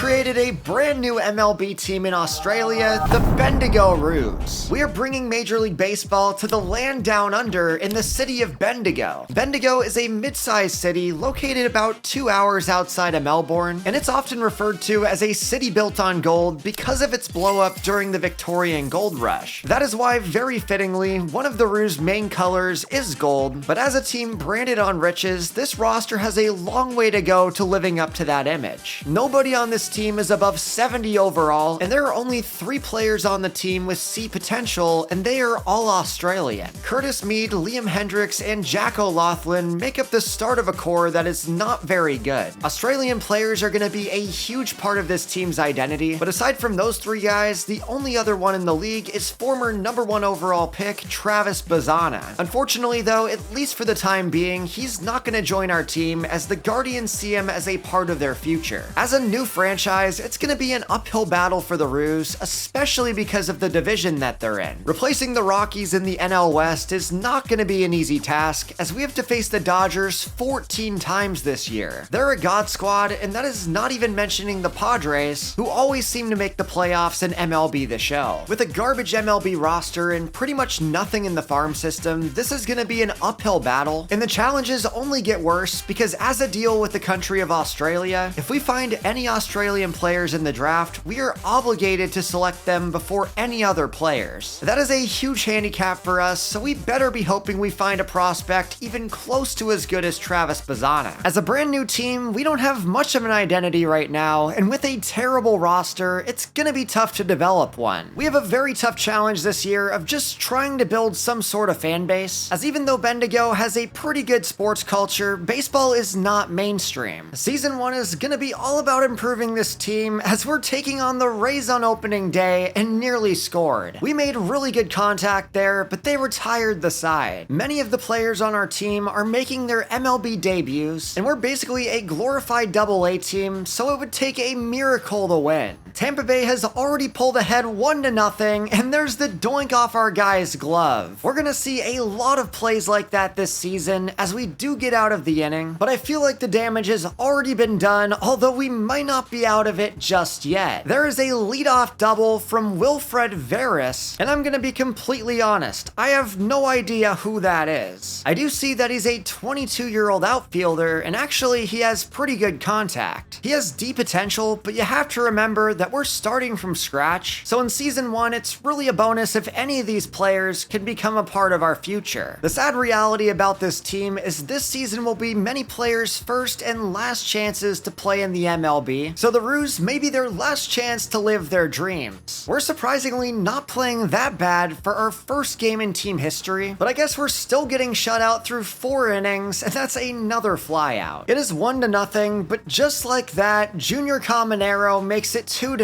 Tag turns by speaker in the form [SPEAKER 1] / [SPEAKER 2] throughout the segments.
[SPEAKER 1] created a brand new MLB team in Australia, the Bendigo Roos. We are bringing Major League Baseball to the land down under in the city of Bendigo. Bendigo is a mid-sized city located about 2 hours outside of Melbourne, and it's often referred to as a city built on gold because of its blow-up during the Victorian Gold Rush. That is why, very fittingly, one of the Roos' main colors is gold, but as a team branded on riches, this roster has a long way to go to living up to that image. Nobody on this team is above 70 overall, and there are only 3 players on the team with C potential, and they are all Australian. Curtis Mead, Liam Hendricks, and Jack O'Loughlin make up the start of a core that is not very good. Australian players are going to be a huge part of this team's identity, but aside from those 3 guys, the only other one in the league is former #1 overall pick Travis Bazzana. Unfortunately though, at least for the time being, he's not going to join our team as the Guardians see him as a part of their future. As a new franchise, it's going to be an uphill battle for the Roos, especially because of the division that they're in. Replacing the Rockies in the NL West is not going to be an easy task, as we have to face the Dodgers 14 times this year. They're a god squad, and that is not even mentioning the Padres, who always seem to make the playoffs in MLB The Show. With a garbage MLB roster and pretty much nothing in the farm system, this is going to be an uphill battle, and the challenges only get worse because as a deal with the country of Australia, if we find any Australian players in the draft, we are obligated to select them before any other players. That is a huge handicap for us, so we better be hoping we find a prospect even close to as good as Travis Bazzana. As a brand new team, we don't have much of an identity right now, and with a terrible roster, it's gonna be tough to develop one. We have a very tough challenge this year of just trying to build some sort of fan base, as even though Bendigo has a pretty good sports culture, baseball is not mainstream. Season 1 is gonna be all about improving this team as we're taking on the Rays on opening day and nearly scored. We made really good contact there, but they retired the side. Many of the players on our team are making their MLB debuts, and we're basically a glorified Double-A team, so it would take a miracle to win. Tampa Bay has already pulled ahead 1-0, and there's the doink off our guy's glove. We're gonna see a lot of plays like that this season as we do get out of the inning, but I feel like the damage has already been done, although we might not be out of it just yet. There is a leadoff double from Wilfred Veras, and I'm gonna be completely honest, I have no idea who that is. I do see that he's a 22-year-old outfielder, and actually he has pretty good contact. He has D potential, but you have to remember that we're starting from scratch, so in Season 1, it's really a bonus if any of these players can become a part of our future. The sad reality about this team is this season will be many players' first and last chances to play in the MLB, so the Roos may be their last chance to live their dreams. We're surprisingly not playing that bad for our first game in team history, but I guess we're still getting shut out through 4 innings, and that's another flyout. It is 1-0, but just like that, Junior Caminero makes it 2-0.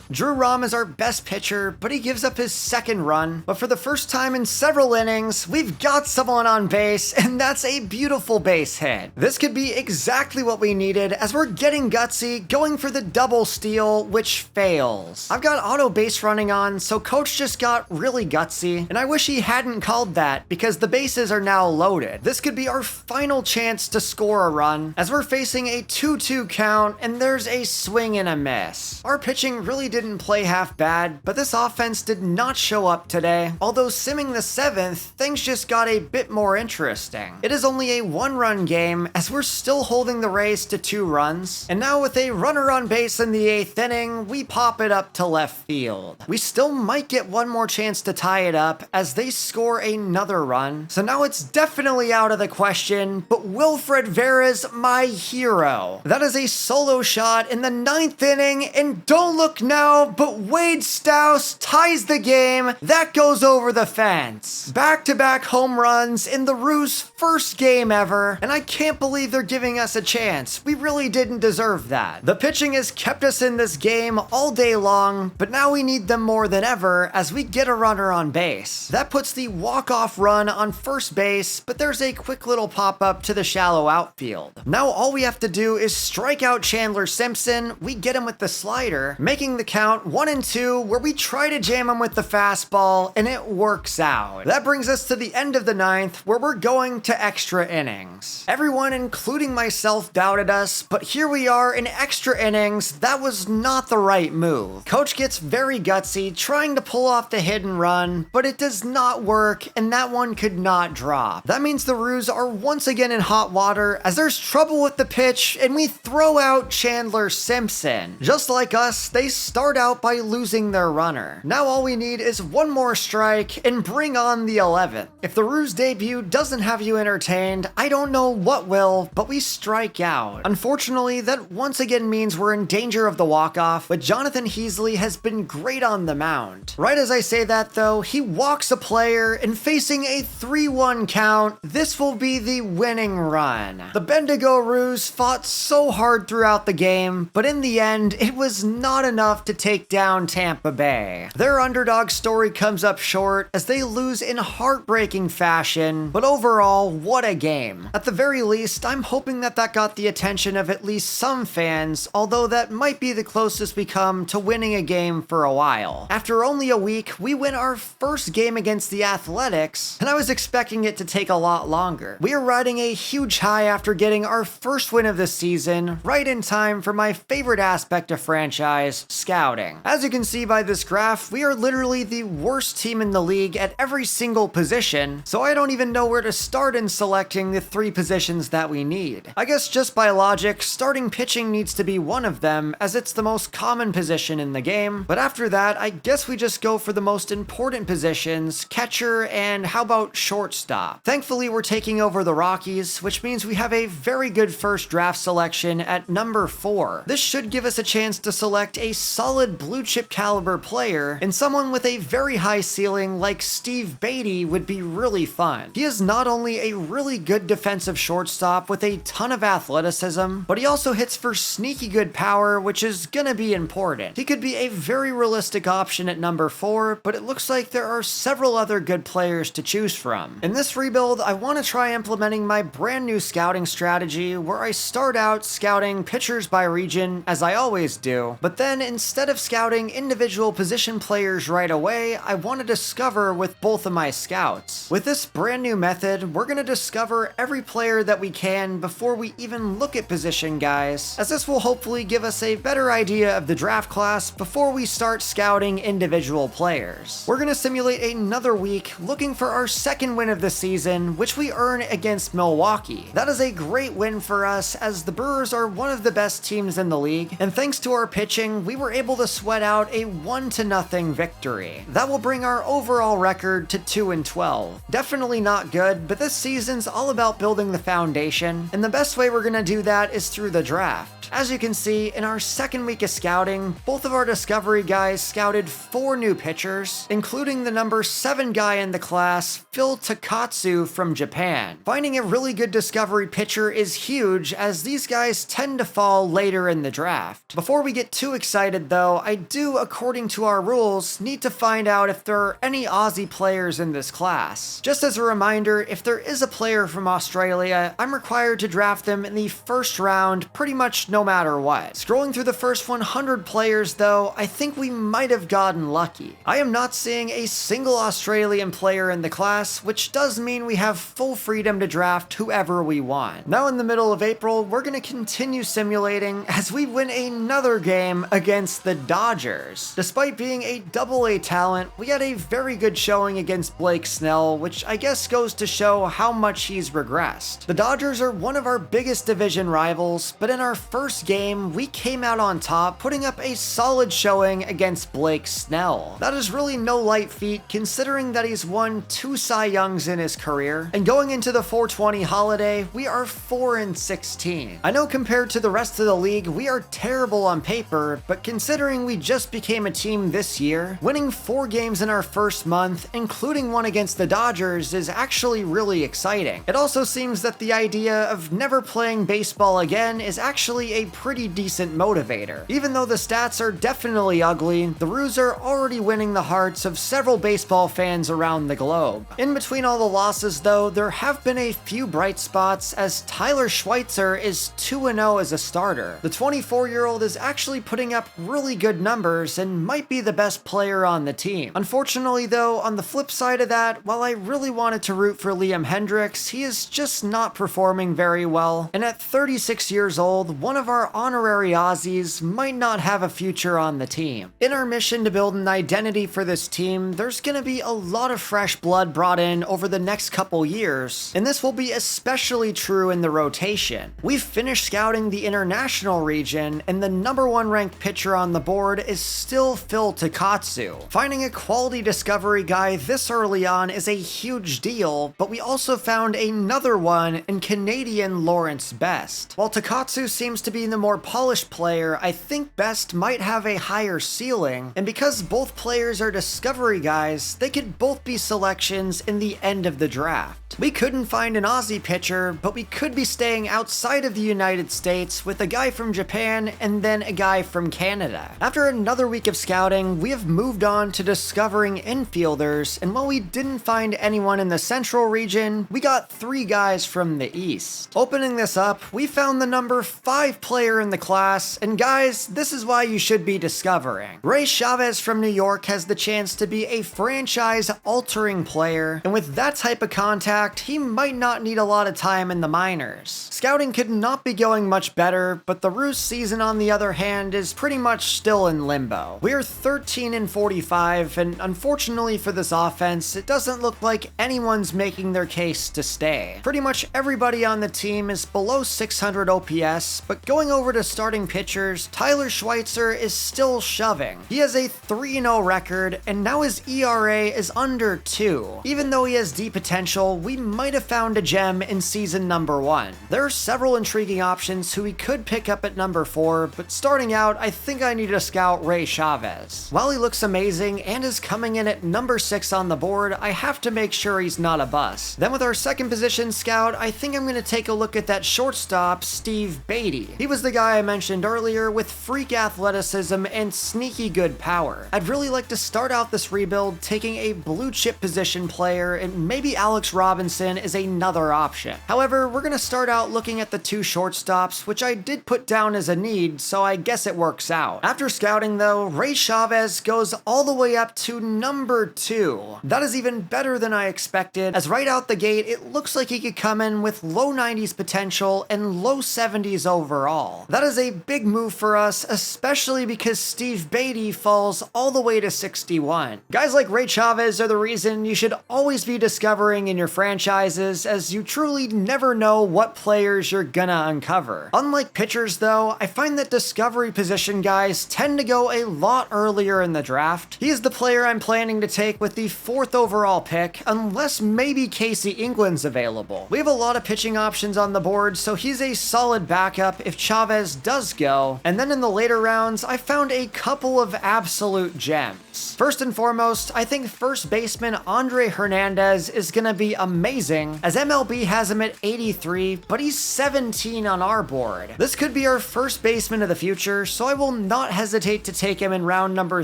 [SPEAKER 1] Drew Rom is our best pitcher, but he gives up his second run. But for the first time in several innings, we've got someone on base, and that's a beautiful base hit. This could be exactly what we needed as we're getting gutsy, going for the double steal, which fails. I've got auto base running on, so coach just got really gutsy, and I wish he hadn't called that because the bases are now loaded. This could be our final chance to score a run as we're facing a 2-2 count, and there's a swing and a miss. Our pitching really didn't play half bad, but this offense did not show up today. Although simming the 7th, things just got a bit more interesting. It is only a 1-run game as we're still holding the Rays to 2 runs, and now with a runner on base in the 8th inning, we pop it up to left field. We still might get one more chance to tie it up as they score another run, so now it's definitely out of the question, but Wilfred Veras, my hero. That is a solo shot in the 9th inning, and don't look now, but Wade Stouse ties the game. That goes over the fence. Back-to-back home runs in the Roos' first game ever, and I can't believe they're giving us a chance. We really didn't deserve that. The pitching has kept us in this game all day long, but now we need them more than ever as we get a runner on base. That puts the walk-off run on first base, but there's a quick little pop-up to the shallow outfield. Now all we have to do is strike out Chandler Simpson, we get him with the slider, slugger, making the count 1-2, where we try to jam him with the fastball, and it works out. That brings us to the end of the 9th, where we're going to extra innings. Everyone, including myself, doubted us, but here we are in extra innings. That was not the right move. Coach gets very gutsy, trying to pull off the hit and run, but it does not work, and that one could not drop. That means the Roos are once again in hot water, as there's trouble with the pitch, and we throw out Chandler Simpson. Just like us, they start out by losing their runner. Now all we need is one more strike and bring on the 11th. If the Roos debut doesn't have you entertained, I don't know what will, but we strike out. Unfortunately, that once again means we're in danger of the walk-off, but Jonathan Heasley has been great on the mound. Right as I say that though, he walks a player, and facing a 3-1 count, this will be the winning run. The Bendigo Roos fought so hard throughout the game, but in the end, it was not enough to take down Tampa Bay. Their underdog story comes up short as they lose in heartbreaking fashion, but overall, what a game. At the very least, I'm hoping that got the attention of at least some fans, although that might be the closest we come to winning a game for a while. After only a week, we win our first game against the Athletics, and I was expecting it to take a lot longer. We are riding a huge high after getting our first win of the season, right in time for my favorite aspect of franchise, scouting. As you can see by this graph, we are literally the worst team in the league at every single position, so I don't even know where to start in selecting the 3 positions that we need. I guess just by logic, starting pitching needs to be one of them, as it's the most common position in the game, but after that, I guess we just go for the most important positions, catcher, and how about shortstop? Thankfully, we're taking over the Rockies, which means we have a very good first draft selection at number 4. This should give us a chance to select a solid blue chip caliber player, and someone with a very high ceiling like Steve Beatty would be really fun. He is not only a really good defensive shortstop with a ton of athleticism, but he also hits for sneaky good power, which is gonna be important. He could be a very realistic option at number 4, but it looks like there are several other good players to choose from. In this rebuild, I want to try implementing my brand new scouting strategy, where I start out scouting pitchers by region, as I always do, but then instead of scouting individual position players right away, I want to discover with both of my scouts. With this brand new method, we're going to discover every player that we can before we even look at position guys, as this will hopefully give us a better idea of the draft class before we start scouting individual players. We're going to simulate another week looking for our second win of the season, which we earn against Milwaukee. That is a great win for us, as the Brewers are one of the best teams in the league, and thanks to our pitching, we were able to sweat out a 1-0 victory. That will bring our overall record to 2-12. Definitely not good, but this season's all about building the foundation, and the best way we're gonna do that is through the draft. As you can see, in our second week of scouting, both of our discovery guys scouted 4 new pitchers, including the number 7 guy in the class, Phil Takatsu from Japan. Finding a really good discovery pitcher is huge, as these guys tend to fall later in the draft. Before we get too excited though, I do, according to our rules, need to find out if there are any Aussie players in this class. Just as a reminder, if there is a player from Australia, I'm required to draft them in the first round pretty much no matter what. Scrolling through the first 100 players though, I think we might have gotten lucky. I am not seeing a single Australian player in the class, which does mean we have full freedom to draft whoever we want. Now in the middle of April, we're going to continue simulating as we win another game against the Dodgers. Despite being a AA talent, we had a very good showing against Blake Snell, which I guess goes to show how much he's regressed. The Dodgers are one of our biggest division rivals, but in our first game, we came out on top, putting up a solid showing against Blake Snell. That is really no light feat, considering that he's won 2 Cy Youngs in his career, and going into the 420 holiday, we are 4-16. I know compared to the rest of the league, we are terrible on paper, but considering we just became a team this year, winning 4 games in our first month, including one against the Dodgers, is actually really exciting. It also seems that the idea of never playing baseball again is actually a pretty decent motivator. Even though the stats are definitely ugly, the Roos are already winning the hearts of several baseball fans around the globe. In between all the losses though, there have been a few bright spots, as Tyler Schweitzer is 2-0 as a starter. The 24-year-old is actually putting putting up really good numbers and might be the best player on the team. Unfortunately though, on the flip side of that, while I really wanted to root for Liam Hendriks, he is just not performing very well, and at 36 years old, one of our honorary Aussies might not have a future on the team. In our mission to build an identity for this team, there's gonna be a lot of fresh blood brought in over the next couple years, and this will be especially true in the rotation. We've finished scouting the international region, and the #1 ranked pitcher on the board is still Phil Takatsu. Finding a quality discovery guy this early on is a huge deal, but we also found another one in Canadian Lawrence Best. While Takatsu seems to be the more polished player, I think Best might have a higher ceiling, and because both players are discovery guys, they could both be selections in the end of the draft. We couldn't find an Aussie pitcher, but we could be staying outside of the United States with a guy from Japan and then a guy from Canada. After another week of scouting, we have moved on to discovering infielders, and while we didn't find anyone in the central region, we got 3 guys from the east. Opening this up, we found the number 5 player in the class, and guys, this is why you should be discovering. Ray Chavez from New York has the chance to be a franchise-altering player, and with that type of contact, he might not need a lot of time in the minors. Scouting could not be going much better, but the Roos season on the other hand is pretty much still in limbo. We're 13-45, and unfortunately for this offense, it doesn't look like anyone's making their case to stay. Pretty much everybody on the team is below 600 OPS, but going over to starting pitchers, Tyler Schweitzer is still shoving. He has a 3-0 record, and now his ERA is under 2. Even though he has deep potential, we might have found a gem in season number 1. There are several intriguing options who we could pick up at number 4, but starting out, I think I need to scout Ray Chavez. While he looks amazing and is coming in at number 6 on the board, I have to make sure he's not a bust. Then with our second position scout, I think I'm going to take a look at that shortstop, Steve Beatty. He was the guy I mentioned earlier with freak athleticism and sneaky good power. I'd really like to start out this rebuild taking a blue chip position player, and maybe Alex Robinson is another option. However, we're going to start out looking at the 2 shortstops, which I did put down as a need, so I guess it works out. After scouting though, Ray Chavez goes all the way up to number 2. That is even better than I expected, as right out the gate, it looks like he could come in with low 90s potential and low 70s overall. That is a big move for us, especially because Steve Beatty falls all the way to 61. Guys like Ray Chavez are the reason you should always be discovering in your franchises, as you truly never know what players you're gonna uncover. Unlike pitchers though, I find that discovery position guys tend to go a lot earlier in the draft. He is the player I'm planning to take with the 4th overall pick, unless maybe Casey England's available. We have a lot of pitching options on the board, so he's a solid backup if Chavez does go, and then in the later rounds, I found a couple of absolute gems. First and foremost, I think first baseman Andre Hernandez is gonna be amazing, as MLB has him at 83, but he's 17 on our board. This could be our first baseman of the future, so I will not hesitate to take him in round number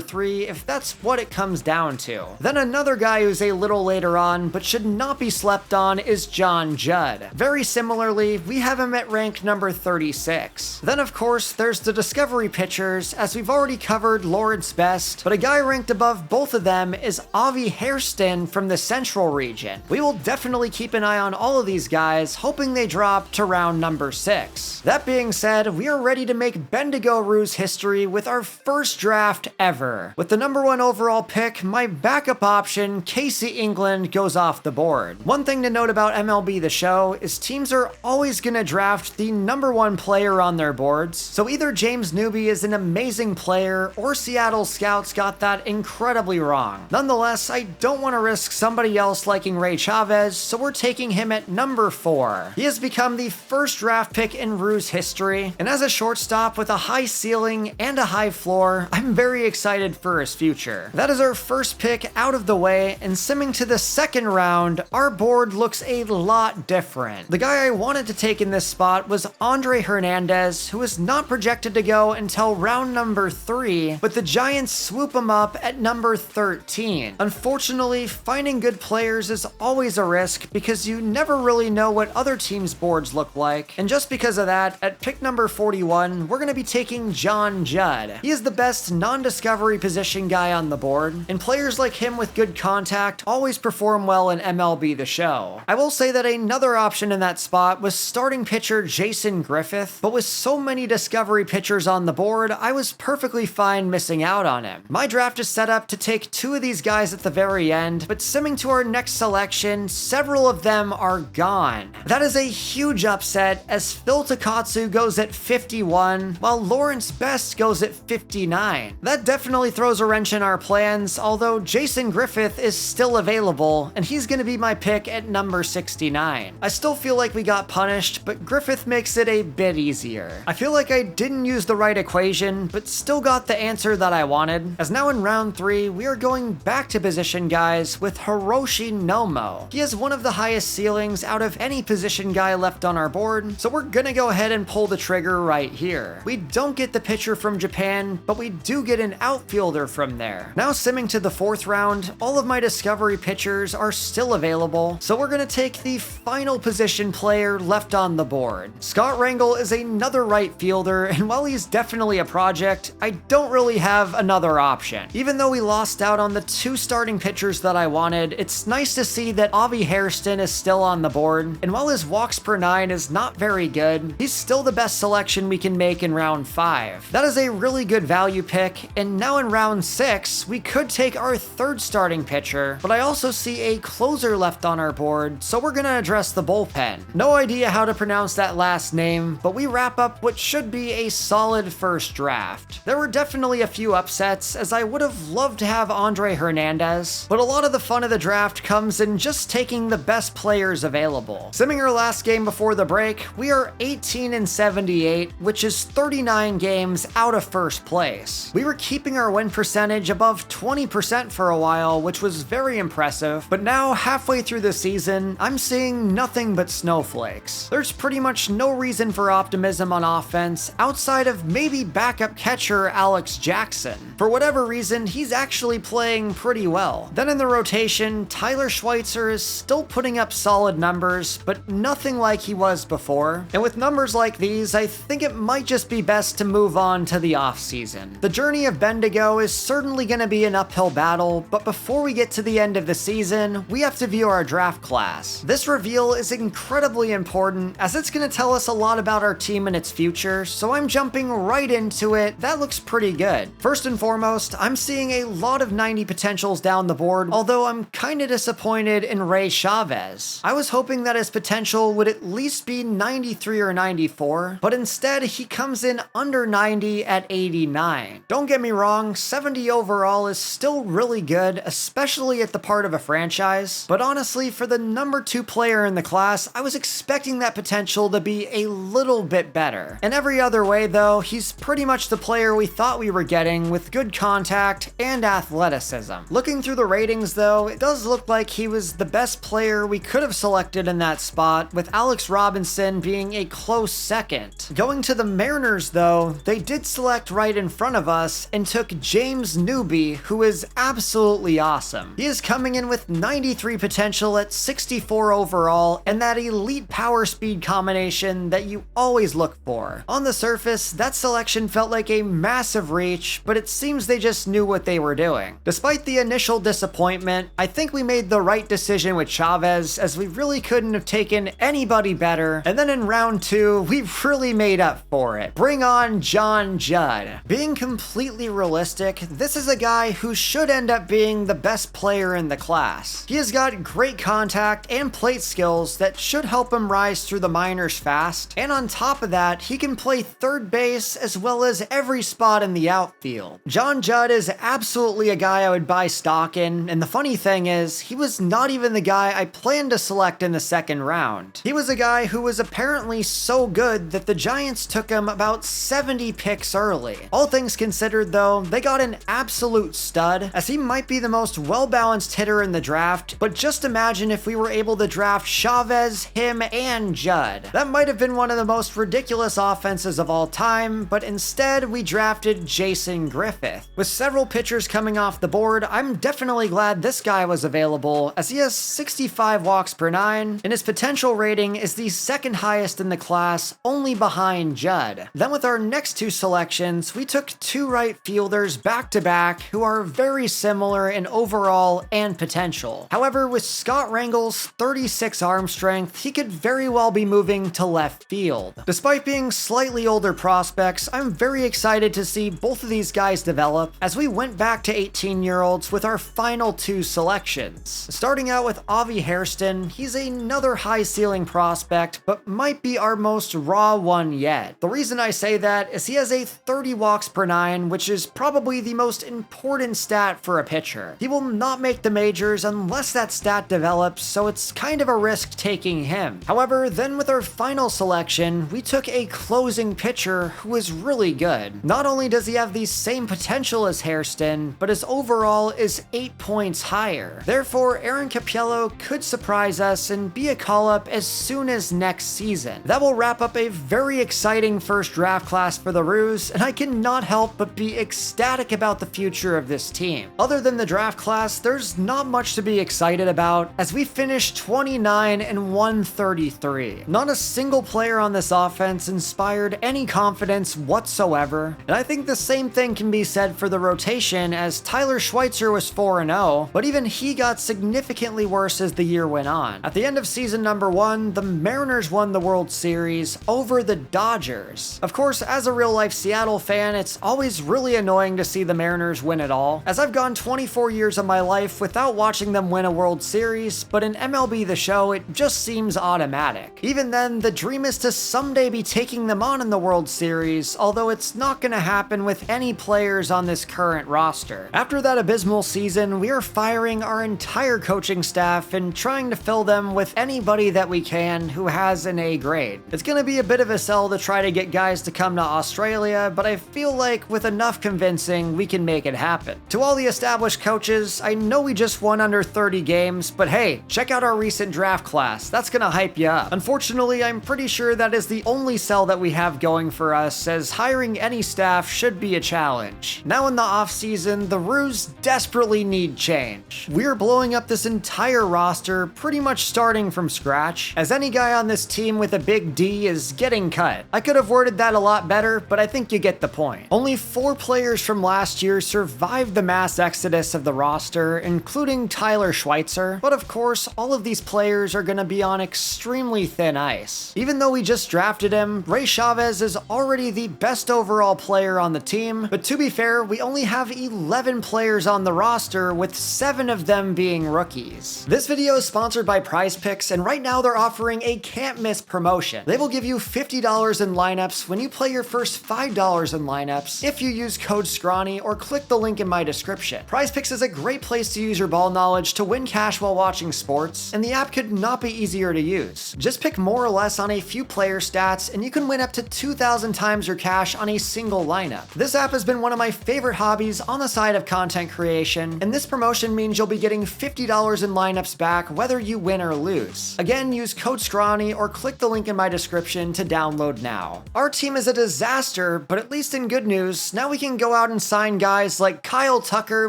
[SPEAKER 1] 3 if that's what it comes down to. Then another guy who's a little later on, but should not be slept on, is John Judd. Very similarly, we have him at rank number 36. Then of course, there's the discovery pitchers, as we've already covered Lawrence Best, but a guy ranked above both of them is Avi Hairston from the Central region. We will definitely keep an eye on all of these guys, hoping they drop to round number 6. That being said, we are ready to make Bendigo Roos history with our first draft ever. With the number 1 overall pick, my backup option, Casey England, goes off the board. One thing to note about MLB The Show is teams are always going to draft the number 1 player on their boards, so either James Newby is an amazing player or Seattle scouts got that incredibly wrong. Nonetheless, I don't want to risk somebody else liking Ray Chavez, so we're taking him at number 4. He has become the first draft pick in Roos history, and as a shortstop with a high ceiling and a high floor, I'm very excited for his future. That is our first pick out of the way, and simming to the second round, our board looks a lot different. The guy I wanted to take in this spot was Andre Hernandez, who is not projected to go until round number 3, but the Giants swoop him up at number 13. Unfortunately, finding good players is always a risk because you never really know what other teams' boards look like, and just because of that, at pick number 41, we're going to be taking bring John Judd. He is the best non-discovery position guy on the board, and players like him with good contact always perform well in MLB The Show. I will say that another option in that spot was starting pitcher Jason Griffith, but with so many discovery pitchers on the board, I was perfectly fine missing out on him. My draft is set up to take two of these guys at the very end, but simming to our next selection, several of them are gone. That is a huge upset, as Phil Takatsu goes at 51, while Lawrence Best goes at 59. That definitely throws a wrench in our plans, although Jason Griffith is still available, and he's gonna be my pick at number 69. I still feel like we got punished, but Griffith makes it a bit easier. I feel like I didn't use the right equation, but still got the answer that I wanted, as now in round 3, we are going back to position guys with Hiroshi Nomo. He has one of the highest ceilings out of any position guy left on our board, so we're gonna go ahead and pull the trigger right here. We don't get the pitcher from Japan, but we do get an outfielder from there. Now simming to the 4th round, all of my discovery pitchers are still available, so we're gonna take the final position player left on the board. Scott Rangel is another right fielder, and while he's definitely a project, I don't really have another option. Even though we lost out on the 2 starting pitchers that I wanted, it's nice to see that Avi Hairston is still on the board, and while his walks per 9 is not very good, he's still the best selection we can make in round 5. That is a really good value pick, and now in round 6, we could take our 3rd starting pitcher, but I also see a closer left on our board, so we're gonna address the bullpen. No idea how to pronounce that last name, but we wrap up what should be a solid first draft. There were definitely a few upsets, as I would have loved to have Andre Hernandez, but a lot of the fun of the draft comes in just taking the best players available. Simming our last game before the break, we are 18-78, which is 39 games out of first place. We were keeping our win percentage above 20% for a while, which was very impressive, but now halfway through the season, I'm seeing nothing but snowflakes. There's pretty much no reason for optimism on offense outside of maybe backup catcher Alex Jackson. For whatever reason, he's actually playing pretty well. Then in the rotation, Tyler Schweitzer is still putting up solid numbers, but nothing like he was before. And with numbers like these, I think it might just be best to move on to the offseason. The journey of Bendigo is certainly going to be an uphill battle, but before we get to the end of the season, we have to view our draft class. This reveal is incredibly important, as it's going to tell us a lot about our team and its future, so I'm jumping right into it. That looks pretty good. First and foremost, I'm seeing a lot of 90 potentials down the board, although I'm kinda disappointed in Ray Chavez. I was hoping that his potential would at least be 93 or 94, but instead he comes in under 90 at 89. Don't get me wrong, 70 overall is still really good, especially at the part of a franchise, but honestly, for the number 2 player in the class, I was expecting that potential to be a little bit better. In every other way though, he's pretty much the player we thought we were getting, with good contact and athleticism. Looking through the ratings though, it does look like he was the best player we could have selected in that spot, with Alex Robinson being a close second. Going to the Mariners though, they did select right in front of us and took James Newby, who is absolutely awesome. He is coming in with 93 potential at 64 overall, and that elite power speed combination that you always look for. On the surface, that selection felt like a massive reach, but it seems they just knew what they were doing. Despite the initial disappointment, I think we made the right decision with Chavez, as we really couldn't have taken anybody better, and then in round 2, we really made up for it. Bring on John Judd. Being completely realistic, this is a guy who should end up being the best player in the class. He has got great contact and plate skills that should help him rise through the minors fast, and on top of that, he can play third base as well as every spot in the outfield. John Judd is absolutely a guy I would buy stock in, and the funny thing is, he was not even the guy I planned to select in the 2nd round. He was a guy who was apparently so good that the Giants took him about 70 picks early. All things considered though, they got an absolute stud, as he might be the most well-balanced hitter in the draft, but just imagine if we were able to draft Chavez, him, and Judd. That might have been one of the most ridiculous offenses of all time, but instead we drafted Jason Griffith. With several pitchers coming off the board, I'm definitely glad this guy was available, as he has 65 walks per 9, and his potential rating is the 2nd highest in the class, only behind Judd. Then with our next next two selections, we took two right fielders back-to-back who are very similar in overall and potential. However, with Scott Rangle's 36 arm strength, he could very well be moving to left field. Despite being slightly older prospects, I'm very excited to see both of these guys develop as we went back to 18-year-olds with our final two selections. Starting out with Avi Hairston, he's another high-ceiling prospect, but might be our most raw one yet. The reason I say that is he has a 30 walks per nine, which is probably the most important stat for a pitcher. He will not make the majors unless that stat develops, so it's kind of a risk taking him. However, then with our final selection, we took a closing pitcher who is really good. Not only does he have the same potential as Hairston, but his overall is 8 points higher. Therefore, Aaron Capello could surprise us and be a call-up as soon as next season. That will wrap up a very exciting first draft class for the Roos, and I cannot help but be ecstatic about the future of this team. Other than the draft class, there's not much to be excited about as we finished 29 and 133. Not a single player on this offense inspired any confidence whatsoever, and I think the same thing can be said for the rotation as Tyler Schweitzer was 4-0, but even he got significantly worse as the year went on. At the end of season number 1, the Mariners won the World Series over the Dodgers. Of course, as a real-life Seattle fan, it's always really annoying to see the Mariners win it all, as I've gone 24 years of my life without watching them win a World Series, but in MLB The Show, it just seems automatic. Even then, the dream is to someday be taking them on in the World Series, although it's not gonna happen with any players on this current roster. After that abysmal season, we are firing our entire coaching staff and trying to fill them with anybody that we can who has an A grade. It's gonna be a bit of a sell to try to get guys to come to Australia, but I feel like with enough convincing, we can make it happen. To all the established coaches, I know we just won under 30 games, but hey, check out our recent draft class. That's gonna hype you up. Unfortunately, I'm pretty sure that is the only sell that we have going for us, as hiring any staff should be a challenge. Now in the offseason, the Roos desperately need change. We're blowing up this entire roster, pretty much starting from scratch, as any guy on this team with a big D is getting cut. I could have worded that a lot better, but I think you get the point. Only 4 players from last year survived the mass exodus of the roster, including Tyler Schweitzer, but of course, all of these players are gonna be on extremely thin ice. Even though we just drafted him, Ray Chavez is already the best overall player on the team, but to be fair, we only have 11 players on the roster, with 7 of them being rookies. This video is sponsored by Prize Picks, and right now they're offering a can't miss promotion. They will give you $50 in lineups when you play your first $5 in lineups if you use code Scrawny or click the link in my description. Prize Picks is a great place to use your ball knowledge to win cash while watching sports, and the app could not be easier to use. Just pick more or less on a few player stats, and you can win up to 2,000 times your cash on a single lineup. This app has been one of my favorite hobbies on the side of content creation, and this promotion means you'll be getting $50 in lineups back whether you win or lose. Again, use code Scrawny or click the link in my description to download now. Our team is a disaster, but at least in good news, now we can go out and sign guys like Kyle Tucker,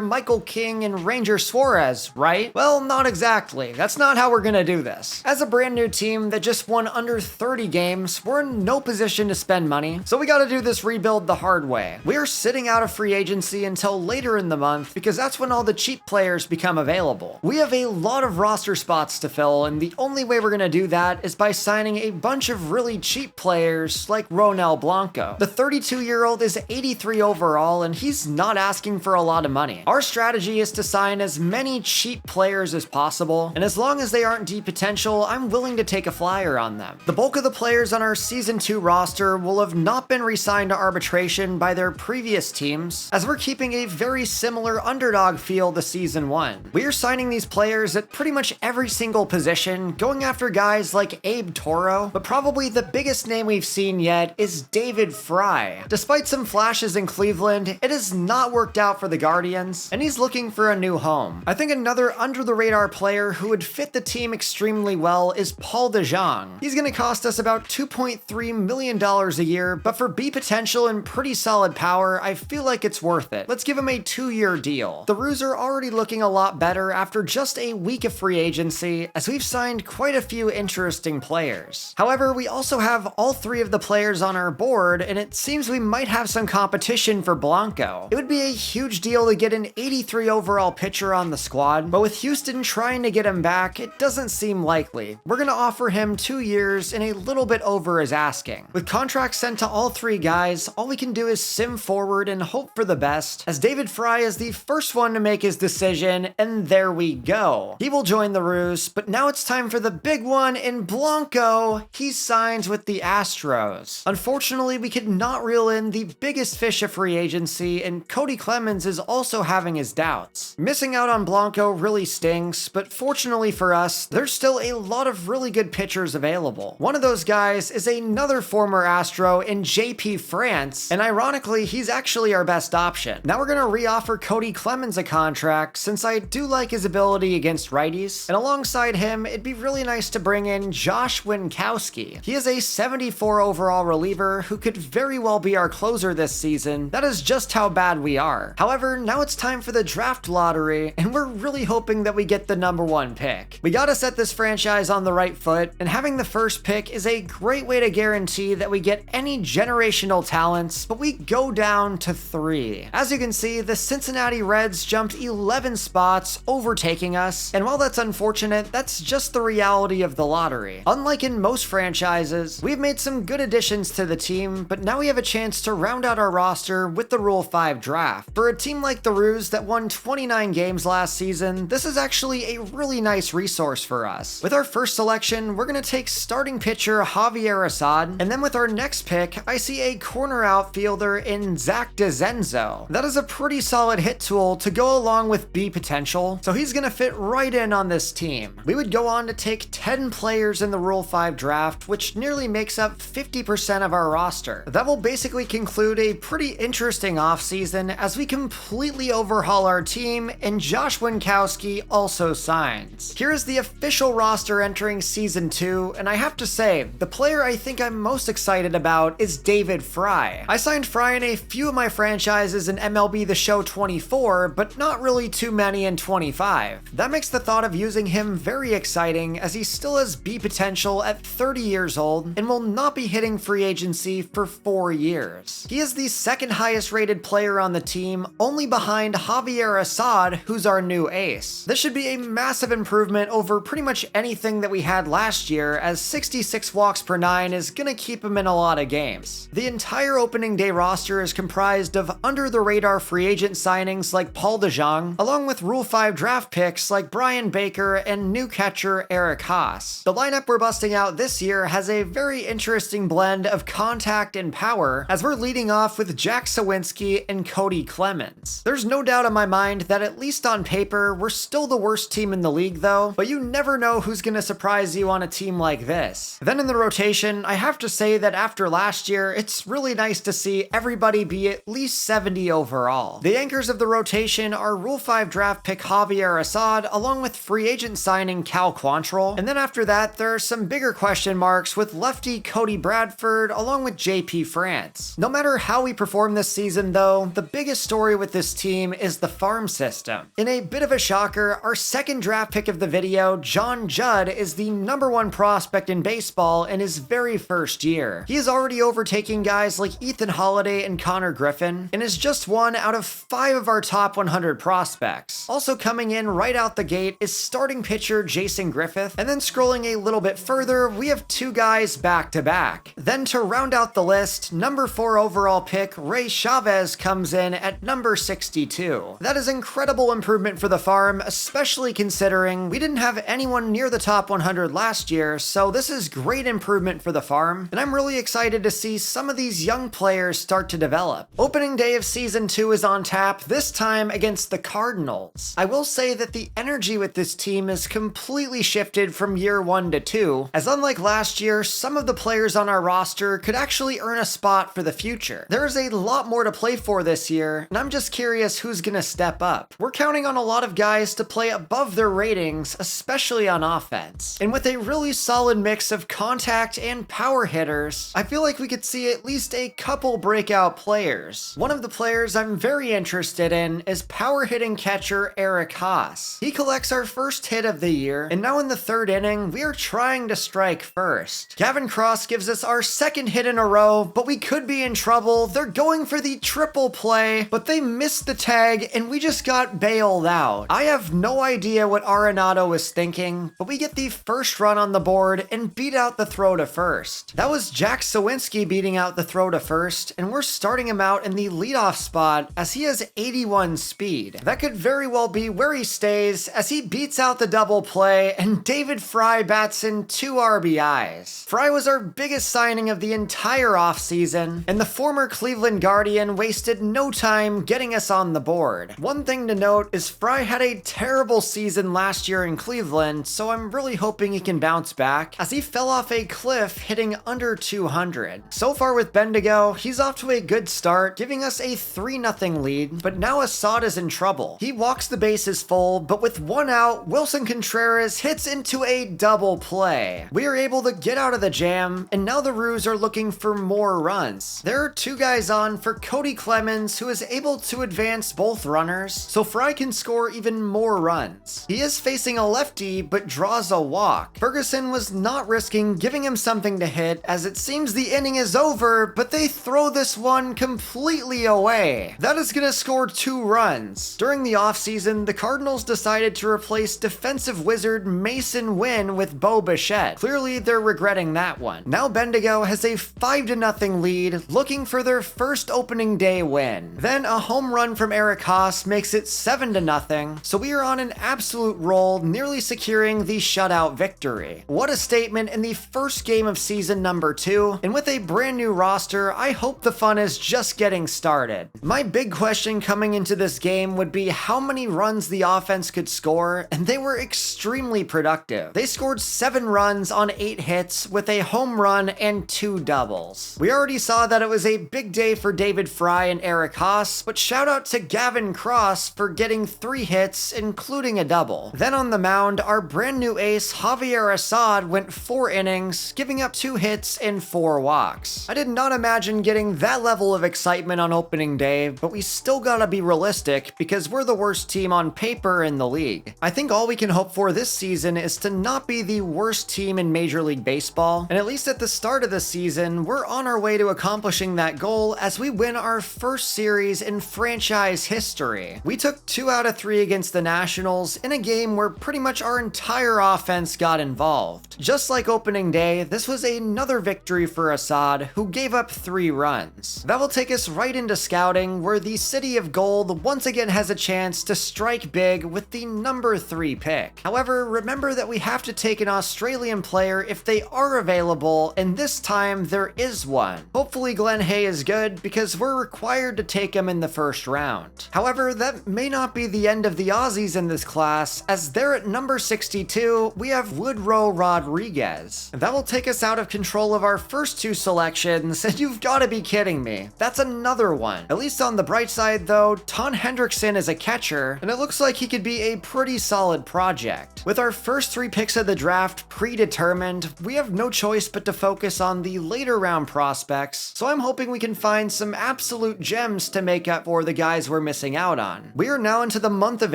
[SPEAKER 1] Michael King, and Ranger Suarez, right? Well, not exactly. That's not how we're gonna do this. As a brand new team that just won under 30 games, we're in no position to spend money, so we gotta do this rebuild the hard way. We're sitting out of free agency until later in the month because that's when all the cheap players become available. We have a lot of roster spots to fill, and the only way we're gonna do that is by signing a bunch of really cheap players like Ronel Blanco. The 32-year-old is 83 overall, and he's not asking for a lot of money. Our strategy is to sign as many cheap players as possible, and as long as they aren't deep potential, I'm willing to take a flyer on them. The bulk of the players on our Season 2 roster will have not been re-signed to arbitration by their previous teams, as we're keeping a very similar underdog feel to Season 1. We are signing these players at pretty much every single position, going after guys like Abe Toro, but probably the biggest name we've seen yet is David Fry. Despite some flashes in Cleveland, it has not worked out for the Guardians, and he's looking for a new home. I think another under-the-radar player who would fit the team extremely well is Paul DeJong. He's gonna cost us about $2.3 million a year, but for B potential and pretty solid power, I feel like it's worth it. Let's give him a 2-year deal. The Roos are already looking a lot better after just a week of free agency, as we've signed quite a few interesting players. However, we also have all 3 of the players on our board and it seems we might have some competition for Blanco. It would be a huge deal to get an 83 overall pitcher on the squad, but with Houston trying to get him back, it doesn't seem likely. We're gonna offer him 2 years and a little bit over his asking. With contracts sent to all 3 guys, all we can do is sim forward and hope for the best, as David Fry is the first one to make his decision, and there we go. He will join the Roos, but now it's time for the big one in Blanco. He signs with the Astros. Unfortunately, we could not reel in the biggest fish of free agency, and Cody Clemens is also having his doubts. Missing out on Blanco really stinks, but fortunately for us, there's still a lot of really good pitchers available. One of those guys is another former Astro in JP France, and ironically, he's actually our best option. Now we're gonna re-offer Cody Clemens a contract, since I do like his ability against righties, and alongside him, it'd be really nice to bring in Josh Winkowski. He is a 74 overall reliever who could very well be our closer this season. That is just how bad we are. However, now it's time for the draft lottery, and we're really hoping that we get the #1 pick. We gotta set this franchise on the right foot, and having the first pick is a great way to guarantee that we get any generational talents, but we go down to 3. As you can see, the Cincinnati Reds jumped 11 spots, overtaking us, and while that's unfortunate, that's just the reality of the lottery. Unlike in most franchises, we've made some good additions to the team, but now we have a chance to round out our roster with the Rule 5 draft. For a team like the Roos that won 29 games last season, this is actually a really nice resource for us. With our first selection, we're going to take starting pitcher Javier Assad, and then with our next pick, I see a corner outfielder in Zach DeZenzo. That is a pretty solid hit tool to go along with B potential, so he's going to fit right in on this team. We would go on to take 10 players in the Rule 5 draft, which nearly makes up 50% of our roster. That will basically conclude a pretty interesting offseason as we completely overhaul our team, and Josh Winkowski also signs. Here is the official roster entering Season 2, and I have to say, the player I think I'm most excited about is David Fry. I signed Fry in a few of my franchises in MLB The Show 24, but not really too many in 25. That makes the thought of using him very exciting, as he still has B potential at 30 years old and will not be hitting free agency for 4 years. He is the second highest rated player on the team, only behind Javier Assad, who's our new ace. This should be a massive improvement over pretty much anything that we had last year, as 66 walks per 9 is gonna keep him in a lot of games. The entire opening day roster is comprised of under-the-radar free agent signings like Paul DeJong, along with Rule 5 draft picks like Brian Baker and new catcher Eric Haas. The lineup we're busting out this year has a very interesting blend of contact and power, as we're leading off with Jack Sawinski and Cody Clemens. There's no doubt in my mind that at least on paper, we're still the worst team in the league though, but you never know who's gonna surprise you on a team like this. Then in the rotation, I have to say that after last year, it's really nice to see everybody be at least 70 overall. The anchors of the rotation are Rule 5 draft pick Javier Assad, along with free agent signing Cal Quantrill, and then after that, there are some bigger question marks with lefty Cody Bradford, along with JP France. No matter how we perform this season though, the biggest story with this team is the farm system. In a bit of a shocker, our second draft pick of the video, John Judd, is the #1 prospect in baseball in his very first year. He is already overtaking guys like Ethan Holiday and Connor Griffin, and is just one out of 5 of our top 100 prospects. Also coming in right out the gate is starting pitcher Jason Griffith, and then scrolling a little bit further, we have 2 guys back to back. Then to round out the list, #4 overall pick Ray Chavez comes in at number 62. That is incredible improvement for the farm, especially considering we didn't have anyone near the top 100 last year, so this is great improvement for the farm, and I'm really excited to see some of these young players start to develop. Opening day of Season 2 is on tap, this time against the Cardinals. I will say that the energy with this team is completely shifted from year 1 to 2, as unlike last year, some of the players on our roster could actually earn a spot for the future. There is a lot more to play for this year, and I'm just curious who's gonna step up. We're counting on a lot of guys to play above their ratings, especially on offense. And with a really solid mix of contact and power hitters, I feel like we could see at least a couple breakout players. One of the players I'm very interested in is power hitting catcher Eric Haas. He collects our first hit of the year, and now in the 3rd inning, we are trying to strike first. Gavin Cross gives us our 2nd hit in a row throw, but we could be in trouble. They're going for the triple play, but they missed the tag and we just got bailed out. I have no idea what Arenado was thinking, but we get the first run on the board and beat out the throw to first. That was Jack Sawinski beating out the throw to first, and we're starting him out in the leadoff spot as he has 81 speed. That could very well be where he stays as he beats out the double play and David Fry bats in 2 RBIs. Fry was our biggest signing of the entire offseason, and the former Cleveland Guardian wasted no time getting us on the board. One thing to note is Fry had a terrible season last year in Cleveland, so I'm really hoping he can bounce back as he fell off a cliff hitting under 200. So far with Bendigo, he's off to a good start, giving us a 3-0 lead, but now Assad is in trouble. He walks the bases full, but with 1 out, Wilson Contreras hits into a double play. We are able to get out of the jam, and now the Roos are looking for more runs. There are 2 guys on for Cody Clemens, who is able to advance both runners, so Fry can score even more runs. He is facing a lefty, but draws a walk. Ferguson was not risking giving him something to hit, as it seems the inning is over, but they throw this one completely away. That is gonna score 2 runs. During the offseason, the Cardinals decided to replace defensive wizard Mason Wynn with Bo Bichette. Clearly, they're regretting that one. Now Bendigo has a 5-0 lead, looking for their first opening day win. Then a home run from Eric Haas makes it 7-0, so we are on an absolute roll, nearly securing the shutout victory. What a statement in the first game of season number 2, and with a brand new roster, I hope the fun is just getting started. My big question coming into this game would be how many runs the offense could score, and they were extremely productive. They scored 7 runs on 8 hits with a home run and 2 doubles. We already saw that it was a big day for David Fry and Eric Haas, but shout out to Gavin Cross for getting 3 hits, including a double. Then on the mound, our brand new ace Javier Assad went 4 innings, giving up 2 hits and 4 walks. I did not imagine getting that level of excitement on opening day, but we still gotta be realistic because we're the worst team on paper in the league. I think all we can hope for this season is to not be the worst team in Major League Baseball, and at least at the start of the season, we're on our way to accomplishing that goal as we win our first series in franchise history. We took 2 out of 3 against the Nationals in a game where pretty much our entire offense got involved. Just like opening day, this was another victory for Assad, who gave up 3 runs. That will take us right into scouting, where the City of Gold once again has a chance to strike big with the number 3 pick. However, remember that we have to take an Australian player if they are available, and this time there is one. Hopefully Glenn Hay is good, because we're required to take him in the first round. However, that may not be the end of the Aussies in this class, as there at number 62, we have Woodrow Rodriguez. That will take us out of control of our first 2 selections, and you've got to be kidding me. That's another one. At least on the bright side though, Ton Hendrickson is a catcher, and it looks like he could be a pretty solid project. With our first 3 picks of the draft predetermined, we have no choice but to focus on the later round prospects, so I'm hoping we can find some absolute gems to make up for the guys we're missing out on. We are now into the month of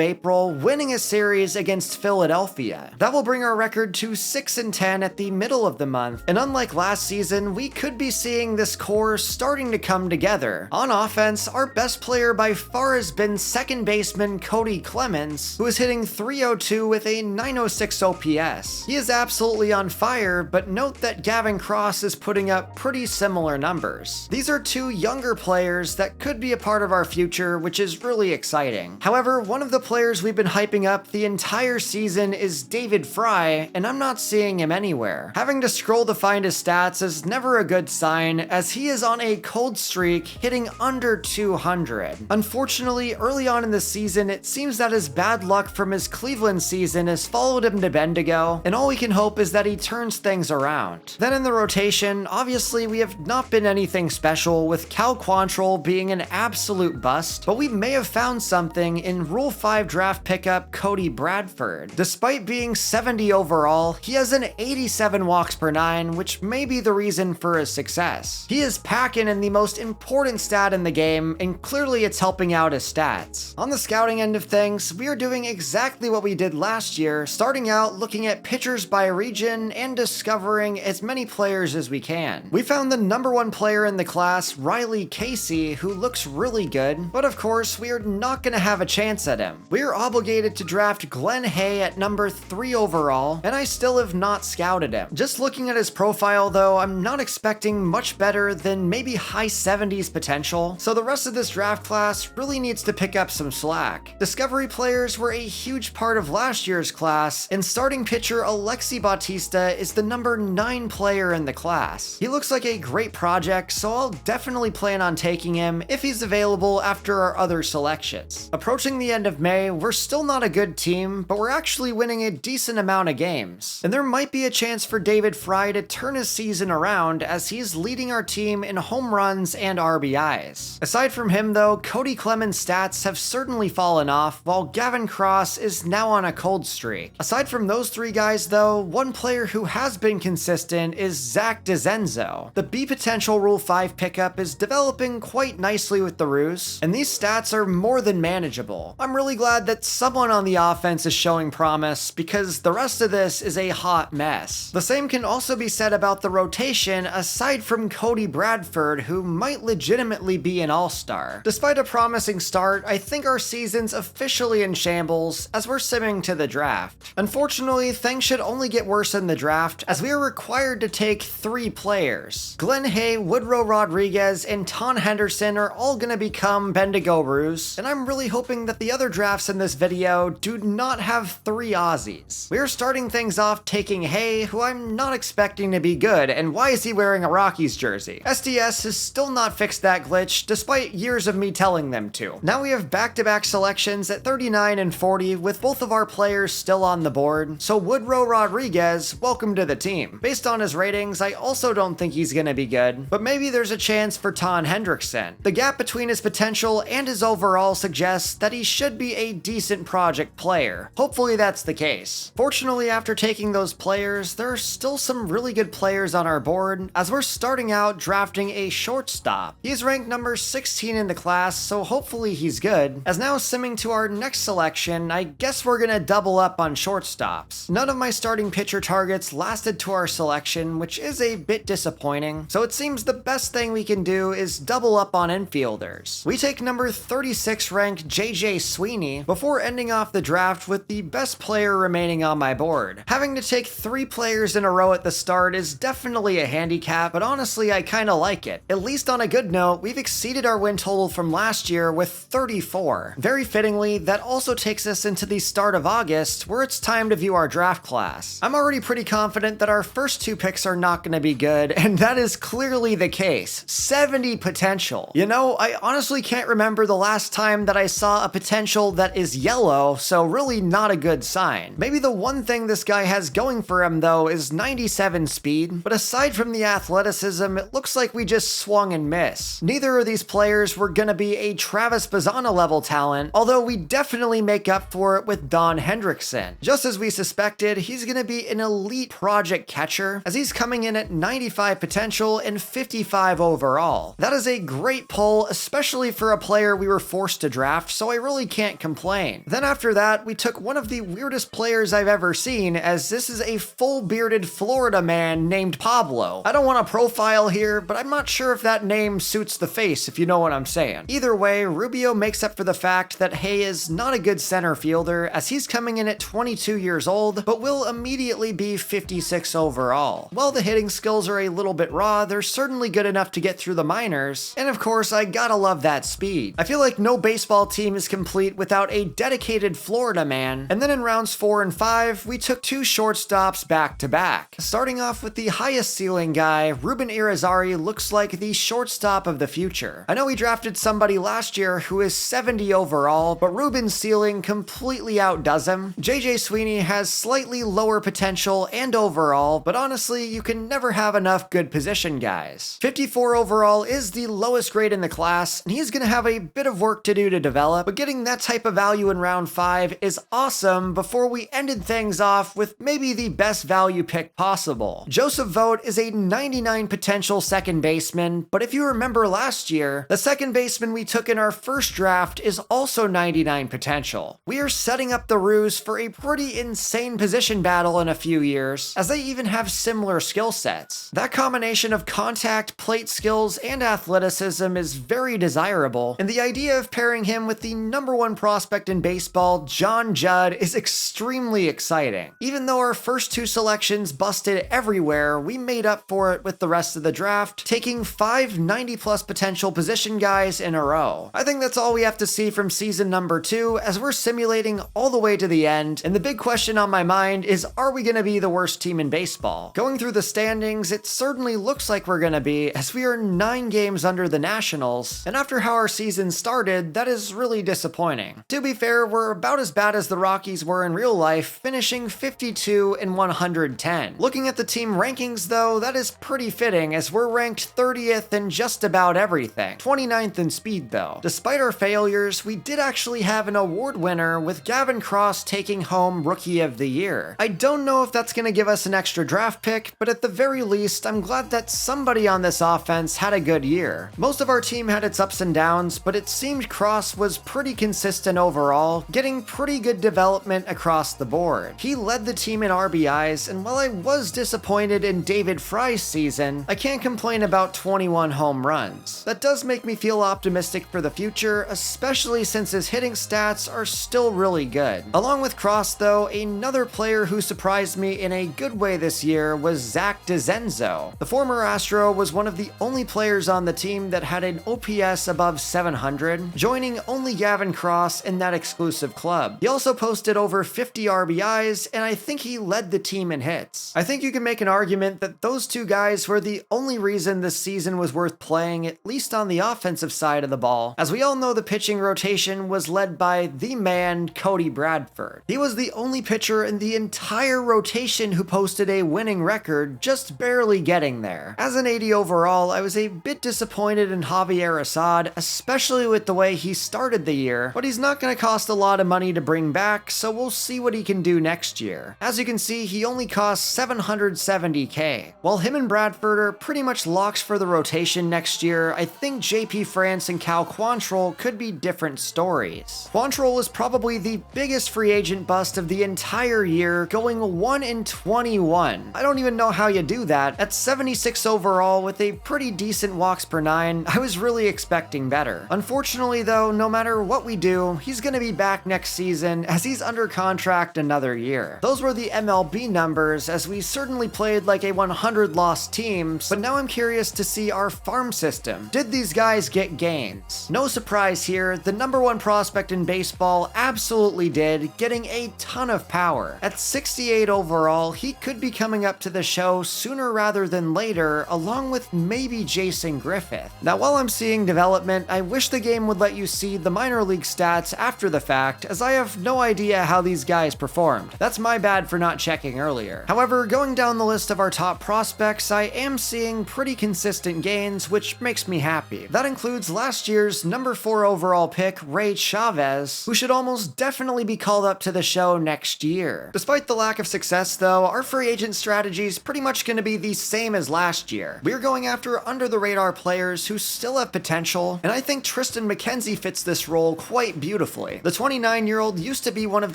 [SPEAKER 1] April, winning a series against Philadelphia. That will bring our record to 6-10 at the middle of the month, and unlike last season, we could be seeing this core starting to come together. On offense, our best player by far has been second baseman Cody Clemens, who is hitting .302 with a .906 OPS. He is absolutely on fire, but note that Gavin Cross is putting up pretty similar numbers. These are 2 younger players that could be a part of our future, which is really exciting. However, one of the players we've been hyping up the entire season is David Fry, and I'm not seeing him anywhere. Having to scroll to find his stats is never a good sign, as he is on a cold streak hitting under 200. Unfortunately, early on in the season, it seems that his bad luck from his Cleveland season has followed him to Bendigo, and all we can hope is that he turns things around. Then in the rotation, obviously we have not been anything special, with Cal Quantrill being an absolute bust, but we may have found something in Rule 5 draft pickup Cody Bradford. Despite being 70 overall, he has an 87 walks per 9, which may be the reason for his success. He is packing in the most important stat in the game, and clearly it's helping out his stats. On the scouting end of things, we are doing exactly what we did last year, starting out looking at pitchers by region and discovering as many players as we can. We found the #1 player in the class, Riley Casey, who looks really good, but of course, we are not going to have a chance at him. We are obligated to draft Glenn Hay at number 3 overall, and I still have not scouted him. Just looking at his profile though, I'm not expecting much better than maybe high 70s potential, so the rest of this draft class really needs to pick up some slack. Discovery players were a huge part of last year's class, and starting pitcher Alexi Bautista is the number 9 player in the class. He looks like a great project, so I'll definitely plan on taking him if he's available after our other selections. Approaching the end of May, we're still not a good team, but we're actually winning a decent amount of games. And there might be a chance for David Fry to turn his season around as he's leading our team in home runs and RBIs. Aside from him though, Cody Clemens' stats have certainly fallen off, while Gavin Cross is now on a cold streak. Aside from those 3 guys though, one player who has been consistent is Zach DeZenzo. The B potential Rule 5 pickup is developing quite nicely with the Roos, and these stats are more than manageable. I'm really glad that someone on the offense is showing promise, because the rest of this is a hot mess. The same can also be said about the rotation aside from Cody Bradford, who might legitimately be an all-star. Despite a promising start, I think our season's officially in shambles as we're simming to the draft. Unfortunately, things should only get worse in the draft as we are required to take 3 players. Glenn Hay, Woodrow Rodriguez, and Ton Henderson are all gonna become Bendigo Roos, and I'm really hoping that the other drafts in this video do not have 3 Aussies. We are starting things off taking Hay, who I'm not expecting to be good, and why is he wearing a Rockies jersey? SDS has still not fixed that glitch, despite years of me telling them to. Now we have back-to-back selections at 39 and 40, with both of our players still on the board, so Woodrow Rodriguez, welcome to the team. Based on his ratings, I also don't think he's gonna be good, but maybe there's a chance for Ton Hendrickson. The gap between his potential and his overall suggests that he should be a decent project player. Hopefully that's the case. Fortunately, after taking those players, there are still some really good players on our board, as we're starting out drafting a shortstop. He's ranked number 16 in the class, so hopefully he's good. As now simming to our next selection, I guess we're gonna double up on shortstops. None of my starting pitcher targets lasted to our selection, which is a bit disappointing, so it seems the best thing we can do is double up on infielders. We take number 36 ranked JJ Sweeney before ending off the draft with the best player remaining on my board. Having to take 3 players in a row at the start is definitely a handicap, but honestly I kinda like it. At least on a good note, we've exceeded our win total from last year with 34. Very fittingly, that also takes us into the start of August, where it's time to view our draft class. I'm already pretty confident that our first 2 picks are not gonna be good, and that is clearly the case. 70 potential. You know, I honestly can't remember the last time that I saw a potential that is yellow, so really not a good sign. Maybe the one thing this guy has going for him though is 97 speed, but aside from the athleticism, it looks like we just swung and missed. Neither of these players were gonna be a Travis Bazzana level talent, although we definitely make up for it with Don Hendrickson. Just as we suspected, he's gonna be an elite project catcher, as he's coming in at 95 potential and 55 overall. That is a great pull, especially for a player we were forced to draft, so I really can't complain. Then after that, we took one of the weirdest players I've ever seen, as this is a full-bearded Florida man named Pablo. I don't want to profile here, but I'm not sure if that name suits the face, if you know what I'm saying. Either way, Rubio makes up for the fact that Hay is not a good center fielder, as he's coming in at 22 years old, but will immediately be 56 overall. While the hitting skills are a little bit raw, they're certainly good enough to get through the minors, and of course, I gotta love that speed. I feel like no baseball team is complete without a dedicated Florida man, and then in rounds 4 and 5, we took 2 shortstops back to back. Starting off with the highest ceiling guy, Ruben Irizarry looks like the shortstop of the future. I know we drafted somebody last year who is 70 overall, but Ruben's ceiling completely outdoes him. JJ Sweeney has slightly lower potential and overall, but honestly, you can never have enough good position guys. 54 overall is the lowest grade in the class, and he's gonna have a bit of work to do to develop, but getting that type of value in round 5 is awesome before we ended things off with maybe the best value pick possible. Joseph Vogt is a 99 potential second baseman, but if you remember last year, the second baseman we took in our first draft is also 99 potential. We are setting up the Roos for a pretty insane position battle in a few years, as they even have similar skill sets. That combination combination of contact, plate skills, and athleticism is very desirable, and the idea of pairing him with the #1 prospect in baseball, John Judd, is extremely exciting. Even though our first 2 selections busted everywhere, we made up for it with the rest of the draft, taking 5 90+ potential position guys in a row. I think that's all we have to see from season number 2, as we're simulating all the way to the end, and the big question on my mind is, are we going to be the worst team in baseball? Going through the standings, it certainly looks like we're going to be, as we are 9 games under the Nationals, and after how our season started, that is really disappointing. To be fair, we're about as bad as the Rockies were in real life, finishing 52 and 110. Looking at the team rankings though, that is pretty fitting, as we're ranked 30th in just about everything. 29th in speed though. Despite our failures, we did actually have an award winner, with Gavin Cross taking home Rookie of the Year. I don't know if that's going to give us an extra draft pick, but at the very least, I'm glad that somebody on this offense had a good year. Most of our team had its ups and downs, but it seemed Cross was pretty consistent overall, getting pretty good development across the board. He led the team in RBIs, and while I was disappointed in David Fry's season, I can't complain about 21 home runs. That does make me feel optimistic for the future, especially since his hitting stats are still really good. Along with Cross though, another player who surprised me in a good way this year was Zach DeZenzo. The former Astro was one of the only players on the team that had an OPS above 700, joining only Gavin Cross in that exclusive club. He also posted over 50 RBIs, and I think he led the team in hits. I think you can make an argument that those 2 guys were the only reason this season was worth playing, at least on the offensive side of the ball. As we all know, the pitching rotation was led by the man, Cody Bradford. He was the only pitcher in the entire rotation who posted a winning record, just barely getting there. As an 80 overall, I was a bit disappointed in Javier Assad, especially with the way he started the year, but he's not going to cost a lot of money to bring back, so we'll see what he can do next year. As you can see, he only costs $770K. While him and Bradford are pretty much locks for the rotation next year, I think JP France and Cal Quantrill could be different stories. Quantrill is probably the biggest free agent bust of the entire year, going 1 in 21. I don't even know how you do that. At 76 overall with a pretty decent walks per 9, I was really expecting better. Unfortunately though, no matter what we do, he's going to be back next season, as he's under contract another year. Those were the MLB numbers, as we certainly played like a 100-loss team, but now I'm curious to see our farm system. Did these guys get gains? No surprise here, the #1 prospect in baseball absolutely did, getting a ton of power. At 68 overall, he could be coming up to the show sooner rather than later, along with maybe Jason Griffith. Now while I'm seeing development, I wish the game would let you see the minor league stats after the fact, as I have no idea how these guys performed. That's my bad for not checking earlier. However, going down the list of our top prospects, I am seeing pretty consistent gains, which makes me happy. That includes last year's #4 overall pick, Ray Chavez, who should almost definitely be called up to the show next year. Despite the lack of success though, our free agent strategy is pretty much going to be the same as last year. We're going after under-the-radar players who still have potential, and I think Tristan McKenzie fits this role quite beautifully. The 29-year-old used to be one of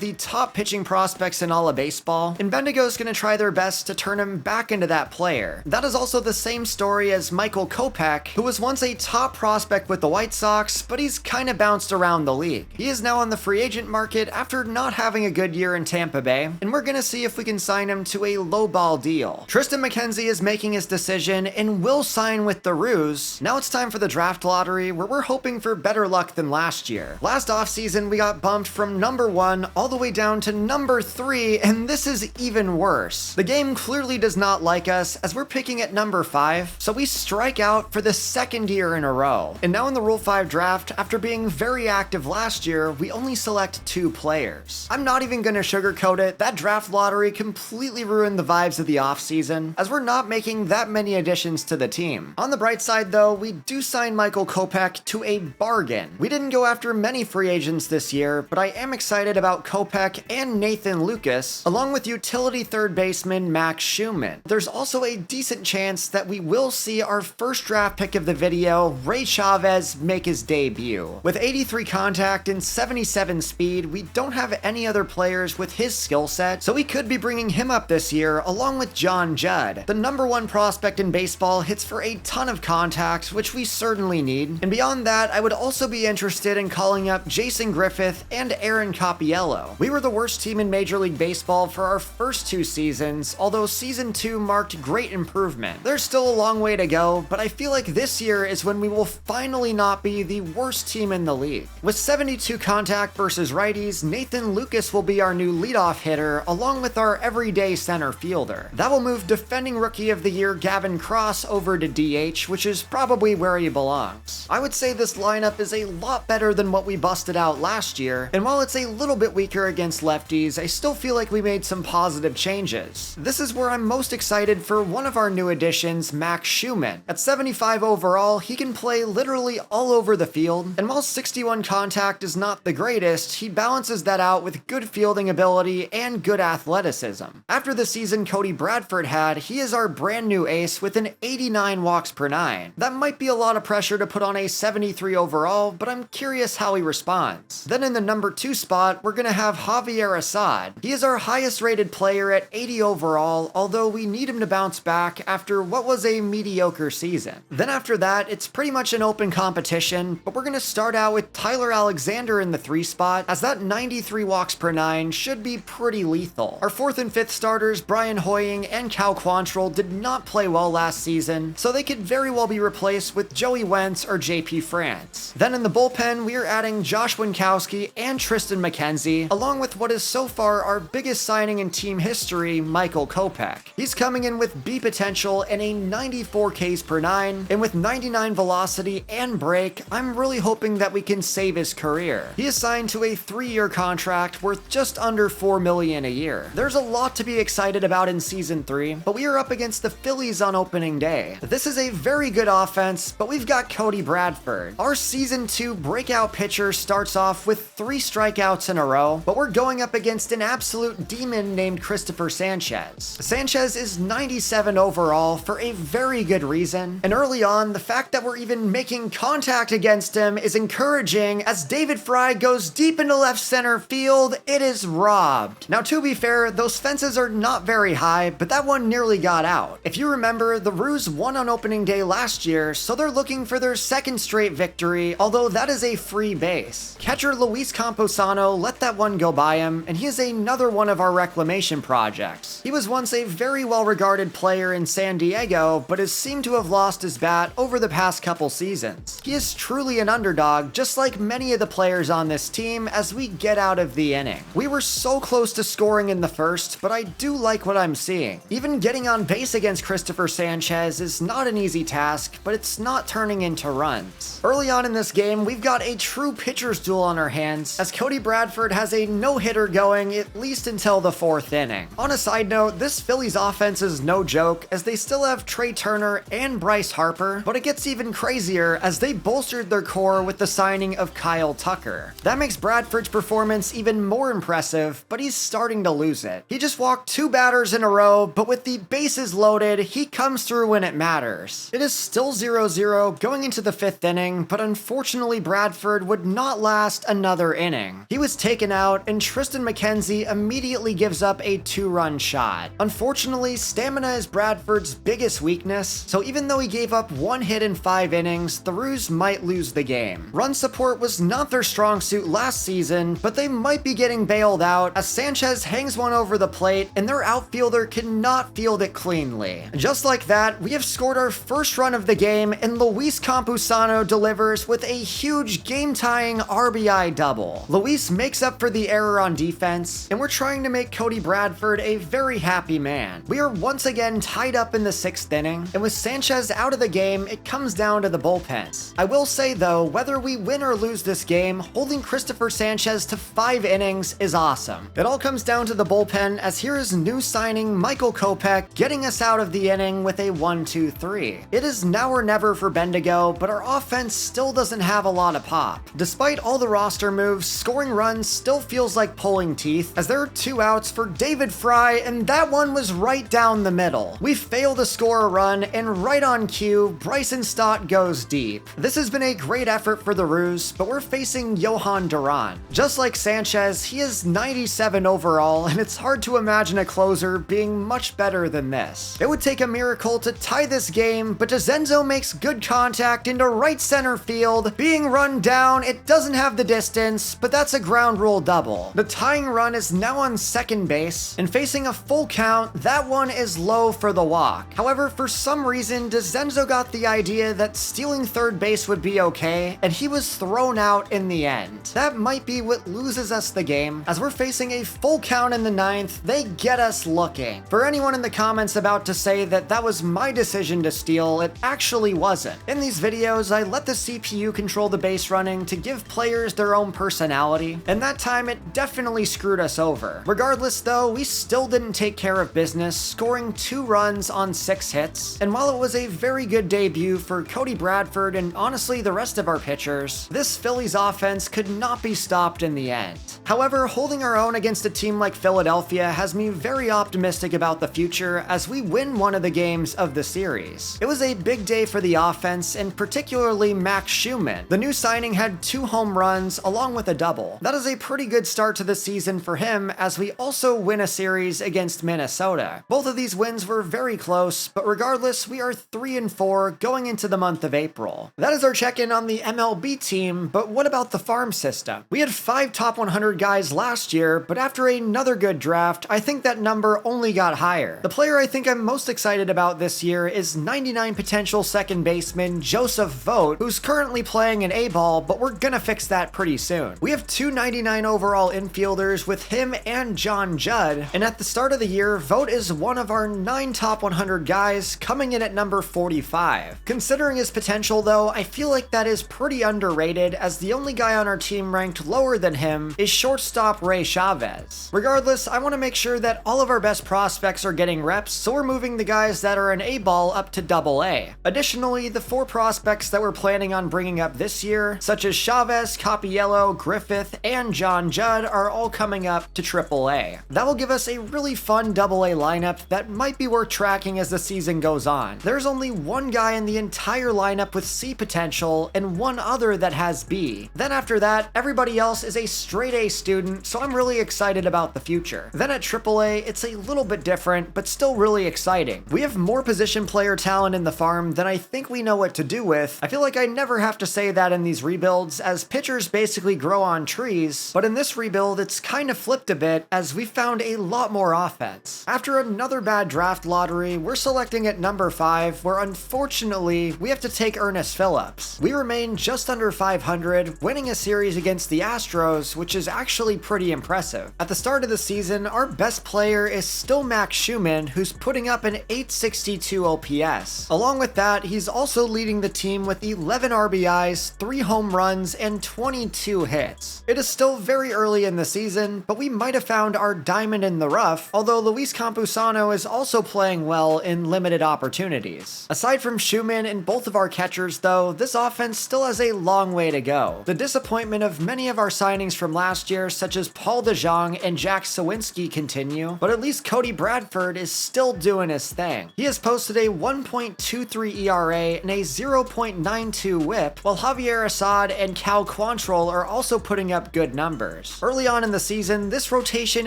[SPEAKER 1] the top pitching prospects in all of baseball, and Bendigo's going to try their best to turn him back into that player. That is also the same story as Michael Kopech, who was once a top prospect with the White Sox, but he's kind of bounced around the league. He is now on the free agent market after not having a good year in Tampa Bay, and we're going to see if we can sign him to a lowball deal. Tristan McKenzie is making his decision and will sign with the Roos. Now it's time for the draft lottery, where we're hoping for better luck than last year. Last offseason, we got bumped from #1 all the way down to #3, and this is even worse. The game clearly does not like us, as we're picking at #5, so we strike out for the 2nd year in a row. And now in the Rule 5 draft, after being very active last year, we only select 2 players. I'm not even gonna sugarcoat it, that draft lottery completely ruined the vibes of the offseason, as we're not making that many additions to the team. On the bright side though, we do sign Michael Kopech to a bargain. We didn't go after many free agents this year, but I am excited about Kopech and Nathan Lucas, along with utility third baseman Max Schumann. There's also a decent chance that we will see our first draft pick of the video, Ray Chavez, make his debut. With 83 contact and 77 speed, we don't have any other players with his skill set, so we could be bringing him up this year along with John Judd. The #1 prospect prospect in baseball hits for a ton of contact, which we certainly need. And beyond that, I would also be interested in calling up Jason Griffith and Aaron Copiello. We were the worst team in Major League Baseball for our first 2 seasons, although season 2 marked great improvement. There's still a long way to go, but I feel like this year is when we will finally not be the worst team in the league. With 72 contact versus righties, Nathan Lucas will be our new leadoff hitter, along with our everyday center fielder. That will move defending Rookie of the Year Gavin Cross over to DH, which is probably where he belongs. I would say this lineup is a lot better than what we busted out last year, and while it's a little bit weaker against lefties, I still feel like we made some positive changes. This is where I'm most excited for one of our new additions, Max Schumann. At 75 overall, he can play literally all over the field, and while 61 contact is not the greatest, he balances that out with good fielding ability and good athleticism. After the season Cody Bradford had, he is our brand new ace with an 89 walks per 9. That might be a lot of pressure to put on a 73 overall, but I'm curious how he responds. Then in the number 2 spot, we're gonna have Javier Assad. He is our highest rated player at 80 overall, although we need him to bounce back after what was a mediocre season. Then after that, it's pretty much an open competition, but we're gonna start out with Tyler Alexander in the 3 spot, as that 93 walks per 9 should be pretty lethal. Our 4th and 5th starters, Brian Hoying and Cal Quantrill, did not play well last season, so they could very well be replaced with Joey Wentz or JP France. Then in the bullpen, we are adding Josh Winkowski and Tristan McKenzie, along with what is so far our biggest signing in team history, Michael Kopech. He's coming in with B potential and a 94 Ks per 9, and with 99 velocity and break, I'm really hoping that we can save his career. He is signed to a 3-year contract worth just under $4 million a year. There's a lot to be excited about in season 3, but we are up against the Phillies on opening day. This is a very good offense, but we've got Cody Bradford. Our season 2 breakout pitcher starts off with 3 strikeouts in a row, but we're going up against an absolute demon named Christopher Sanchez. Sanchez is 97 overall for a very good reason, and early on, the fact that we're even making contact against him is encouraging. As David Fry goes deep into left center field, it is robbed. Now, to be fair, those fences are not very high, but that one nearly got out. If you remember, the Roos won on opening day last year, so they're looking for their 2nd straight victory, although that is a free base. Catcher Luis Camposano let that one go by him, and he is another one of our reclamation projects. He was once a very well-regarded player in San Diego, but has seemed to have lost his bat over the past couple seasons. He is truly an underdog, just like many of the players on this team, as we get out of the inning. We were so close to scoring in the first, but I do like what I'm seeing. Even getting on base against Christopher Sanchez is not an easy task, but it's not turning into runs. Early on in this game, we've got a true pitcher's duel on our hands, as Cody Bradford has a no-hitter going at least until the 4th inning. On a side note, this Phillies offense is no joke, as they still have Trey Turner and Bryce Harper, but it gets even crazier as they bolstered their core with the signing of Kyle Tucker. That makes Bradford's performance even more impressive, but he's starting to lose it. He just walked 2 batters in a row, but with the bases loaded, he comes through when it matters. It is still 0-0 going into the 5th inning, but unfortunately Bradford would not last another inning. He was taken out, and Tristan McKenzie immediately gives up a 2-run shot. Unfortunately, stamina is Bradford's biggest weakness, so even though he gave up 1 hit in 5 innings, the Roos might lose the game. Run support was not their strong suit last season, but they might be getting bailed out as Sanchez hangs one over the plate and their outfielder cannot field it cleanly. Just like that, we have scored our first run of the game, and Luis Campusano delivers with a huge game-tying RBI double. Luis makes up for the error on defense, and we're trying to make Cody Bradford a very happy man. We are once again tied up in the 6th inning, and with Sanchez out of the game, it comes down to the bullpens. I will say though, whether we win or lose this game, holding Christopher Sanchez to 5 innings is awesome. It all comes down to the bullpen, as here is new signing Michael Kopech getting us out of the inning with a 1-2-3. It is now or never for Bendigo, but our offense still doesn't have a lot of pop. Despite all the roster moves, scoring runs still feels like pulling teeth, as there are 2 outs for David Fry, and that one was right down the middle. We fail to score a run, and right on cue, Bryson Stott goes deep. This has been a great effort for the Roos, but we're facing Johan Duran. Just like Sanchez, he is 97 overall, and it's hard to imagine a closer being much better than this. It would take take a miracle to tie this game, but DeZenzo makes good contact into right center field. Being run down, it doesn't have the distance, but that's a ground rule double. The tying run is now on second base, and facing a full count, that one is low for the walk. However, for some reason, DeZenzo got the idea that stealing third base would be okay, and he was thrown out in the end. That might be what loses us the game. As we're facing a full count in the ninth, they get us looking. For anyone in the comments about to say that that was my decision to steal, it actually wasn't. In these videos, I let the CPU control the base running to give players their own personality, and that time it definitely screwed us over. Regardless though, we still didn't take care of business, scoring 2 runs on 6 hits, and while it was a very good debut for Cody Bradford and honestly the rest of our pitchers, this Phillies offense could not be stopped in the end. However, holding our own against a team like Philadelphia has me very optimistic about the future as we win one of the games of the series. It was a big day for the offense, and particularly Max Schumann. The new signing had 2 home runs along with a double. That is a pretty good start to the season for him as we also win a series against Minnesota. Both of these wins were very close, but regardless, we are 3-4 going into the month of April. That is our check-in on the MLB team, but what about the farm system? We had 5 top 100 guys last year, but after another good draft, I think that number only got higher. The player I think I'm most excited about this year is 99 potential second baseman Joseph Vogt, who's currently playing an A-ball, but we're gonna fix that pretty soon. We have 2 99 overall infielders with him and John Judd, and at the start of the year, Vogt is one of our 9 top 100 guys, coming in at number 45. Considering his potential though, I feel like that is pretty underrated, as the only guy on our team ranked lower than him is shortstop Ray Chavez. Regardless, I want to make sure that all of our best prospects are getting reps, so we're moving the guys that are an A-ball up to AA. Additionally, the 4 prospects that we're planning on bringing up this year, such as Chavez, Capiello, Griffith, and John Judd, are all coming up to AAA. That will give us a really fun AA lineup that might be worth tracking as the season goes on. There's only one guy in the entire lineup with C potential and one other that has B. Then after that, everybody else is a straight A student, so I'm really excited about the future. Then at AAA, it's a little bit different, but still really exciting. We have more position player talent in the farm than I think we know what to do with. I feel like I never have to say that in these rebuilds, as pitchers basically grow on trees, but in this rebuild, it's kind of flipped a bit, as we found a lot more offense. After another bad draft lottery, we're selecting at number 5, where unfortunately, we have to take Ernest Phillips. We remain just under 500, winning a series against the Astros, which is actually pretty impressive. At the start of the season, our best player is still Max Schumann, who's putting up an 862 OPS. Along with that, he's also leading the team with 11 RBIs, 3 home runs, and 22 hits. It is still very early in the season, but we might have found our diamond in the rough, although Luis Campusano is also playing well in limited opportunities. Aside from Schumann and both of our catchers though, this offense still has a long way to go. The disappointment of many of our signings from last year, such as Paul DeJong and Jack Sawinski, continue, but at least Cody Bradford is still doing his thing. He has posted a 1.23 ERA and a 0.92 whip, while Javier Assad and Cal Quantrill are also putting up good numbers. Early on in the season, this rotation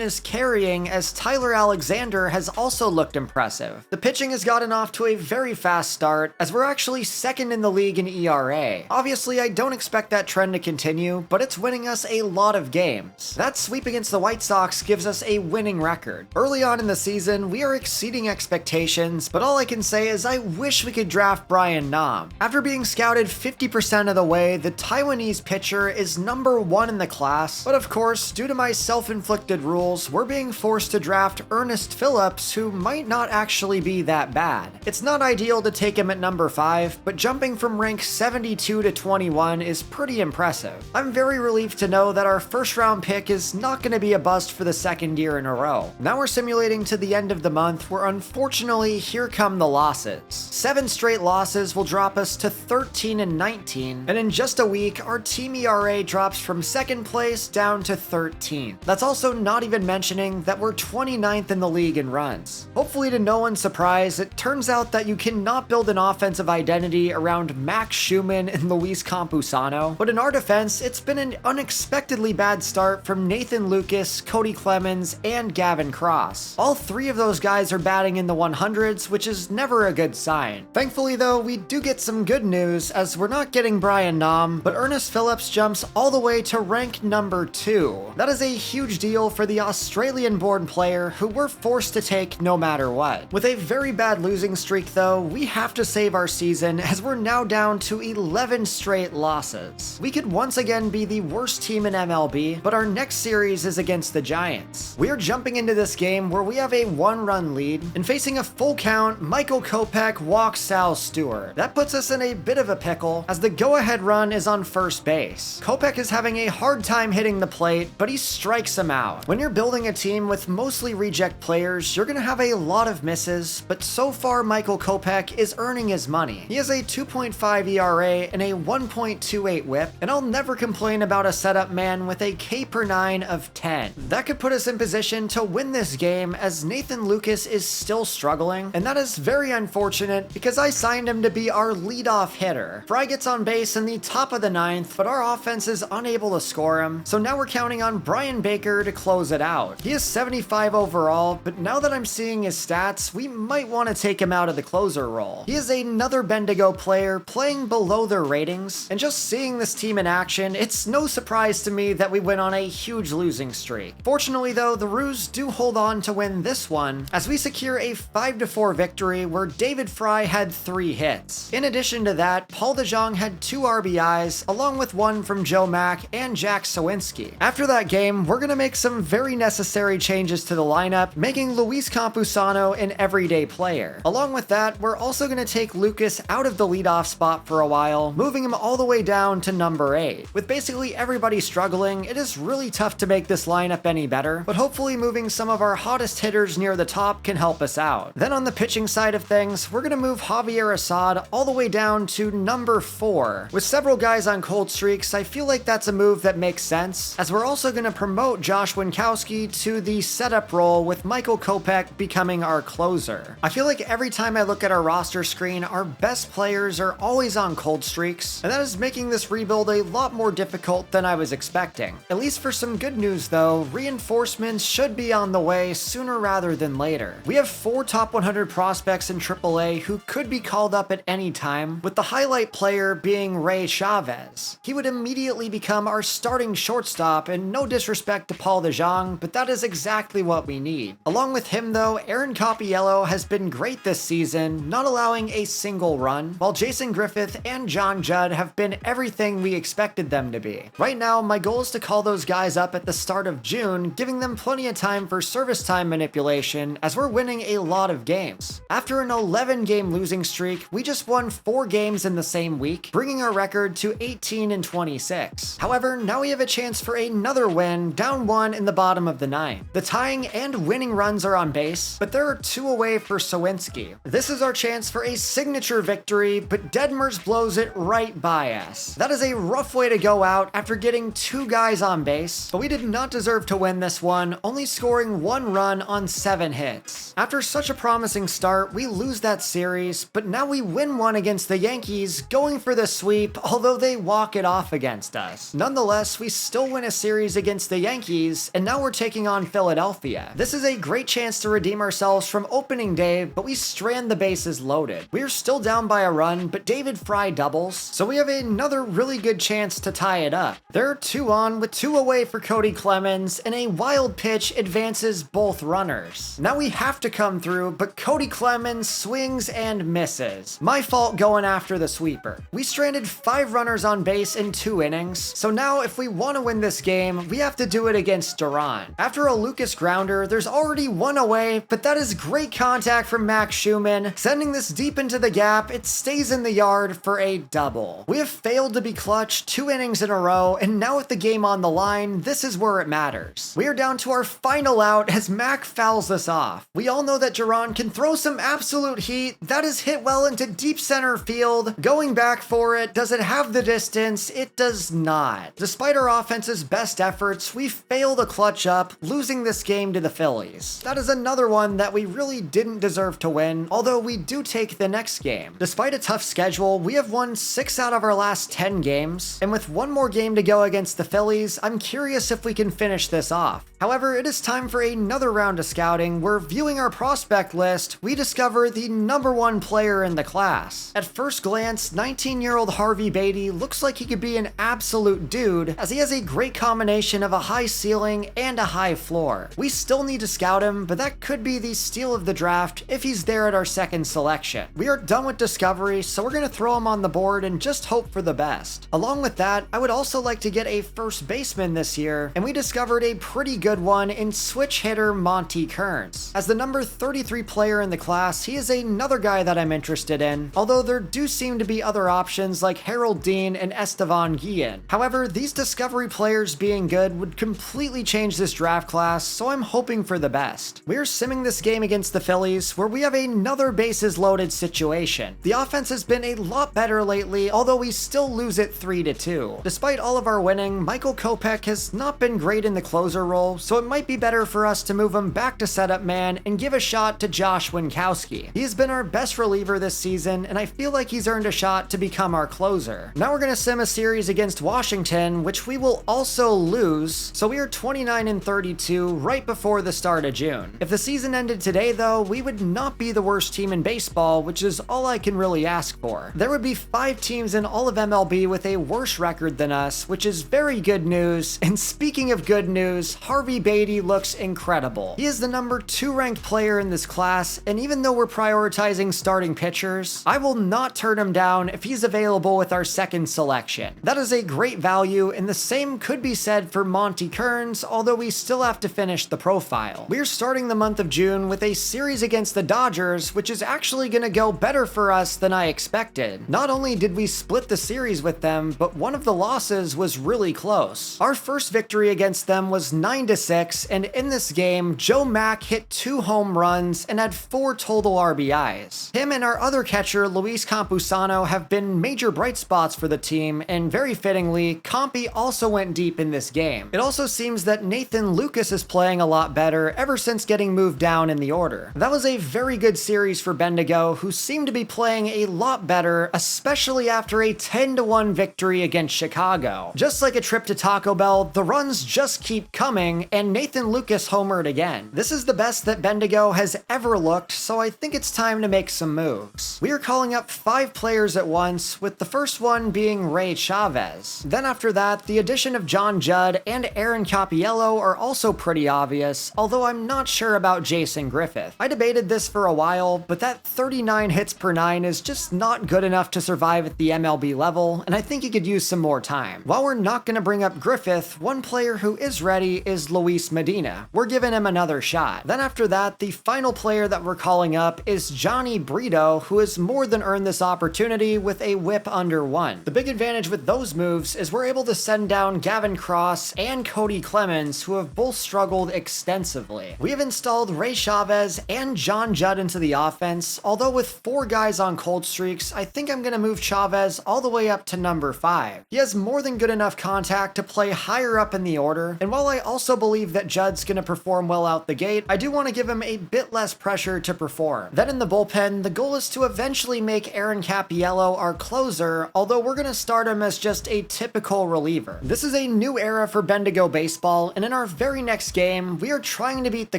[SPEAKER 1] is carrying as Tyler Alexander has also looked impressive. The pitching has gotten off to a very fast start, as we're actually second in the league in ERA. Obviously, I don't expect that trend to continue, but it's winning us a lot of games. That sweep against the White Sox gives us a winning record. Early on in the season, we are exceeding expectations, but all I can say is I wish we could draft Brian Nam. After being scouted 50% of the way, the Taiwanese pitcher is number 1 in the class, but of course, due to my self-inflicted rules, we're being forced to draft Ernest Phillips, who might not actually be that bad. It's not ideal to take him at number 5, but jumping from rank 72 to 21 is pretty impressive. I'm very relieved to know that our first round pick is not going to be a bust for the second year in a row. Now we're simulating to the end of the month, where unfortunately here come the losses. 7 straight losses will drop us to 13-19, and in just a week, our team ERA drops from 2nd place down to 13. That's also not even mentioning that we're 29th in the league in runs. Hopefully to no one's surprise, it turns out that you cannot build an offensive identity around Max Schumann and Luis Campusano, but in our defense, it's been an unexpectedly bad start from Nathan Lucas, Cody Clemens, and Gavin Cross. All 3 of those guys are batting in the 100s, which is never a good sign. Thankfully though, we do get some good news as we're not getting Brian Nom, but Ernest Phillips jumps all the way to rank number 2. That is a huge deal for the Australian-born player who we're forced to take no matter what. With a very bad losing streak though, we have to save our season as we're now down to 11 straight losses. We could once again be the worst team in MLB, but our next series is against the Giants. We're jumping into this game where we have a 1-run lead, and facing a full count, Michael Kopech walks Sal Stewart. That puts us in a bit of a pickle as the go-ahead run is on first base. Kopech is having a hard time hitting the plate, but he strikes him out. When you're building a team with mostly reject players, you're gonna have a lot of misses, but so far Michael Kopech is earning his money. He has a 2.5 ERA and a 1.28 whip, and I'll never complain about a setup man with a K/9 of 10. That could put us in position to win this game as Nathan Lucas is still struggling, and that is very unfortunate because I signed him to be our leadoff hitter. Fry gets on base in the top of the 9th, but our offense is unable to score him, so now we're counting on Brian Baker to close it out. He is 75 overall, but now that I'm seeing his stats, we might want to take him out of the closer role. He is another Bendigo player playing below their ratings, and just seeing this team in action, it's no surprise to me that we went on a huge losing streak. Fortunately though, the Roos do hold on to win this one as we secure a 5-4 victory where David Fry had 3 hits. In addition to that, Paul DeJong had 2 RBIs along with 1 from Joe Mack and Jack Sawinski. After that game, we're gonna make some very necessary changes to the lineup, making Luis Campusano an everyday player. Along with that, we're also gonna take Lucas out of the leadoff spot for a while, moving him all the way down to number 8. With basically everybody struggling, it is really tough to make this lineup any better, but hopefully moving some of our hottest hitters near the top can help us out. Then on the pitching side of things, we're gonna move Javier Assad all the way down to number 4. With several guys on cold streaks, I feel like that's a move that makes sense, as we're also gonna promote Josh Winkowski to the setup role with Michael Kopech becoming our closer. I feel like every time I look at our roster screen, our best players are always on cold streaks, and that is making this rebuild a lot more difficult than I was expecting. At least for some good news though, reinforcements should be on the way sooner rather than later. We have 4 top 100 prospects in AAA who could be called up at any time, with the highlight player being Ray Chavez. He would immediately become our starting shortstop, and no disrespect to Paul DeJong, but that is exactly what we need. Along with him though, Aaron Copiello has been great this season, not allowing a single run, while Jason Griffith and John Judd have been everything we expected them to be. Right now, my goal is to call those guys up at the start of June, giving them plenty of time for service time manipulation as we're winning a lot of games. After an 11-game losing streak, we just won 4 games in the same week, bringing our record to 18-26. However, now we have a chance for another win, down 1 in the bottom of the 9th. The tying and winning runs are on base, but there are 2 away for Sawinski. This is our chance for a signature victory, but Detmers blows it right by us. That is a rough way to go out after getting 2 guys on base, but we did not deserve to win this one, only scoring 1 run on 7 hits. After such a promising start, we lose that series, but now we win one against the Yankees, going for the sweep, although they walk it off against us. Nonetheless, we still win a series against the Yankees, and now we're taking on Philadelphia. This is a great chance to redeem ourselves from opening day, but we strand the bases loaded. We are still down by a run, but David Fry doubles, so we have another really good chance to tie it up. There are 2 on with 2 away for Cody Clemens, and a wild pitch advances both runners. Now we have to come through, but Cody Clemens swings and misses. My fault going after the sweeper. We stranded 5 runners on base in 2 innings, so now if we want to win this game, we have to do it against Duran. After a Lucas grounder, there's already 1 away, but that is great contact from Max Schumann. Sending this deep into the gap, it stays in the yard for a double. We have failed to be clutch 2 innings in a row, and now with the game on the line, this is where it matters. We are down to our final out as Mac fouls us off. We all know that Duran can throw some absolute heat. That is hit well into deep center field. Going back for it, does it have the distance? It does not. Despite our offense's best efforts, we fail to clutch up, losing this game to the Phillies. That is another one that we really didn't deserve to win, although we do take the next game. Despite a tough schedule, we have won 6 out of our last 10 games, and with 1 more game to go against the Phillies, I'm curious if we can finish this off. However, it is time for another round of scouting where viewing our prospect prospect list, we discover the #1 player in the class. At first glance, 19-year-old Harvey Beatty looks like he could be an absolute dude, as he has a great combination of a high ceiling and a high floor. We still need to scout him, but that could be the steal of the draft if he's there at our second selection. We are done with discovery, so we're going to throw him on the board and just hope for the best. Along with that, I would also like to get a first baseman this year, and we discovered a pretty good one in switch hitter Monty Kearns. As the number 33 player in the class, he is another guy that I'm interested in, although there do seem to be other options like Harold Dean and Estevan Guillen. However, these discovery players being good would completely change this draft class, so I'm hoping for the best. We're simming this game against the Phillies, where we have another bases loaded situation. The offense has been a lot better lately, although we still lose it 3-2. Despite all of our winning, Michael Kopech has not been great in the closer role, so it might be better for us to move him back to setup man and give a shot to Josh Winkowski. He has been our best reliever this season, and I feel like he's earned a shot to become our closer. Now we're going to sim a series against Washington, which we will also lose, so we are 29-32 right before the start of June. If the season ended today though, we would not be the worst team in baseball, which is all I can really ask for. There would be 5 teams in all of MLB with a worse record than us, which is very good news. And speaking of good news, Harvey Beatty looks incredible. He is the number 2 ranked player in this class, and even though we're prioritizing starting pitchers, I will not turn him down if he's available with our second selection. That is a great value, and the same could be said for Monty Kearns, although we still have to finish the profile. We're starting the month of June with a series against the Dodgers, which is actually going to go better for us than I expected. Not only did we split the series with them, but one of the losses was really close. Our first victory against them was 9-6, and in this game, Joe Mack hit 2 home runs and had 4 total RBIs. Him and our other catcher, Luis Campusano, have been major bright spots for the team, and very fittingly, Compy also went deep in this game. It also seems that Nathan Lucas is playing a lot better ever since getting moved down in the order. That was a very good series for Bendigo, who seemed to be playing a lot better, especially after a 10-1 victory against Chicago. Just like a trip to Taco Bell, the runs just keep coming, and Nathan Lucas homered again. This is the best that Bendigo has ever looked, so I think it's time to make some moves. We are calling up 5 players at once, with the first one being Ray Chavez. Then after that, the addition of John Judd and Aaron Capiello are also pretty obvious, although I'm not sure about Jason Griffith. I debated this for a while, but that 39 hits per 9 is just not good enough to survive at the MLB level, and I think he could use some more time. While we're not going to bring up Griffith, one player who is ready is Luis Medina. We're giving him another shot. Then after that, the final player that we're calling up is Johnny Brito, who has more than earned this opportunity with a whip under 1. The big advantage with those moves is we're able to send down Gavin Cross and Cody Clemens, who have both struggled extensively. We have installed Ray Chavez and John Judd into the offense, although with 4 guys on cold streaks, I think I'm going to move Chavez all the way up to number 5. He has more than good enough contact to play higher up in the order, and while I also believe that Judd's going to perform well out the gate, I do want to give him a bit less pressure to perform. Then in the bullpen, the goal is to eventually make Aaron Capiello our closer, although we're going to start him as just a typical reliever. This is a new era for Bendigo baseball, and in our very next game, we are trying to beat the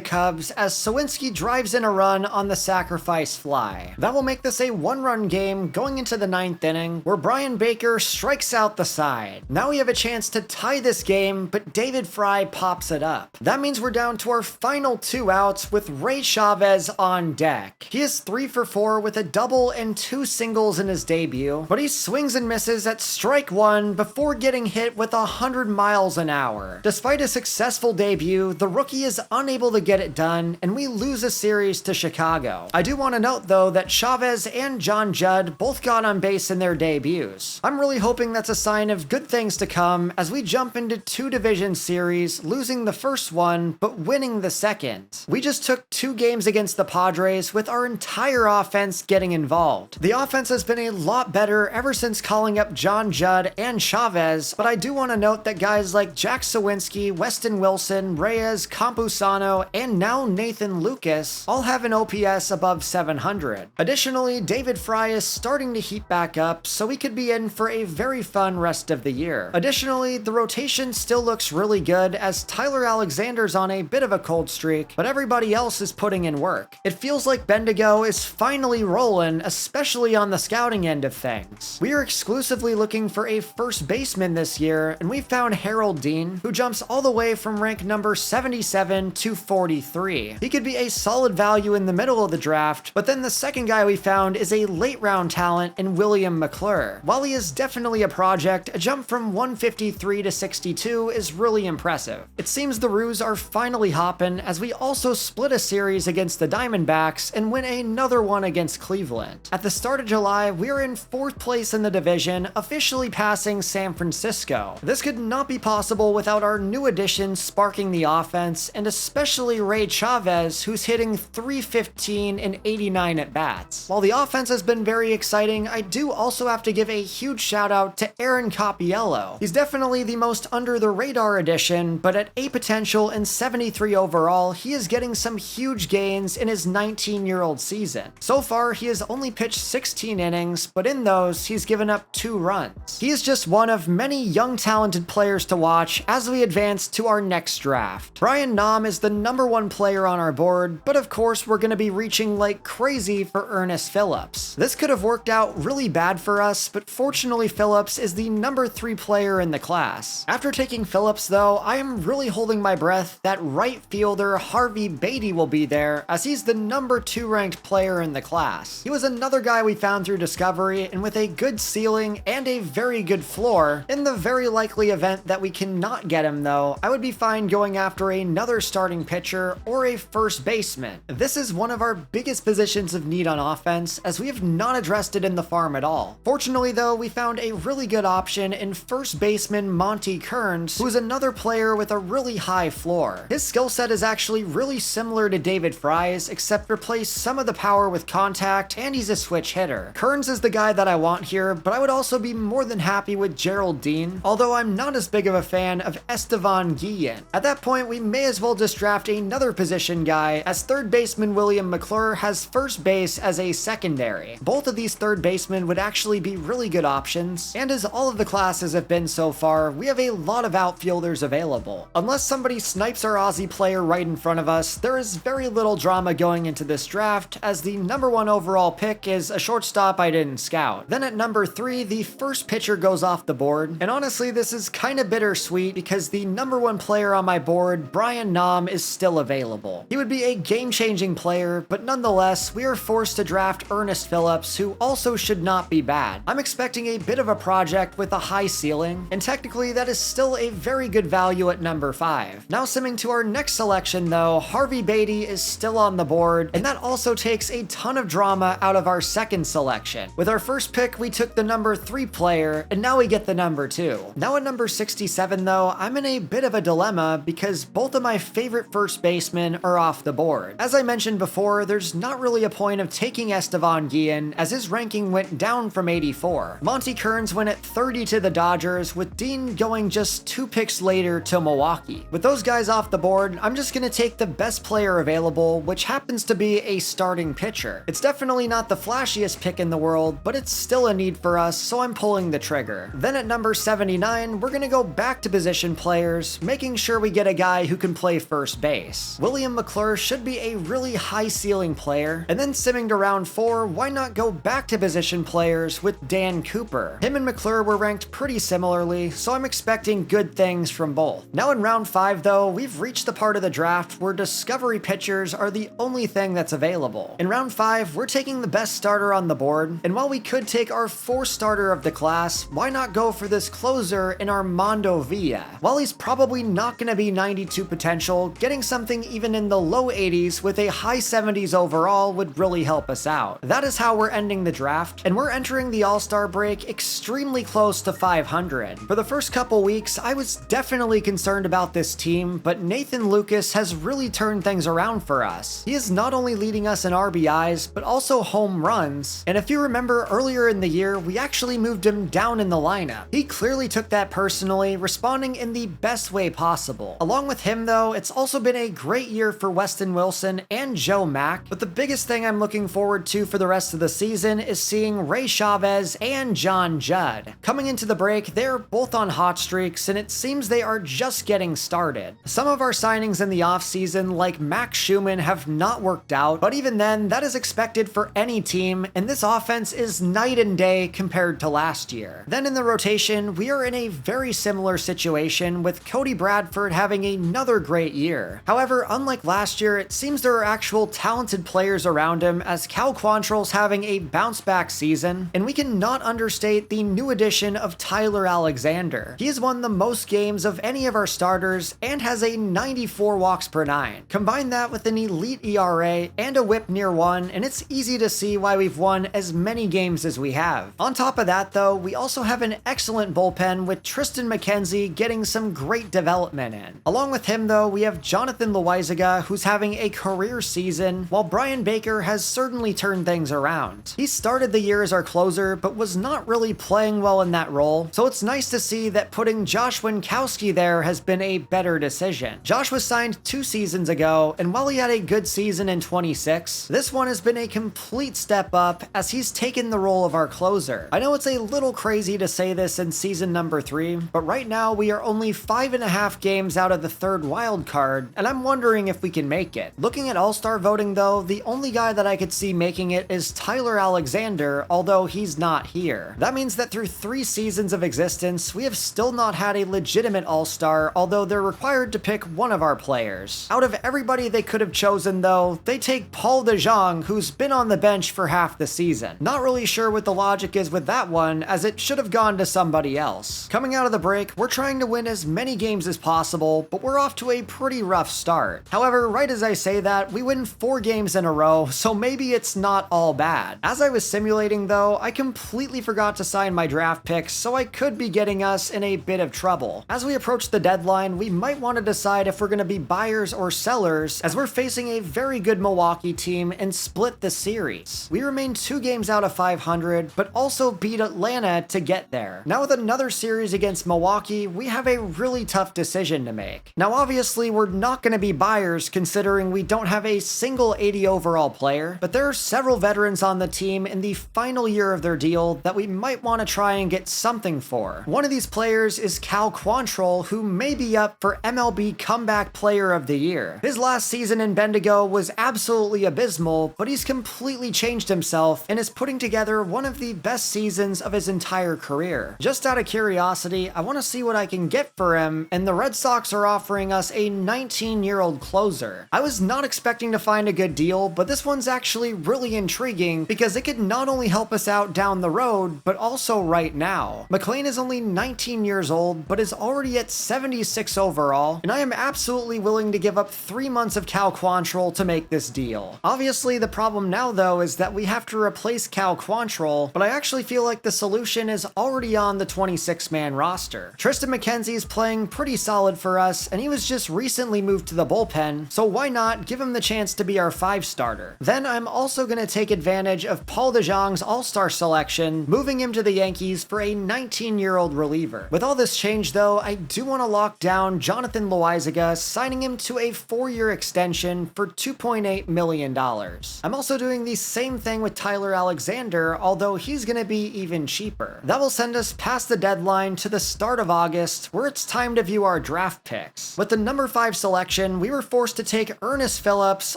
[SPEAKER 1] Cubs as Sawinski drives in a run on the sacrifice fly. That will make this a 1-run game going into the 9th inning, where Brian Baker strikes out the side. Now we have a chance to tie this game, but David Fry pops it up. That means we're down to our final 2 outs with Ray Chavez on deck. He is 3 for 4 with a double and 2 singles in his debut, but he swings and misses at strike 1 before getting hit with 100 miles an hour. Despite a successful debut, the rookie is unable to get it done, and we lose a series to Chicago. I do want to note though that Chavez and John Judd both got on base in their debuts. I'm really hoping that's a sign of good things to come as we jump into 2 division series, losing the first one, but winning the second. We just took 2 games against the Padres with our entire offense getting involved. The offense has been a lot better ever since calling up John Judd and Chavez, but I do want to note that guys like Jack Sawinski, Weston Wilson, Reyes, Campusano, and now Nathan Lucas all have an OPS above 700. Additionally, David Fry is starting to heat back up, so we could be in for a very fun rest of the year. Additionally, the rotation still looks really good as Tyler Alexander's on a bit of a cold streak, but everybody else is putting in in work. It feels like Bendigo is finally rolling, especially on the scouting end of things. We are exclusively looking for a first baseman this year, and we found Harold Dean, who jumps all the way from rank number 77 to 43. He could be a solid value in the middle of the draft, but then the second guy we found is a late round talent in William McClure. While he is definitely a project, a jump from 153 to 62 is really impressive. It seems the Roos are finally hopping, as we also split a series against the Diamondbacks and win another one against Cleveland. At the start of July, we are in 4th place in the division, officially passing San Francisco. This could not be possible without our new additions sparking the offense, and especially Ray Chavez, who's hitting .315 and 89 at-bats. While the offense has been very exciting, I do also have to give a huge shout out to Aaron Copiello. He's definitely the most under the radar addition, but at A potential and 73 overall, he is getting some huge gains in his 19-year-old season. So far, he has only pitched 16 innings, but in those, he's given up 2 runs. He is just one of many young talented players to watch as we advance to our next draft. Brian Nom is the #1 player on our board, but of course we're going to be reaching like crazy for Ernest Phillips. This could have worked out really bad for us, but fortunately Phillips is the #3 player in the class. After taking Phillips though, I am really holding my breath that right fielder Harvey Beatty will be there, as he's the #2 ranked player in the class. He was another guy we found through discovery, and with a good ceiling and a very good floor, in the very likely event that we cannot get him though, I would be fine going after another starting pitcher or a first baseman. This is one of our biggest positions of need on offense, as we have not addressed it in the farm at all. Fortunately though, we found a really good option in first baseman Monty Kearns, who is another player with a really high floor. His skill set is actually really similar to David Fry's, except replace some of the power with contact, and he's a switch hitter. Kearns is the guy that I want here, but I would also be more than happy with Gerald Dean, although I'm not as big of a fan of Estevan Guillen. At that point, we may as well just draft another position guy, as third baseman William McClure has first base as a secondary. Both of these third basemen would actually be really good options, and as all of the classes have been so far, we have a lot of outfielders available. Unless somebody snipes our Aussie player right in front of us, there is very little drama going into this draft, as the #1 overall pick is a shortstop I didn't scout. Then at #3, the first pitcher goes off the board, and honestly this is kinda bittersweet because the #1 player on my board, Brian Nom, is still available. He would be a game-changing player, but nonetheless, we are forced to draft Ernest Phillips, who also should not be bad. I'm expecting a bit of a project with a high ceiling, and technically that is still a very good value at #5. Now simming to our next selection though, Harvey Beatty is still on the board, and that also takes a ton of drama out of our second selection. With our first pick, we took the #3 player, and now we get the #2. Now at number 67 though, I'm in a bit of a dilemma because both of my favorite first basemen are off the board. As I mentioned before, there's not really a point of taking Estevan Guillen, as his ranking went down from 84. Monty Kearns went at 30 to the Dodgers, with Dean going just 2 picks later to Milwaukee. With those guys off the board, I'm just gonna take the best player available, which happens to be a starting pitcher. It's definitely not the flashiest pick in the world, but it's still a need for us, so I'm pulling the trigger. Then at number 79, we're gonna go back to position players, making sure we get a guy who can play first base. William McClure should be a really high ceiling player, and then simming to round 4, why not go back to position players with Dan Cooper? Him and McClure were ranked pretty similarly, so I'm expecting good things from both. Now in round 5 though, we've reached the part of the draft where discovery pitchers are the only thing that's available. In round 5, we're taking the best starter on the board, and while we could take our 4th starter of the class, why not go for this closer in Armando Villa? While he's probably not going to be 92 potential, getting something even in the low 80s with a high 70s overall would really help us out. That is how we're ending the draft, and we're entering the All-Star break extremely close to 500. For the first couple weeks, I was definitely concerned about this team, but Nathan Lucas has really turned things around for us. He is not only leading us in RBIs, but also home runs, and if you remember earlier in the year, we actually moved him down in the lineup. He clearly took that personally, responding in the best way possible. Along with him though, it's also been a great year for Weston Wilson and Joe Mack, but the biggest thing I'm looking forward to for the rest of the season is seeing Ray Chavez and John Judd. Coming into the break, they're both on hot streaks, and it seems they are just getting started. Some of our signings in the offseason, like Max Schumann, have not worked out, but even then, that is expected for any team, and this offense is night and day compared to last year. Then in the rotation, we are in a very similar situation with Cody Bradford having another great year. However, unlike last year, it seems there are actual talented players around him, as Cal Quantrill's having a bounce-back season, and we cannot understate the new addition of Tyler Alexander. He has won the most games of any of our starters and has a 94 walks per nine. Combine that with an elite ERA and a whip near 1, and it's easy to see why we've won as many games as we have. On top of that though, we also have an excellent bullpen with Tristan McKenzie getting some great development in. Along with him though, we have Jonathan Loaizaga, who's having a career season, while Brian Baker has certainly turned things around. He started the year as our closer, but was not really playing well in that role, so it's nice to see that putting Josh Winkowski there has been a better decision. Josh was signed 2 seasons ago, and while he had a good season in 26, this one has been a complete step up as he's taken the role of our closer. I know it's a little crazy to say this in season number 3, but right now we are only 5.5 games out of the 3rd wild card, and I'm wondering if we can make it. Looking at All-Star voting though, the only guy that I could see making it is Tyler Alexander, although he's not here. That means that through 3 seasons of existence, we have still not had a legitimate All-Star, although they're required to pick one of our players. Out of everybody they could have chosen though, they take Paul DeJong, who's been on the bench for half the season. Not really sure what the logic is with that one, as it should have gone to somebody else. Coming out of the break, we're trying to win as many games as possible, but we're off to a pretty rough start. However, right as I say that, we win 4 games in a row, so maybe it's not all bad. As I was simulating though, I completely forgot to sign my draft picks, so I could be getting us in a bit of trouble. As we approach the deadline, we might want to decide if we're going to be buyers or sellers, as we're facing a very good Milwaukee team and split the series. We remain 2 games out of 500, but also beat Atlanta to get there. Now with another series against Milwaukee, we have a really tough decision to make. Now obviously we're not going to be buyers considering we don't have a single 80 overall player, but there are several veterans on the team in the final year of their deal that we might want to try and get something for. One of these players is Cal Quantrill, who may be up for MLB Comeback Player of the Year. His last season in Bendigo was absolutely abysmal, but he's completely changed himself and is putting together one of the best seasons of his entire career. Just out of curiosity, I want to see what I can get for him, and the Red Sox are offering us a 19-year-old closer. I was not expecting to find a good deal, but this one's actually really intriguing because it could not only help us out down the road, but also right now. McLean is only 19 years old, but is already at 76 overall, and I am absolutely willing to give up 3 months of Cal Quantrill to make this deal. Obviously, the problem now though is that we have to replace Cal Quantrill, but I actually feel like the solution is already on the 26-man roster. Tristan McKenzie is playing pretty solid for us, and he was just recently moved to the bullpen, so why not give him the chance to be our 5 starter? Then I'm also going to take advantage of Paul DeJong's All-Star selection, moving him to the Yankees for a 19-year-old reliever. With all this change though, I do want to lock down Jonathan Loaizaga, signing him to a 4-year extension for $2.8 million. I'm also doing the same thing with Tyler Alexander, although he's going to be even cheaper. That will send us past the deadline to the start of August, where it's time to view our draft picks. With the number 5 selection, we were forced to take Ernest Phillips,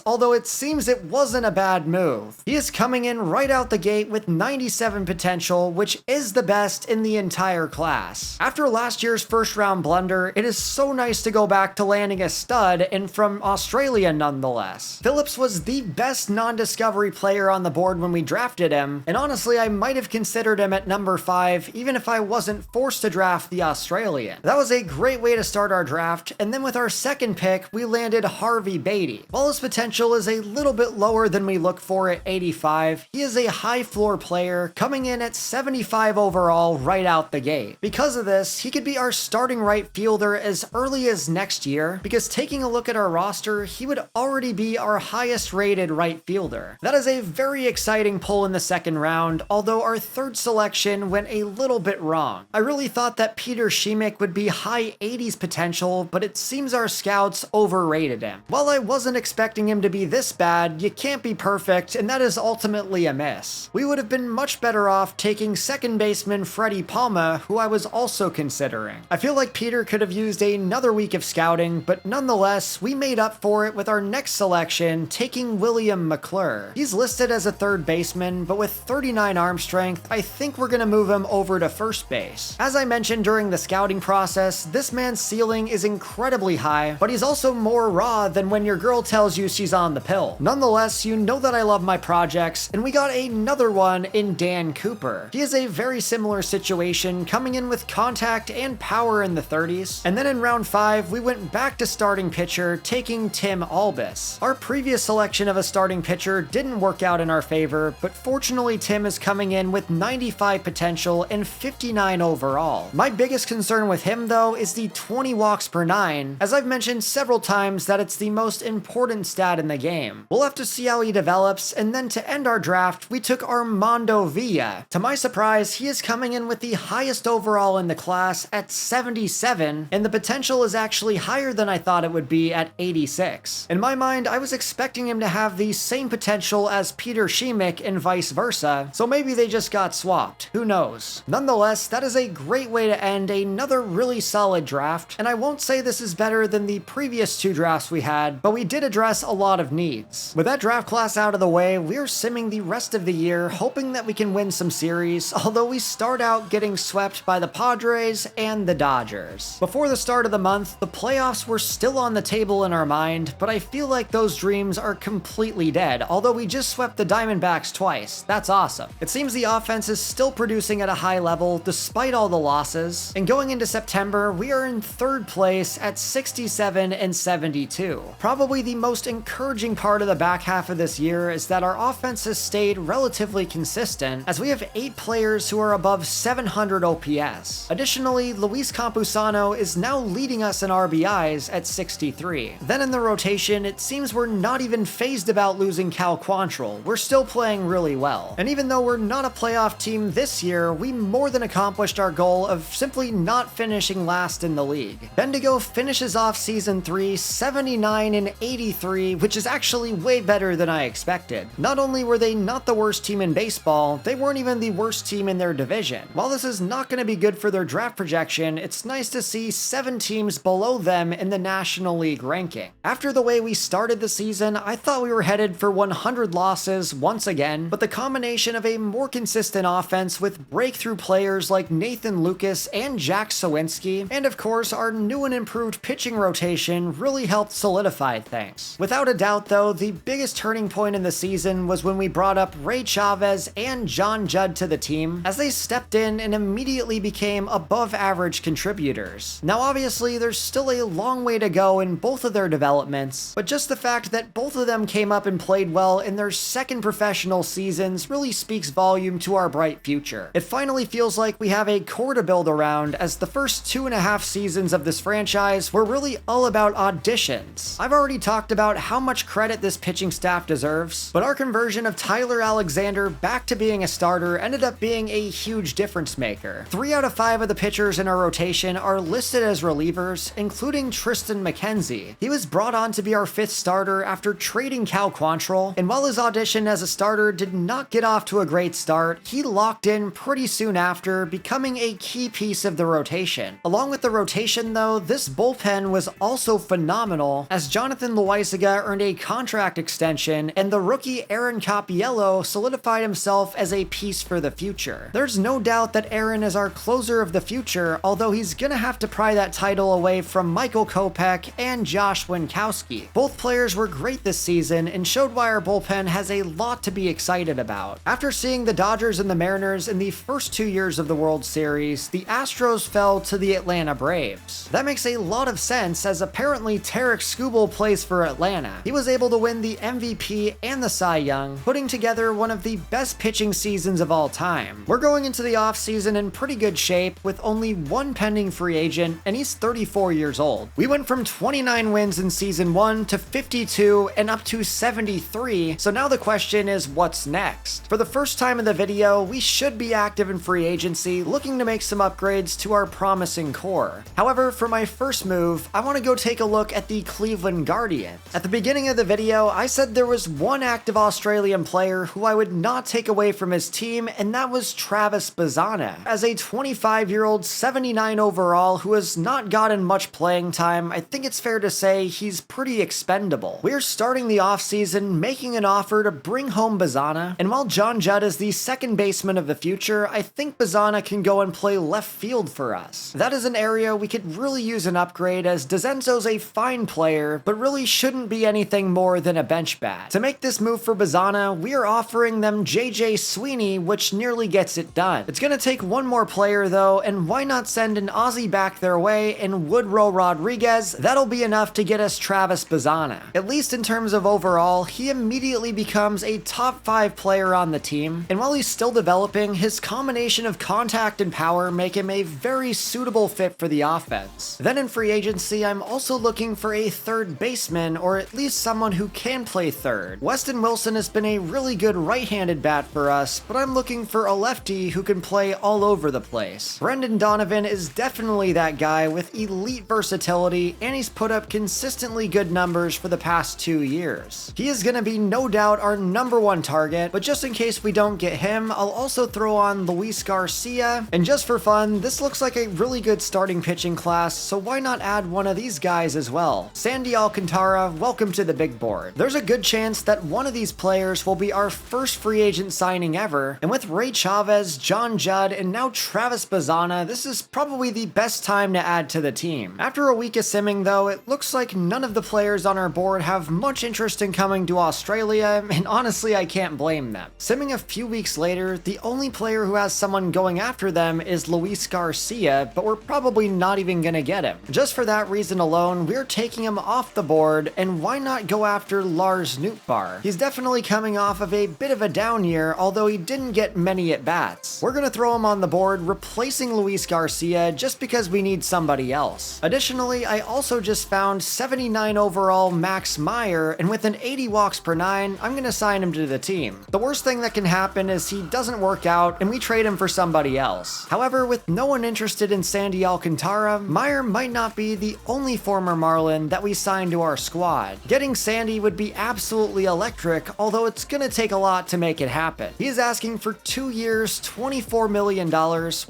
[SPEAKER 1] although it seems it wasn't a bad move. He is coming in right out the gate with 97 potential, which is the best in the entire class. After last year's first-round blunder, it is so nice to go back to landing a stud, and from Australia nonetheless. Phillips was the best non-discovery player on the board when we drafted him, and honestly I might have considered him at number 5 even if I wasn't forced to draft the Australian. That was a great way to start our draft, and then with our second pick we landed Harvey Beatty. While his potential is a little bit lower than we look for at 85, he is a high floor player coming in at 75 overall right out the gate. Because of this, he could be our starting right fielder as early as next year, because taking a look at our roster, he would already be our highest rated right fielder. That is a very exciting pull in the second round, although our third selection went a little bit wrong. I really thought that Peter Schemick would be high 80s potential, but it seems our scouts overrated him. While I wasn't expecting him to be this bad, you can't be perfect, and that is ultimately a miss. We would have been much better off taking second baseman Freddie Palma, who I was also considering. I feel like Peter could have used another week of scouting, but nonetheless, we made up for it with our next selection, taking William McClure. He's listed as a third baseman, but with 39 arm strength, I think we're gonna move him over to first base. As I mentioned during the scouting process, this man's ceiling is incredibly high, but he's also more raw than when your girl tells you she's on the pill. Nonetheless, you know that I love my projects, and we got another one in Dan Cooper. He is a very similar situation, coming in with contact and power in the 30s. And then in round 5, we went back to starting pitcher, taking Tim Albus. Our previous selection of a starting pitcher didn't work out in our favor, but fortunately Tim is coming in with 95 potential and 59 overall. My biggest concern with him though is the 20 walks per 9, as I've mentioned several times that it's the most important stat in the game. We'll have to see how he develops, and then to end our draft, we took Armando Villa. To my surprise, he is coming in with the highest overall in the class at 77, and the potential is actually higher than I thought it would be at 86. In my mind, I was expecting him to have the same potential as Peter Schemick and vice versa, so maybe they just got swapped. Who knows? Nonetheless, that is a great way to end another really solid draft, and I won't say this is better than the previous 2 drafts we had, but we did address a lot of needs. With that draft class out of the way, we're simming the rest of the year, hoping that we can win some series, although we start out getting swept by the Padres and the Dodgers. Before the start of the month, the playoffs were still on the table in our mind, but I feel like those dreams are completely dead, although we just swept the Diamondbacks twice. That's awesome. It seems the offense is still producing at a high level despite all the losses, and going into September, we are in 3rd place at 67 and 72. Probably the most encouraging part of the back half of this year is that our offense has stayed relatively consistent, as we have 8 players who are above 700 OPS. Additionally, Luis Campusano is now leading us in RBIs at 63. Then in the rotation, it seems we're not even phased about losing Cal Quantrill. We're still playing really well. And even though we're not a playoff team this year, we more than accomplished our goal of simply not finishing last in the league. Bendigo finishes off season 3 79 and 83, which is actually way better than I expected. Not only were they not the worst team in baseball, they weren't even the worst team in their division. While this is not going to be good for their draft projection, it's nice to see 7 teams below them in the National League ranking. After the way we started the season, I thought we were headed for 100 losses once again, but the combination of a more consistent offense with breakthrough players like Nathan Lucas and Jack Sawinski, and of course our new and improved pitching rotation really helped solidify things. Without a doubt though, the biggest turning point in the season was when we brought up Ray Chavez and John Judd to the team, as they stepped in and immediately became above average contributors. Now obviously there's still a long way to go in both of their developments, but just the fact that both of them came up and played well in their second professional seasons really speaks volume to our bright future. It finally feels like we have a core to build around, as the first 2.5 seasons of this franchise were really all about auditions. I've already talked about how much credit this pitching staff deserves, but our conversion of Tyler Alexander back to being a starter ended up being a huge difference maker. 3 out of 5 of the pitchers in our rotation are listed as relievers, including Tristan McKenzie. He was brought on to be our 5th starter after trading Cal Quantrill, and while his audition as a starter did not get off to a great start, he locked in pretty soon after, becoming a key piece of the rotation. Along with the rotation though, this bullpen was also phenomenal, as Jonathan Loaizaga earned a contract extension, and the rookie Aaron Capiello solidified himself as a piece for the future. There's no doubt that Aaron is our closer of the future, although he's gonna have to pry that title away from Michael Kopech and Josh Winkowski. Both players were great this season and showed why our bullpen has a lot to be excited about. After seeing the Dodgers and the Mariners in the first 2 years of the World Series, the Astros fell to the Atlanta Braves. That makes a lot of sense, as apparently Tarek Skubal plays for Atlanta. He was able to win the MVP and the Cy Young, putting together one of the best pitching seasons of all time. We're going into the offseason in pretty good shape, with only one pending free agent, and he's 34 years old. We went from 29 wins in season 1 to 52 and up to 73, so now the question is what's next? For the first time in the video, we should be active in free agency, looking to make some upgrades to our promising core. However, for my first move, I want to go take a look at the Cleveland Guardians. At the beginning of the video, I said there was one active Australian player who I would not take away from his team, and that was Travis Bazzana. As a 25-year-old, 79 overall, who has not gotten much playing time, I think it's fair to say he's pretty expensive. expendable. We're starting the offseason making an offer to bring home Bazana, and while John Judd is the second baseman of the future, I think Bazana can go and play left field for us. That is an area we could really use an upgrade, as DeZenzo's a fine player, but really shouldn't be anything more than a bench bat. To make this move for Bazana, we are offering them JJ Sweeney, which nearly gets it done. It's gonna take one more player though, and why not send an Aussie back their way in Woodrow Rodriguez? That'll be enough to get us Travis Bazana. At least in terms of overall, he immediately becomes a top 5 player on the team, and while he's still developing, his combination of contact and power make him a very suitable fit for the offense. Then in free agency, I'm also looking for a third baseman, or at least someone who can play third. Weston Wilson has been a really good right-handed bat for us, but I'm looking for a lefty who can play all over the place. Brendan Donovan is definitely that guy with elite versatility, and he's put up consistently good numbers for the past 2 years. He is gonna be no doubt our #1 target, but just in case we don't get him, I'll also throw on Luis Garcia, and just for fun, this looks like a really good starting pitching class, so why not add one of these guys as well? Sandy Alcantara, welcome to the big board. There's a good chance that one of these players will be our first free agent signing ever, and with Ray Chavez, John Judd, and now Travis Bazana, this is probably the best time to add to the team. After a week of simming though, it looks like none of the players on our board have much interest in coming to Australia, and honestly I can't blame them. Simming a few weeks later, the only player who has someone going after them is Luis Garcia, but we're probably not even gonna get him. Just for that reason alone, we're taking him off the board, and why not go after Lars Nootbaar? He's definitely coming off of a bit of a down year, although he didn't get many at-bats. We're gonna throw him on the board, replacing Luis Garcia just because we need somebody else. Additionally, I also just found 79 overall Max Meyer, and with an 80 walks per 9, I'm gonna sign him to the team. The worst thing that can happen is he doesn't work out and we trade him for somebody else. However, with no one interested in Sandy Alcantara, Meyer might not be the only former Marlin that we signed to our squad. Getting Sandy would be absolutely electric, although it's gonna take a lot to make it happen. He is asking for 2 years, $24 million.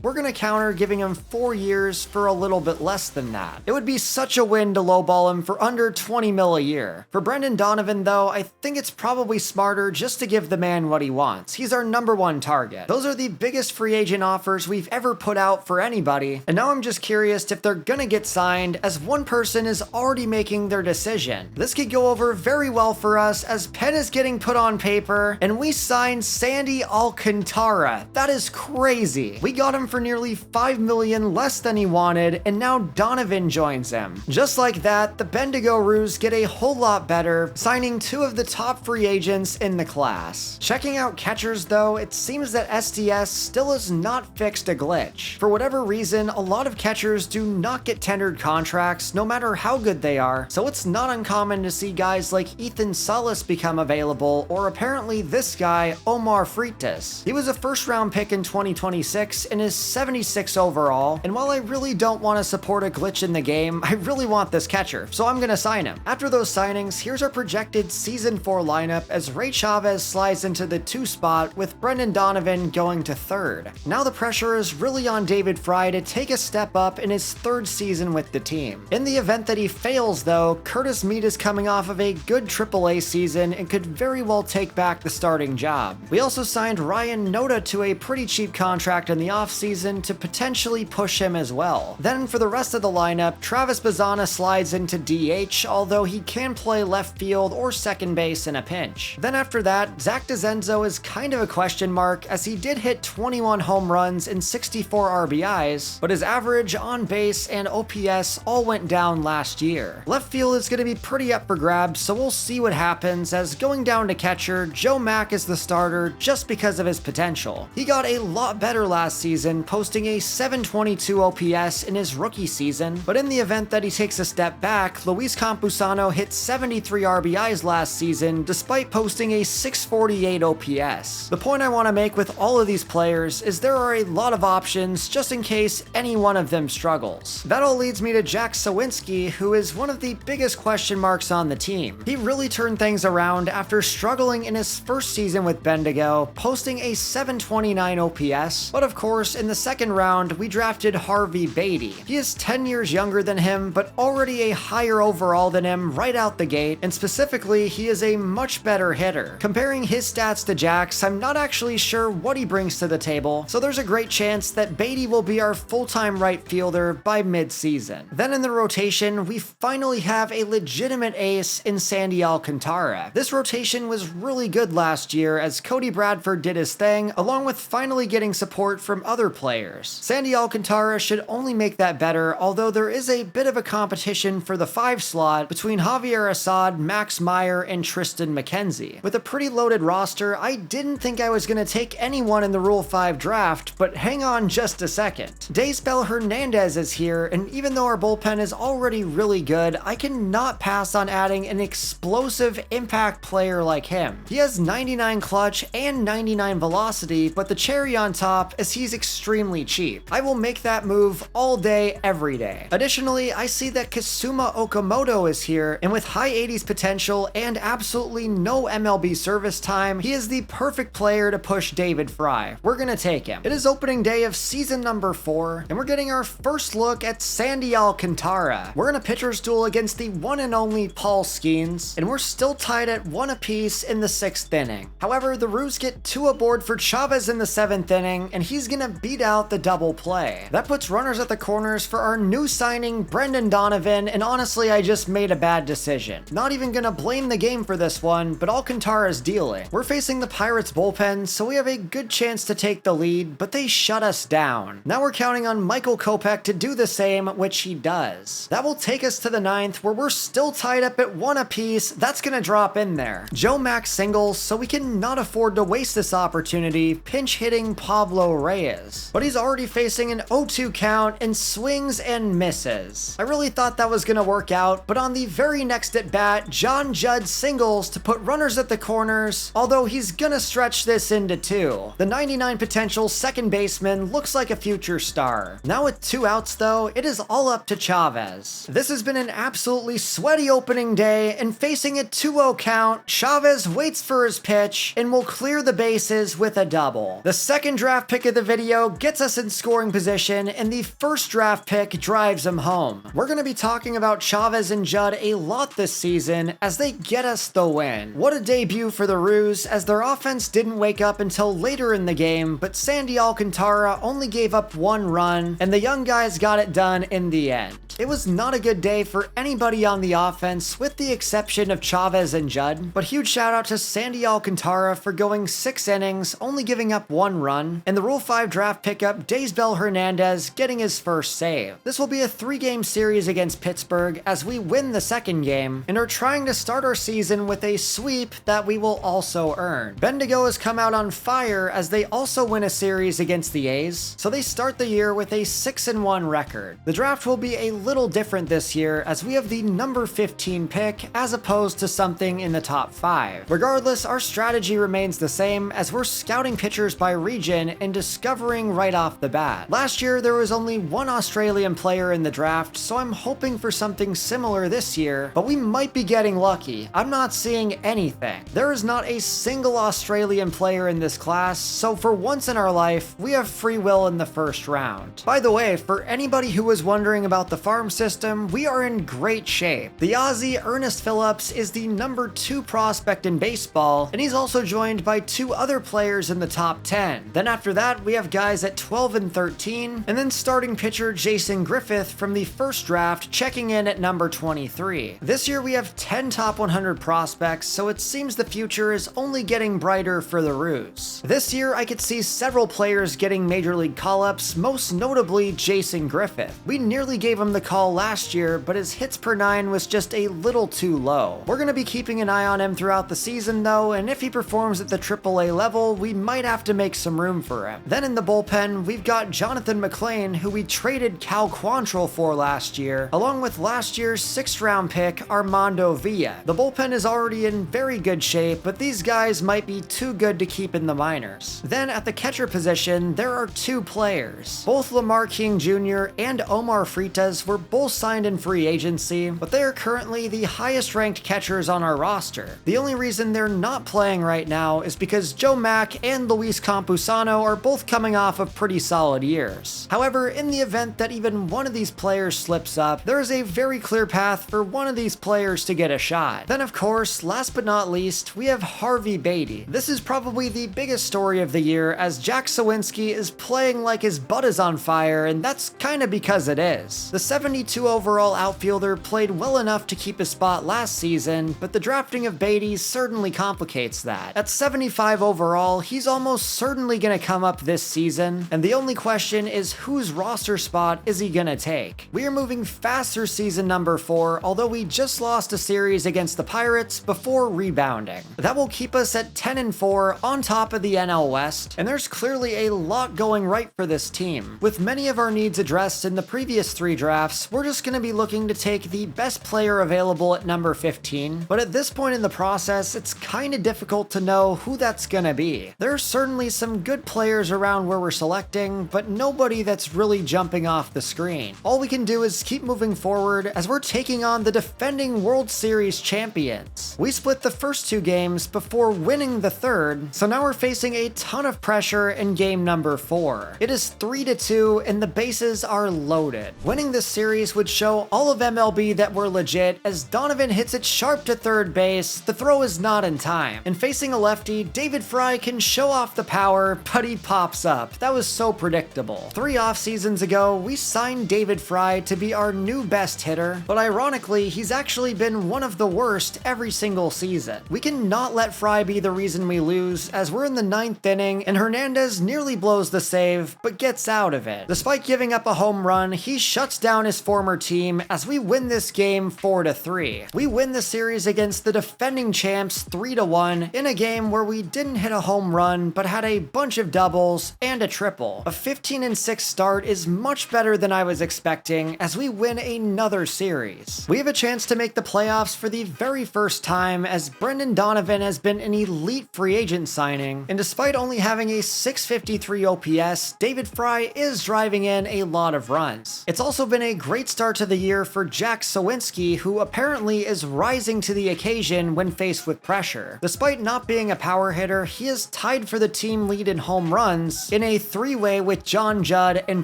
[SPEAKER 1] We're gonna counter giving him 4 years for a little bit less than that. It would be such a win to lowball him for under 20 mil a year. For Brendan Donovan though, I think it's probably smarter just to give the man what he wants. He's our #1 target. Those are the biggest free agent offers we've ever put out for anybody, and now I'm just curious if they're gonna get signed, as one person is already making their decision. This could go over very well for us, as pen is getting put on paper, and we signed Sandy Alcantara. That is crazy. We got him for nearly $5 million less than he wanted, and now Donovan joins him. Just like that, the Bendigo Roos get a whole lot better, signing 2 of the top free agents in the class. Checking out catchers though, it seems that SDS still has not fixed a glitch. For whatever reason, a lot of catchers do not get tendered contracts no matter how good they are, so it's not uncommon to see guys like Ethan Salas become available, or apparently this guy, Omar Freitas. He was a first-round pick in 2026 and is 76 overall, and while I really don't want to support a glitch in the game, I really want this catcher, so I'm gonna sign him. After those signings, here's our projected Season 4 lineup, as Ray Chavez slides into the 2 spot with Brendan Donovan going to 3rd. Now the pressure is really on David Fry to take a step up in his 3rd season with the team. In the event that he fails though, Curtis Mead is coming off of a good AAA season and could very well take back the starting job. We also signed Ryan Noda to a pretty cheap contract in the offseason to potentially push him as well. Then for the rest of the lineup, Travis Bazana slides into DH, although he can play left field or second base in a pinch. Then after that, Zach DeZenzo is kind of a question mark, as he did hit 21 home runs and 64 RBIs, but his average, on base, and OPS all went down last year. Left field is going to be pretty up for grabs, so we'll see what happens, as going down to catcher, Joe Mack is the starter just because of his potential. He got a lot better last season, posting a 722 OPS in his rookie season, but in the event that he takes a step back, Luis Campusano hit 73 RBIs last season despite posting a 648 OPS. The point I want to make with all of these players is there are a lot of options just in case any one of them struggles. That all leads me to Jack Sawinski, who is one of the biggest question marks on the team. He really turned things around after struggling in his first season with Bendigo, posting a 729 OPS, but of course in the second round we drafted Harvey Beatty. He is 10 years younger than him, but already a higher overall than him him right out the gate, and specifically, he is a much better hitter. Comparing his stats to Jack's, I'm not actually sure what he brings to the table, so there's a great chance that Beatty will be our full-time right fielder by mid-season. Then in the rotation, we finally have a legitimate ace in Sandy Alcantara. This rotation was really good last year as Cody Bradford did his thing, along with finally getting support from other players. Sandy Alcantara should only make that better, although there is a bit of a competition for the 5 slot between Javier Assad, Max Meyer, and Tristan McKenzie. With a pretty loaded roster, I didn't think I was going to take anyone in the Rule 5 draft, but hang on just a second. Daysbel Hernandez is here, and even though our bullpen is already really good, I cannot pass on adding an explosive impact player like him. He has 99 clutch and 99 velocity, but the cherry on top is he's extremely cheap. I will make that move all day, every day. Additionally, I see that Kasuma Okamoto is here, and with high 80s potential and absolutely no MLB service time, he is the perfect player to push David Fry. We're gonna take him. It is opening day of season number 4, and we're getting our first look at Sandy Alcantara. We're in a pitcher's duel against the one and only Paul Skeens, and we're still tied at 1 apiece in the 6th inning. However, the Roos get 2 aboard for Chavez in the 7th inning, and he's gonna beat out the double play. That puts runners at the corners for our new signing, Brendan Donovan, and honestly, I just made a bad decision. Not even gonna blame the game for this one, but Alcantara's dealing. We're facing the Pirates bullpen, so we have a good chance to take the lead, but they shut us down. Now we're counting on Michael Kopech to do the same, which he does. That will take us to the 9th, where we're still tied up at 1 apiece. That's gonna drop in there. Joe Max singles, so we cannot afford to waste this opportunity, pinch hitting Pablo Reyes. But he's already facing an 0-2 count and swings and misses. I really thought that was gonna work out, but on the very next at bat, John Judd singles to put runners at the corners, although he's gonna stretch this into 2. The 99 potential second baseman looks like a future star. Now with 2 outs though, it is all up to Chavez. This has been an absolutely sweaty opening day, and facing a 2-0 count, Chavez waits for his pitch and will clear the bases with a double. The second draft pick of the video gets us in scoring position, and the first draft pick drives him home. We're gonna be talking about Chavez and Judd a lot this season as they get us the win. What a debut for the Roos, as their offense didn't wake up until later in the game, but Sandy Alcantara only gave up 1 run, and the young guys got it done in the end. It was not a good day for anybody on the offense, with the exception of Chavez and Judd, but huge shout out to Sandy Alcantara for going 6 innings, only giving up 1 run, and the Rule 5 draft pickup Daysbel Hernandez getting his first save. This will be a 3-game series against Pittsburgh as we win the 2nd game, and are trying to start our season with a sweep that we will also earn. Bendigo has come out on fire as they also win a series against the A's, so they start the year with a 6-1 record. The draft will be a little different this year as we have the number 15 pick as opposed to something in the top 5. Regardless, our strategy remains the same as we're scouting pitchers by region and discovering right off the bat. Last year there was only 1 Australian player in the draft, so I'm hoping for something similar this year, but we might be getting lucky. I'm not seeing anything. There is not a single Australian player in this class, so for once in our life, we have free will in the first round. By the way, for anybody who was wondering about the farm system, we are in great shape. The Aussie Ernest Phillips is the number 2 prospect in baseball, and he's also joined by 2 other players in the top 10. Then after that, we have guys at 12 and 13, and then starting pitcher Jason Griffith from the first draft checking in at number 23. This year we have 10 top 100 prospects, so it seems the future is only getting brighter for the Roos. This year I could see several players getting major league call-ups, most notably Jason Griffith. We nearly gave him the call last year, but his hits per 9 was just a little too low. We're going to be keeping an eye on him throughout the season though, and if he performs at the AAA level, we might have to make some room for him. Then in the bullpen, we've got Jonathan McLean, who we traded Cal Quantrill for last year, along with last year's 6th round pick Armando Villa. The bullpen is already in very good shape, but these guys might be too good to keep in the minors. Then at the catcher position, there are 2 players. Both Lamar King Jr. and Omar Freitas were were both signed in free agency, but they are currently the highest ranked catchers on our roster. The only reason they're not playing right now is because Joe Mack and Luis Campusano are both coming off of pretty solid years. However, in the event that even one of these players slips up, there is a very clear path for one of these players to get a shot. Then of course, last but not least, we have Harvey Beatty. This is probably the biggest story of the year, as Jack Sawinski is playing like his butt is on fire, and that's kinda because it is. The 72 overall outfielder played well enough to keep his spot last season, but the drafting of Beatty certainly complicates that. At 75 overall, he's almost certainly gonna come up this season, and the only question is whose roster spot is he gonna take? We are moving fast through season number 4, although we just lost a series against the Pirates before rebounding. That will keep us at 10-4 on top of the NL West, and there's clearly a lot going right for this team. With many of our needs addressed in the previous 3 drafts, we're just gonna be looking to take the best player available at number 15, but at this point in the process, it's kinda difficult to know who that's gonna be. There are certainly some good players around where we're selecting, but nobody that's really jumping off the screen. All we can do is keep moving forward as we're taking on the defending World Series champions. We split the first 2 games before winning the third, so now we're facing a ton of pressure in game number 4. It is 3-2 and the bases are loaded. Winning this series would show all of MLB that we're legit, as Donovan hits it sharp to third base, the throw is not in time. And facing a lefty, David Fry can show off the power, but he pops up. That was so predictable. 3 off seasons ago, we signed David Fry to be our new best hitter, but ironically, he's actually been one of the worst every single season. We cannot let Fry be the reason we lose, as we're in the 9th inning and Hernandez nearly blows the save, but gets out of it. Despite giving up a home run, he shuts down his former team as we win this game 4-3. We win the series against the defending champs 3-1 in a game where we didn't hit a home run, but had a bunch of doubles and a triple. A 15-6 start is much better than I was expecting, as we win another series. We have a chance to make the playoffs for the very first time, as Brendan Donovan has been an elite free agent signing, and despite only having a 653 OPS, David Fry is driving in a lot of runs. It's also been a great start to the year for Jack Sawinski, who apparently is rising to the occasion when faced with pressure. Despite not being a power hitter, he is tied for the team lead in home runs in a 3-way with John Judd and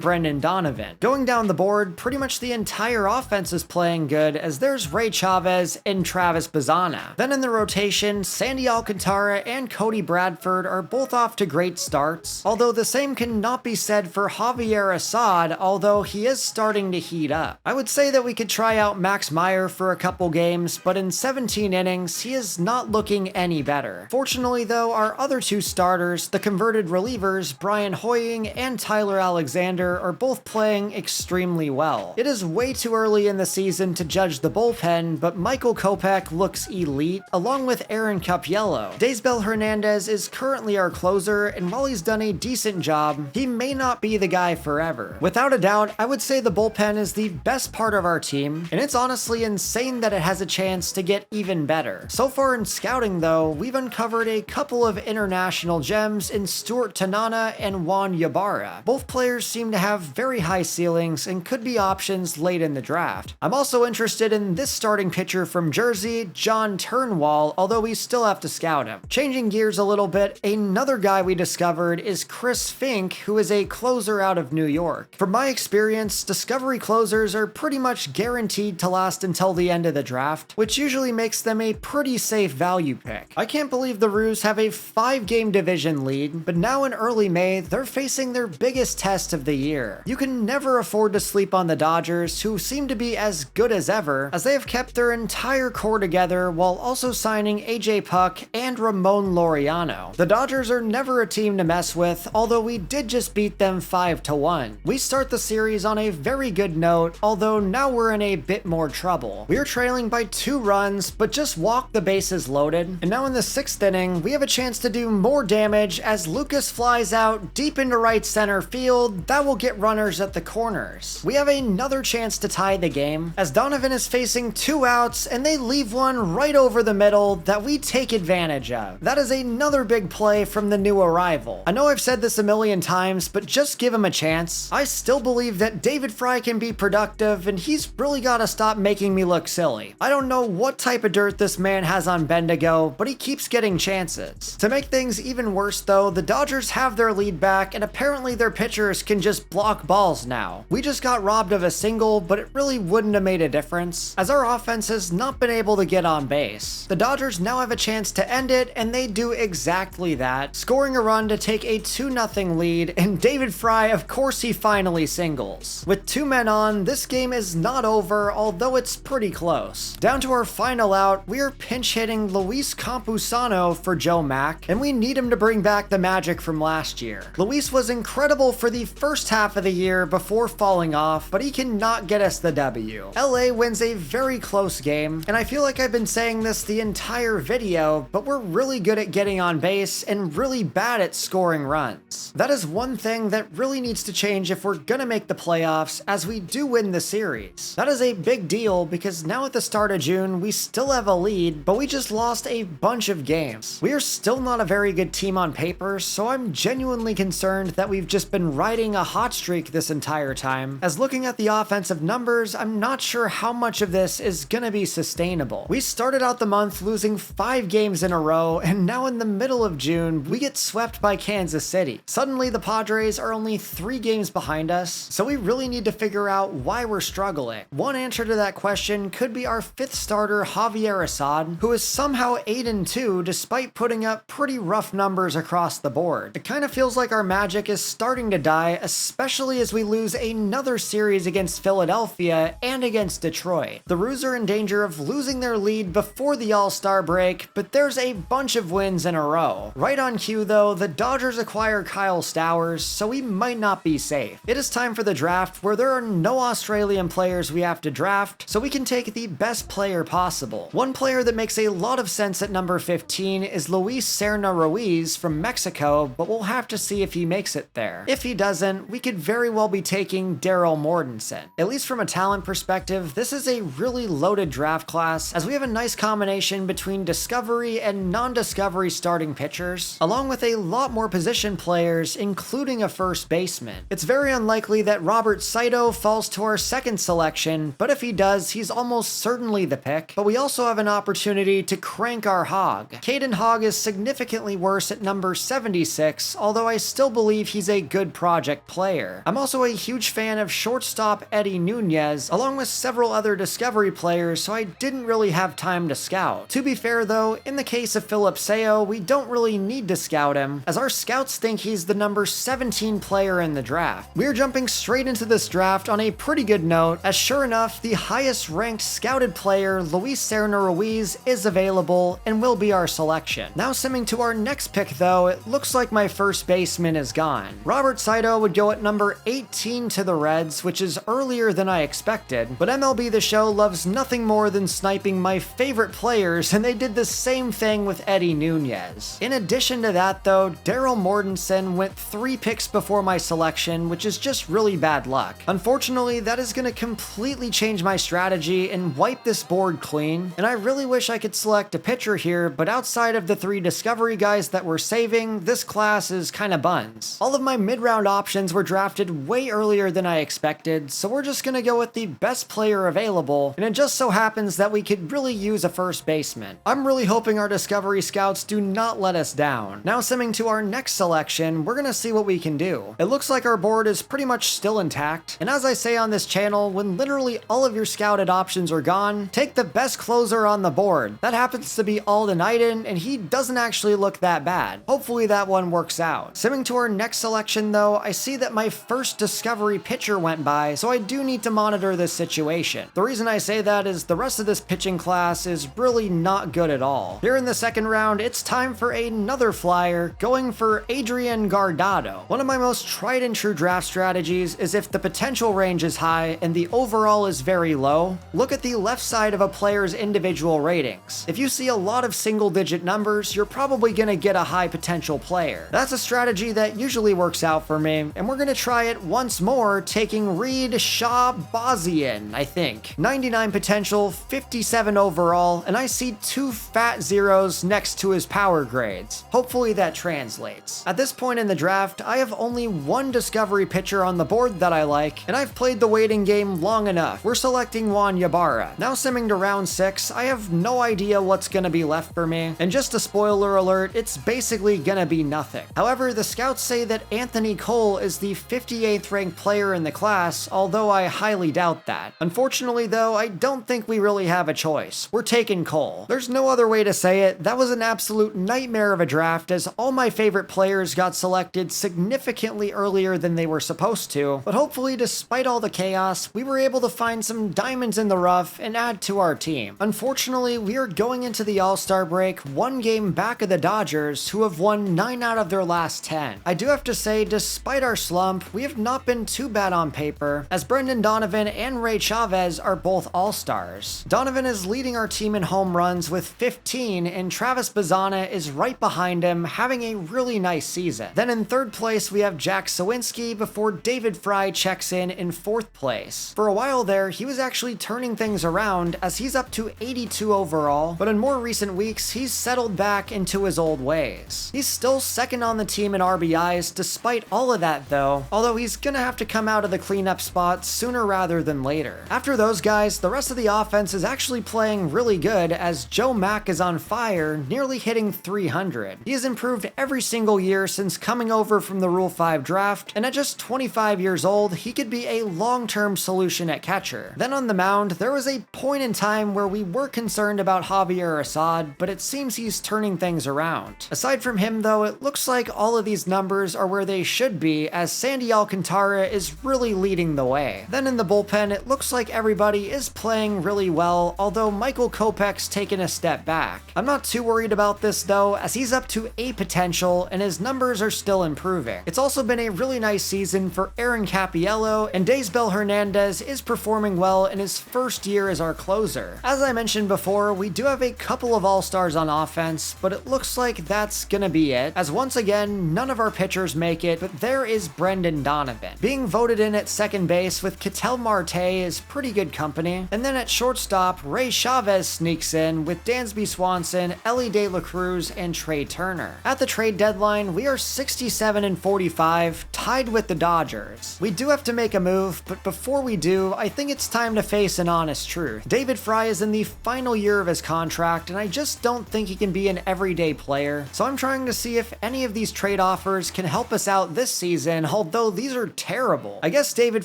[SPEAKER 1] Brendan Donovan. Going down the board, pretty much the entire offense is playing good, as there's Ray Chavez and Travis Bazzana. Then in the rotation, Sandy Alcantara and Cody Bradford are both off to great starts, although the same cannot be said for Javier Assad, although he is starting to heat up. I would say that we could try out Max Meyer for a couple games, but in 17 innings, he is not looking any better. Fortunately though, our other 2 starters, the converted relievers, Brian Hoying and Tyler Alexander, are both playing extremely well. It is way too early in the season to judge the bullpen, but Michael Kopech looks elite, along with Aaron Capiello. Daysbel Hernandez is currently our closer, and while he's done a decent job, he may not be the guy forever. Without a doubt, I would say the bullpen is the best part of our team, and it's honestly insane that it has a chance to get even better. So far in scouting though, we've uncovered a couple of international gems in Stuart Tanana and Juan Ybarra. Both players seem to have very high ceilings and could be options late in the draft. I'm also interested in this starting pitcher from Jersey, John Turnwall, although we still have to scout him. Changing gears a little bit, another guy we discovered is Chris Fink, who is a closer out of New York. From my experience, discovery closers are pretty much guaranteed to last until the end of the draft, which usually makes them a pretty safe value pick. I can't believe the Roos have a 5-game division lead, but now in early May, they're facing their biggest test of the year. You can never afford to sleep on the Dodgers, who seem to be as good as ever, as they have kept their entire core together while also signing AJ Puck and Ramon Laureano. The Dodgers are never a team to mess with, although we did just beat them 5-1. We start the series on a very good note, although now we're in a bit more trouble. We are trailing by 2 runs, but just walk the bases loaded, and now in the 6th inning, we have a chance to do more damage as Lucas flies out deep into right center field. That will get runners at the corners. We have another chance to tie the game, as Donovan is facing 2 outs, and they leave one right over the middle that we take advantage of. That is another big play from the new arrival. I know I've said this a million times, but just give him a chance. I still believe that David Fry can be productive, and he's really gotta stop making me look silly. I don't know what type of dirt this man has on Bendigo, but he keeps getting chances. To make things even worse though, the Dodgers have their lead back, and apparently their pitchers can just block balls now. We just got robbed of a single, but it really wouldn't have made a difference, as our offense has not been able to get on base. The Dodgers now have a chance to end it, and they do exactly that, scoring a run to take a 2-0 lead, and David Fry, of course he finally singles. With 2 men on, this game is not over, although it's pretty close. Down to our final out, we are pinch hitting Luis Campusano for Joe Mack, and we need him to bring back the magic from last year. Luis was incredible for the first half of the year before falling off, but he cannot get us the W. LA wins a very close game, and I feel like I've been saying this the entire video, but we're really good at getting on base and really bad at scoring runs. That is one thing that really needs to change if we're gonna make the playoffs, as we do win the series. That is a big deal because now at the start of June, we still have a lead, but we just lost a bunch of games. We are still not a very good team on paper, so I'm genuinely concerned that we've just been riding a hot streak this entire time, as looking at the offensive numbers, I'm not sure how much of this is gonna be sustainable. We started out the month losing 5 games in a row, and now in the middle of June, we get swept by Kansas City. Suddenly, the Padres are only 3 games behind us, so we really need to figure out why we're struggling. One answer to that question could be our 5th starter, Javier Assad, who is somehow 8-2 despite putting up pretty rough numbers across the board. It kind of feels like our magic is starting to die, especially as we lose another series against Philadelphia and against Detroit. The Roos are in danger of losing their lead before the All-Star break, but there's a bunch of wins in a row. Right on cue though, the Dodgers acquire Kyle Stowers, so we might not be safe. It is time for the draft, where there are no Australian players we have to draft, so we can take the best player possible. One player that makes a lot of sense at number 15 is Luis Serna Ruiz from Mexico, but we'll have to see if he makes it there. If he doesn't, we could very well be taking Daryl Mortensen. At least from a talent perspective, this is a really loaded draft class, as we have a nice combination between discovery and non-discovery starting pitchers, along with a lot more position players, including a first baseman. It's very unlikely that Robert Saito falls to our 2nd selection, but if he does, he's almost certainly the pick. But we also have an opportunity to crank our hog. Caden Hogg is significantly worse at number 76, although I still believe he's a good project player. I'm also a huge fan of shortstop Eddie Nunez, along with several other discovery players, so I didn't really have time to scout. To be fair though, in the case of Philip Seo, we don't really need to scout him, as our scouts think he's the number 17 player in the draft. We're jumping straight into this draft on a pretty good note, as sure enough, the highest ranked scouted player, Luis Serna Ruiz, is available and will be our selection. Now simming to our next pick though, it looks like my first baseman is gone. Robert Saito would go at number 18 to the Reds, which is earlier than I expected, but MLB The Show loves nothing more than sniping my favorite players, and they did the same thing with Eddie Nunez. In addition to that though, Daryl Mortensen went 3 picks before my selection, which is just really bad luck. Unfortunately, that is going to completely change my strategy and wipe this board clean, and I really wish I could select a pitcher here, but outside of the 3 discovery guys that we're saving, this class is kinda buns. All of my mid-round options were drafted way earlier than I expected, so we're just gonna go with the best player available, and it just so happens that we could really use a first baseman. I'm really hoping our discovery scouts do not let us down. Now simming to our next selection, we're gonna see what we can do. It looks like our board is pretty much still intact, and as I say on this channel, when literally all of your scouted options are gone, take the best closer on the board. That happens to be Alden Iden, and he doesn't actually look that bad. Hopefully that one works out. Simming to our next selection though, I see that my first discovery pitcher went by, so I do need to monitor this situation. The reason I say that is the rest of this pitching class is really not good at all. Here in the 2nd round, it's time for another flyer, going for Adrian Guardado. One of my most tried and true draft strategies is if the potential range is high and the overall is very low, look at the left side of a player's individual ratings. If you see a lot of single-digit numbers, you're probably gonna get a high potential player. That's a strategy that usually works out for me, and we're gonna try it once more, taking Reed Shabazian, I think. 99 potential, 57 overall, and I see 2 fat zeros next to his power grades. Hopefully that translates. At this point in the draft, I have only 1 discovery pitcher on the board that I like, and I've played the waiting game long enough. We're selecting Juan Ybarra. Now simming to round 6, I have no idea what's gonna be left for me, and just a spoiler alert, it's basically gonna be nothing. However, the scouts say that Anthony Cole is the 58th ranked player in the class, although I highly doubt that. Unfortunately though, I don't think we really have a choice. We're taking Cole. There's no other way to say it, that was an absolute nightmare of a draft as all my favorite players got selected significantly earlier than they were supposed to, but hopefully despite all the chaos, we were able to find some diamonds in the rough and add to our team. Unfortunately, we are going into the All-Star break one game back of the Dodgers, who have won 9 out of their last 10. I do have to say, despite our slump, we have not been too bad on paper, as Brendan Donovan and Ray Chavez are both All-Stars. Donovan is leading our team in home runs with 15, and Travis Bazzana is right behind him, having a really nice season. Then in 3rd place, we have Jack Sawinski before David Fry checks in 4th place. For a while there, he was actually turning things around as he's up to 82 overall, but in more recent weeks, he's settled back into his old ways. He's still 2nd on the team in RBIs despite all of that though, although he's gonna have to come out of the cleanup spot sooner rather than later. After those guys, the rest of the offense is actually playing really good as Joe Mack is on fire, nearly hitting 300. He has improved every single year since coming over from the Rule 5 draft, and at just 25 years old, he could be a long-term solution at catcher. Then on the mound, there was a point in time where we were concerned about Javier Assad, but it seems he's turning things around. Aside from him though, it looks like all of these numbers are where they should be as Sandy Alcantara is really leading the way. Then in the bullpen, it looks like everybody is playing really well, although Michael Kopech's taken a step back. I'm not too worried about this though, as he's up to A potential and his numbers are still improving. It's also been a really nice season for Aaron Capiello, and Daysbel Hernandez is performing well in his first year as our closer. As I mentioned before, we do have a couple of all-stars on offense, but it looks like that's gonna be it, as once again, none of our pitchers make it, but there is Brendan Donovan. Being voted in at 2nd base with Ketel Marte is pretty good company, and then at shortstop, Ray Chavez sneaks in with Dansby Swanson, Ellie De La Cruz, and Trey Turner. At the trade deadline, we are 67-45, tied with the Dodgers. We do have to make a move, but before we do, I think it's time to face an honest truth. David Fry is in the final year of his contract, and I just don't think he can be an everyday player, so I'm trying to see if any of these trade offers can help us out this season, although these are terrible. I guess David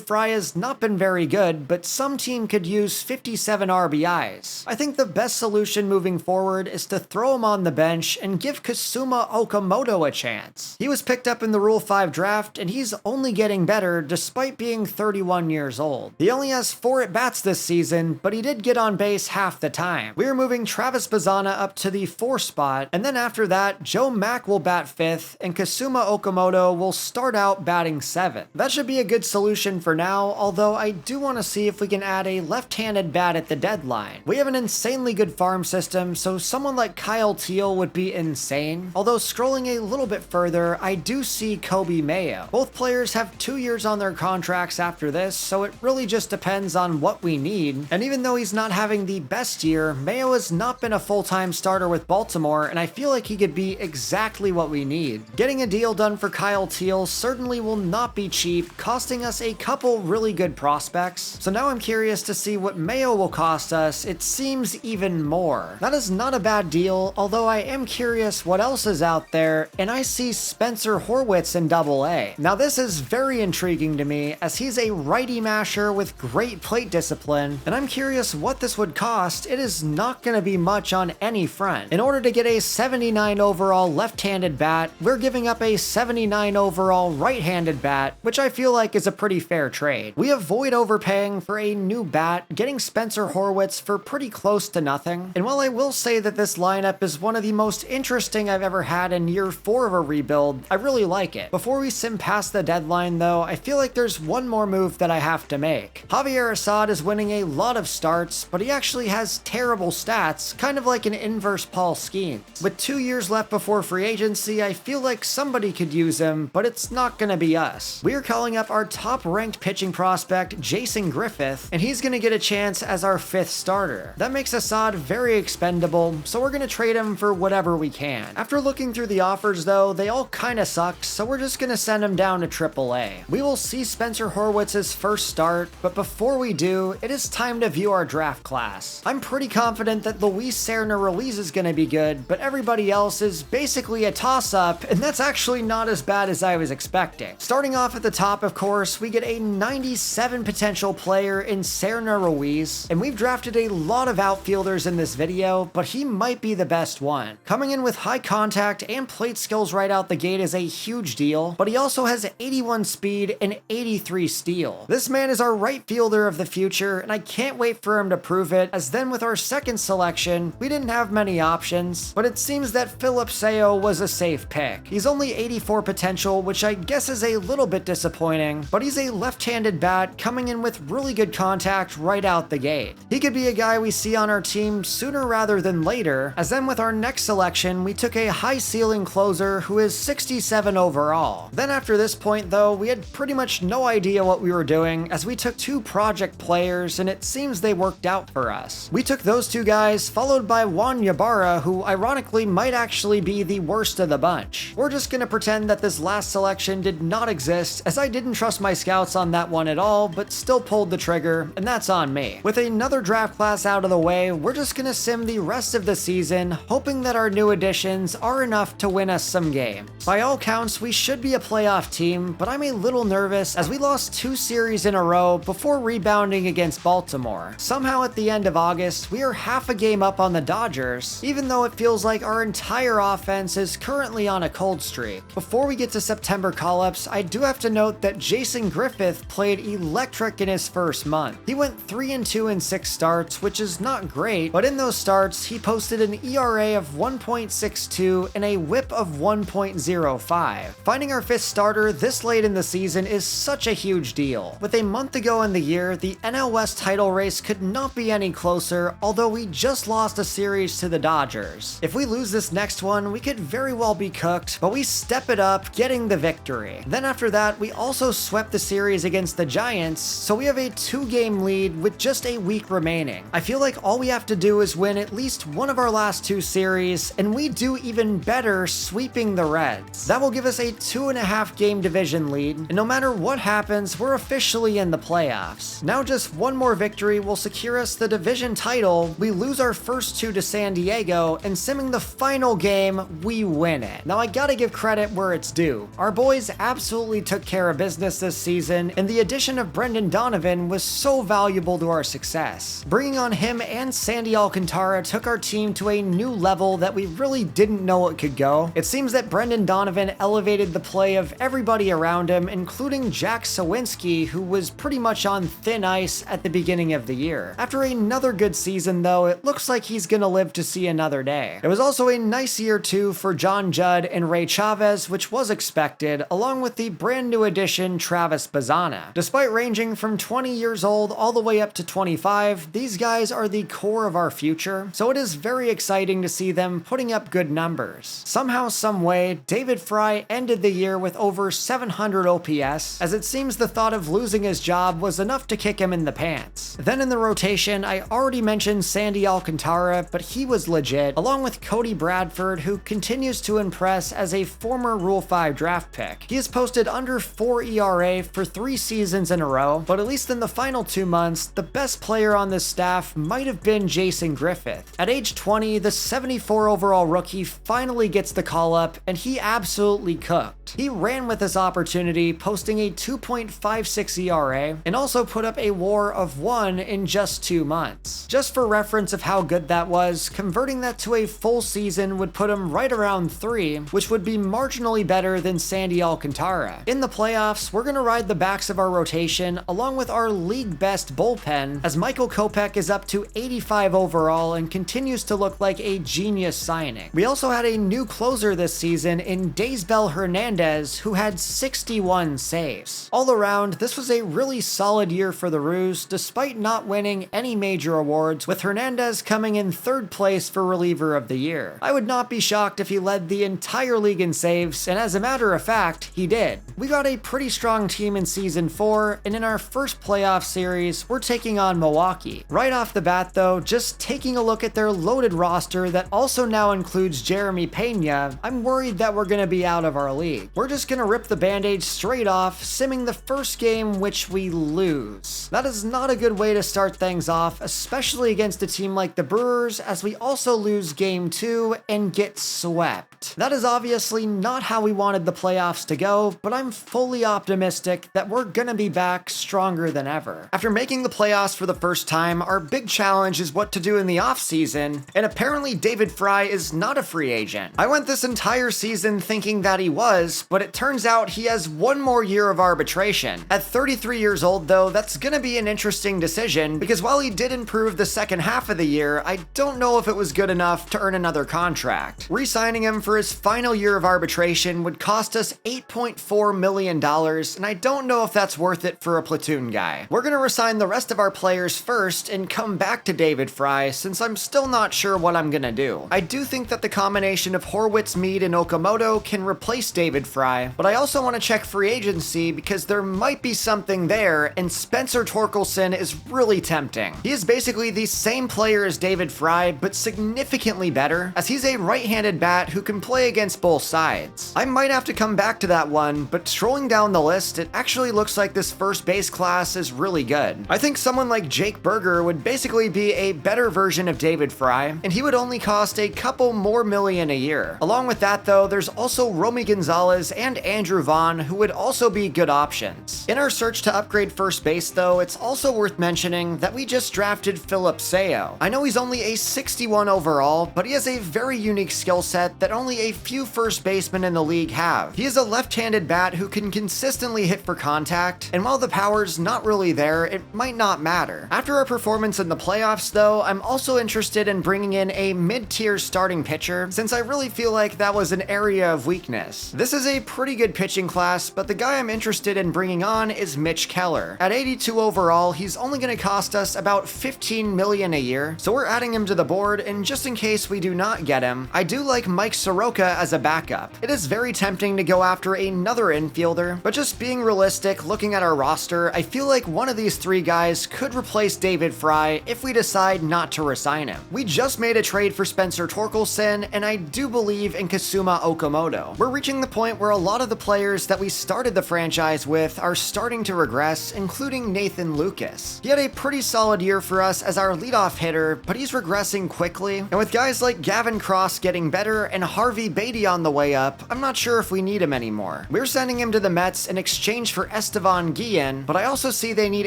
[SPEAKER 1] Fry has not been very good, but some team could use 57 RBIs. I think the best solution moving forward is to throw him on the bench and give Kasuma Okamoto a chance. He was picked up in the Rule 5 draft, and he's only getting better despite being 31 years old. He only has 4 at-bats this season, but he did get on base half the time. We are moving Travis Bazzana up to the 4 spot, and then after that, Joe Mack will bat 5th, and Kasuma Okamoto will start out batting 7th. That should be a good solution for now, although I do want to see if we can add a left-handed bat at the deadline. We have an insanely good farm system, so someone like Kyle Teal would be insane. Although scrolling a little bit further, I do see Kobe Mayo. Both players have 2 years on their contracts after this, so it really just depends on what we need. And even though he's not having the best year, Mayo has not been a full-time starter with Baltimore, and I feel like he could be exactly what we need. Getting a deal done for Kyle Teal certainly will not be cheap, costing us a couple really good prospects. So now I'm curious to see what Mayo will cost us. It seems even more. That is not a bad deal, although I am curious what else is out there, and I see Spencer Horwitz in AA. Now this is very intriguing to me, as he's a righty masher with great plate discipline, and I'm curious what this would cost. It is not going to be much on any front. In order to get a 79 overall left-handed bat, we're giving up a 79 overall right-handed bat, which I feel like is a pretty fair trade. We avoid overpaying for a new bat, getting Spencer Horwitz for pretty close to nothing. And while I will say that this lineup is one of the most interesting I've ever had in year 4 of a rebuild, I really like it. Before we sim past the deadline though, I feel like there's one more move that I have to make. Javier Assad is winning a lot of starts, but he actually has terrible stats, kind of like an inverse Paul Skeens. With 2 years left before free agency, I feel like somebody could use him, but it's not gonna be us. We are calling up our top-ranked pitching prospect, Jason Griffith, and he's gonna get a chance as our 5th starter. That makes Assad very expendable, so we're gonna trade him for whatever we can. After looking through the offers though, they all kinda suck, so we're just gonna send him down to AAA. We will see Spencer Horwitz gets his first start, but before we do, it is time to view our draft class. I'm pretty confident that Luis Serna-Ruiz is going to be good, but everybody else is basically a toss-up, and that's actually not as bad as I was expecting. Starting off at the top, of course, we get a 97 potential player in Serna-Ruiz, and we've drafted a lot of outfielders in this video, but he might be the best one. Coming in with high contact and plate skills right out the gate is a huge deal, but he also has 81 speed and 83 steal. This man is our right fielder of the future, and I can't wait for him to prove it, as then with our second selection, we didn't have many options, but it seems that Philip Seo was a safe pick. He's only 84 potential, which I guess is a little bit disappointing, but he's a left-handed bat coming in with really good contact right out the gate. He could be a guy we see on our team sooner rather than later, as then with our next selection, we took a high ceiling closer who is 67 overall. Then after this point though, we had pretty much no idea what we were doing, as we took two project players and it seems they worked out for us. We took those two guys, followed by Juan Ybarra, who ironically might actually be the worst of the bunch. We're just gonna pretend that this last selection did not exist, as I didn't trust my scouts on that one at all, but still pulled the trigger, and that's on me. With another draft class out of the way, we're just gonna sim the rest of the season, hoping that our new additions are enough to win us some games. By all counts, we should be a playoff team, but I'm a little nervous as we lost 2 series in a row before rebounding against Baltimore. Somehow at the end of August, we are half a game up on the Dodgers, even though it feels like our entire offense is currently on a cold streak. Before we get to September call-ups, I do have to note that Jason Griffith played electric in his first month. He went 3-2 in 6 starts, which is not great, but in those starts, he posted an ERA of 1.62 and a whip of 1.05. Finding our 5th starter this late in the season is such a huge deal. With a month to go in the year, the NL West title race could not be any closer, although we just lost a series to the Dodgers. If we lose this next one, we could very well be cooked, but we step it up, getting the victory. Then after that, we also swept the series against the Giants, so we have a 2-game lead with just a week remaining. I feel like all we have to do is win at least one of our last 2 series, and we do even better sweeping the Reds. That will give us a 2.5 game division lead, and no matter what happens, we're officially in the playoffs. Now just one more victory will secure us the division title, we lose our first 2 to San Diego, and simming the final game, we win it. Now I gotta give credit where it's due. Our boys absolutely took care of business this season, and the addition of Brendan Donovan was so valuable to our success. Bringing on him and Sandy Alcantara took our team to a new level that we really didn't know it could go. It seems that Brendan Donovan elevated the play of everybody around him, including Jack Sawinski, who was pretty much on thin ice at the beginning of the year. After another good season though, it looks like he's gonna live to see another day. It was also a nice year too for John Judd and Ray Chavez, which was expected, along with the brand new addition Travis Bazzana. Despite ranging from 20 years old all the way up to 25, these guys are the core of our future, so it is very exciting to see them putting up good numbers. Somehow, someway, David Fry ended the year with over 700 OPS, as it seems the thought of losing his job was enough to kick him in the pants. Then in the rotation, I already mentioned Sandy Alcantara, but he was legit, along with Cody Bradford, who continues to impress as a former Rule 5 draft pick. He has posted under 4 ERA for 3 seasons in a row, but at least in the final 2 months, the best player on this staff might have been Jason Griffith. At age 20, the 74 overall rookie finally gets the call up, and he absolutely cooked. He ran with this opportunity, posting a 2.56 ERA, and also put up a WAR of 1 in just 2 months. Just for reference of how good that was, converting that to a full season would put him right around 3, which would be marginally better than Sandy Alcantara. In the playoffs, we're gonna ride the backs of our rotation, along with our league best bullpen, as Michael Kopech is up to 85 overall and continues to look like a genius signing. We also had a new closer this season in Daysbel Hernandez, who had 61 saves. All around, this was a really solid year for the Roos, despite not winning any major awards, with Hernandez coming in 3rd place for reliever of the year. I would not be shocked if he led the entire league in saves, and as a matter of fact, he did. We got a pretty strong team in season 4, and in our first playoff series, we're taking on Milwaukee. Right off the bat though, just taking a look at their loaded roster that also now includes Jeremy Pena, I'm worried that we're gonna be out of our league. We're just gonna rip the band-aid straight off, simming the first first game which we lose. That is not a good way to start things off, especially against a team like the Brewers, as we also lose game 2 and get swept. That is obviously not how we wanted the playoffs to go, but I'm fully optimistic that we're gonna be back stronger than ever. After making the playoffs for the first time, our big challenge is what to do in the offseason, and apparently David Fry is not a free agent. I went this entire season thinking that he was, but it turns out he has one more year of arbitration. At 33 years old though, that's gonna be an interesting decision, because while he did improve the second half of the year, I don't know if it was good enough to earn another contract. Re-signing him for his final year of arbitration would cost us $8.4 million, and I don't know if that's worth it for a platoon guy. We're gonna resign the rest of our players first and come back to David Fry, since I'm still not sure what I'm gonna do. I do think that the combination of Horwitz, Mead, and Okamoto can replace David Fry, but I also want to check free agency because there might be something there, and Spencer Torkelson is really tempting. He is basically the same player as David Fry, but significantly better, as he's a right-handed bat who can play against both sides. I might have to come back to that one, but strolling down the list, it actually looks like this first base class is really good. I think someone like Jake Berger would basically be a better version of David Fry, and he would only cost a couple more million a year. Along with that though, there's also Romy Gonzalez and Andrew Vaughn, who would also be good options. In our search to upgrade first base though, it's also worth mentioning that we just drafted Philip Seo. I know he's only a 61 overall, but he has a very unique skill set that only a few first basemen in the league have. He is a left-handed bat who can consistently hit for contact, and while the power's not really there, it might not matter. After our performance in the playoffs though, I'm also interested in bringing in a mid-tier starting pitcher, since I really feel like that was an area of weakness. This is a pretty good pitching class, but the guy I'm interested in bringing on is Mitch Keller. At 82 overall, he's only going to cost us about $15 million a year, so we're adding him to the board, and just in case we do not get him, I do like Mike Soroka as a backup. It is very tempting to go after another infielder, but just being realistic, looking at our roster, I feel like one of these three guys could replace David Fry if we decide not to resign him. We just made a trade for Spencer Torkelson, and I do believe in Kasuma Okamoto. We're reaching the point where a lot of the players that we started the franchise with are starting to regress, including Nathan Lucas. He had a pretty solid year for us as our leadoff hitter, but he's regressing quickly, and with guys like Gavin Cross getting better and Harvey Beatty on the way up, I'm not sure if we need him anymore. We're sending him to the Mets in exchange for Estevan Guillen, but I also see they need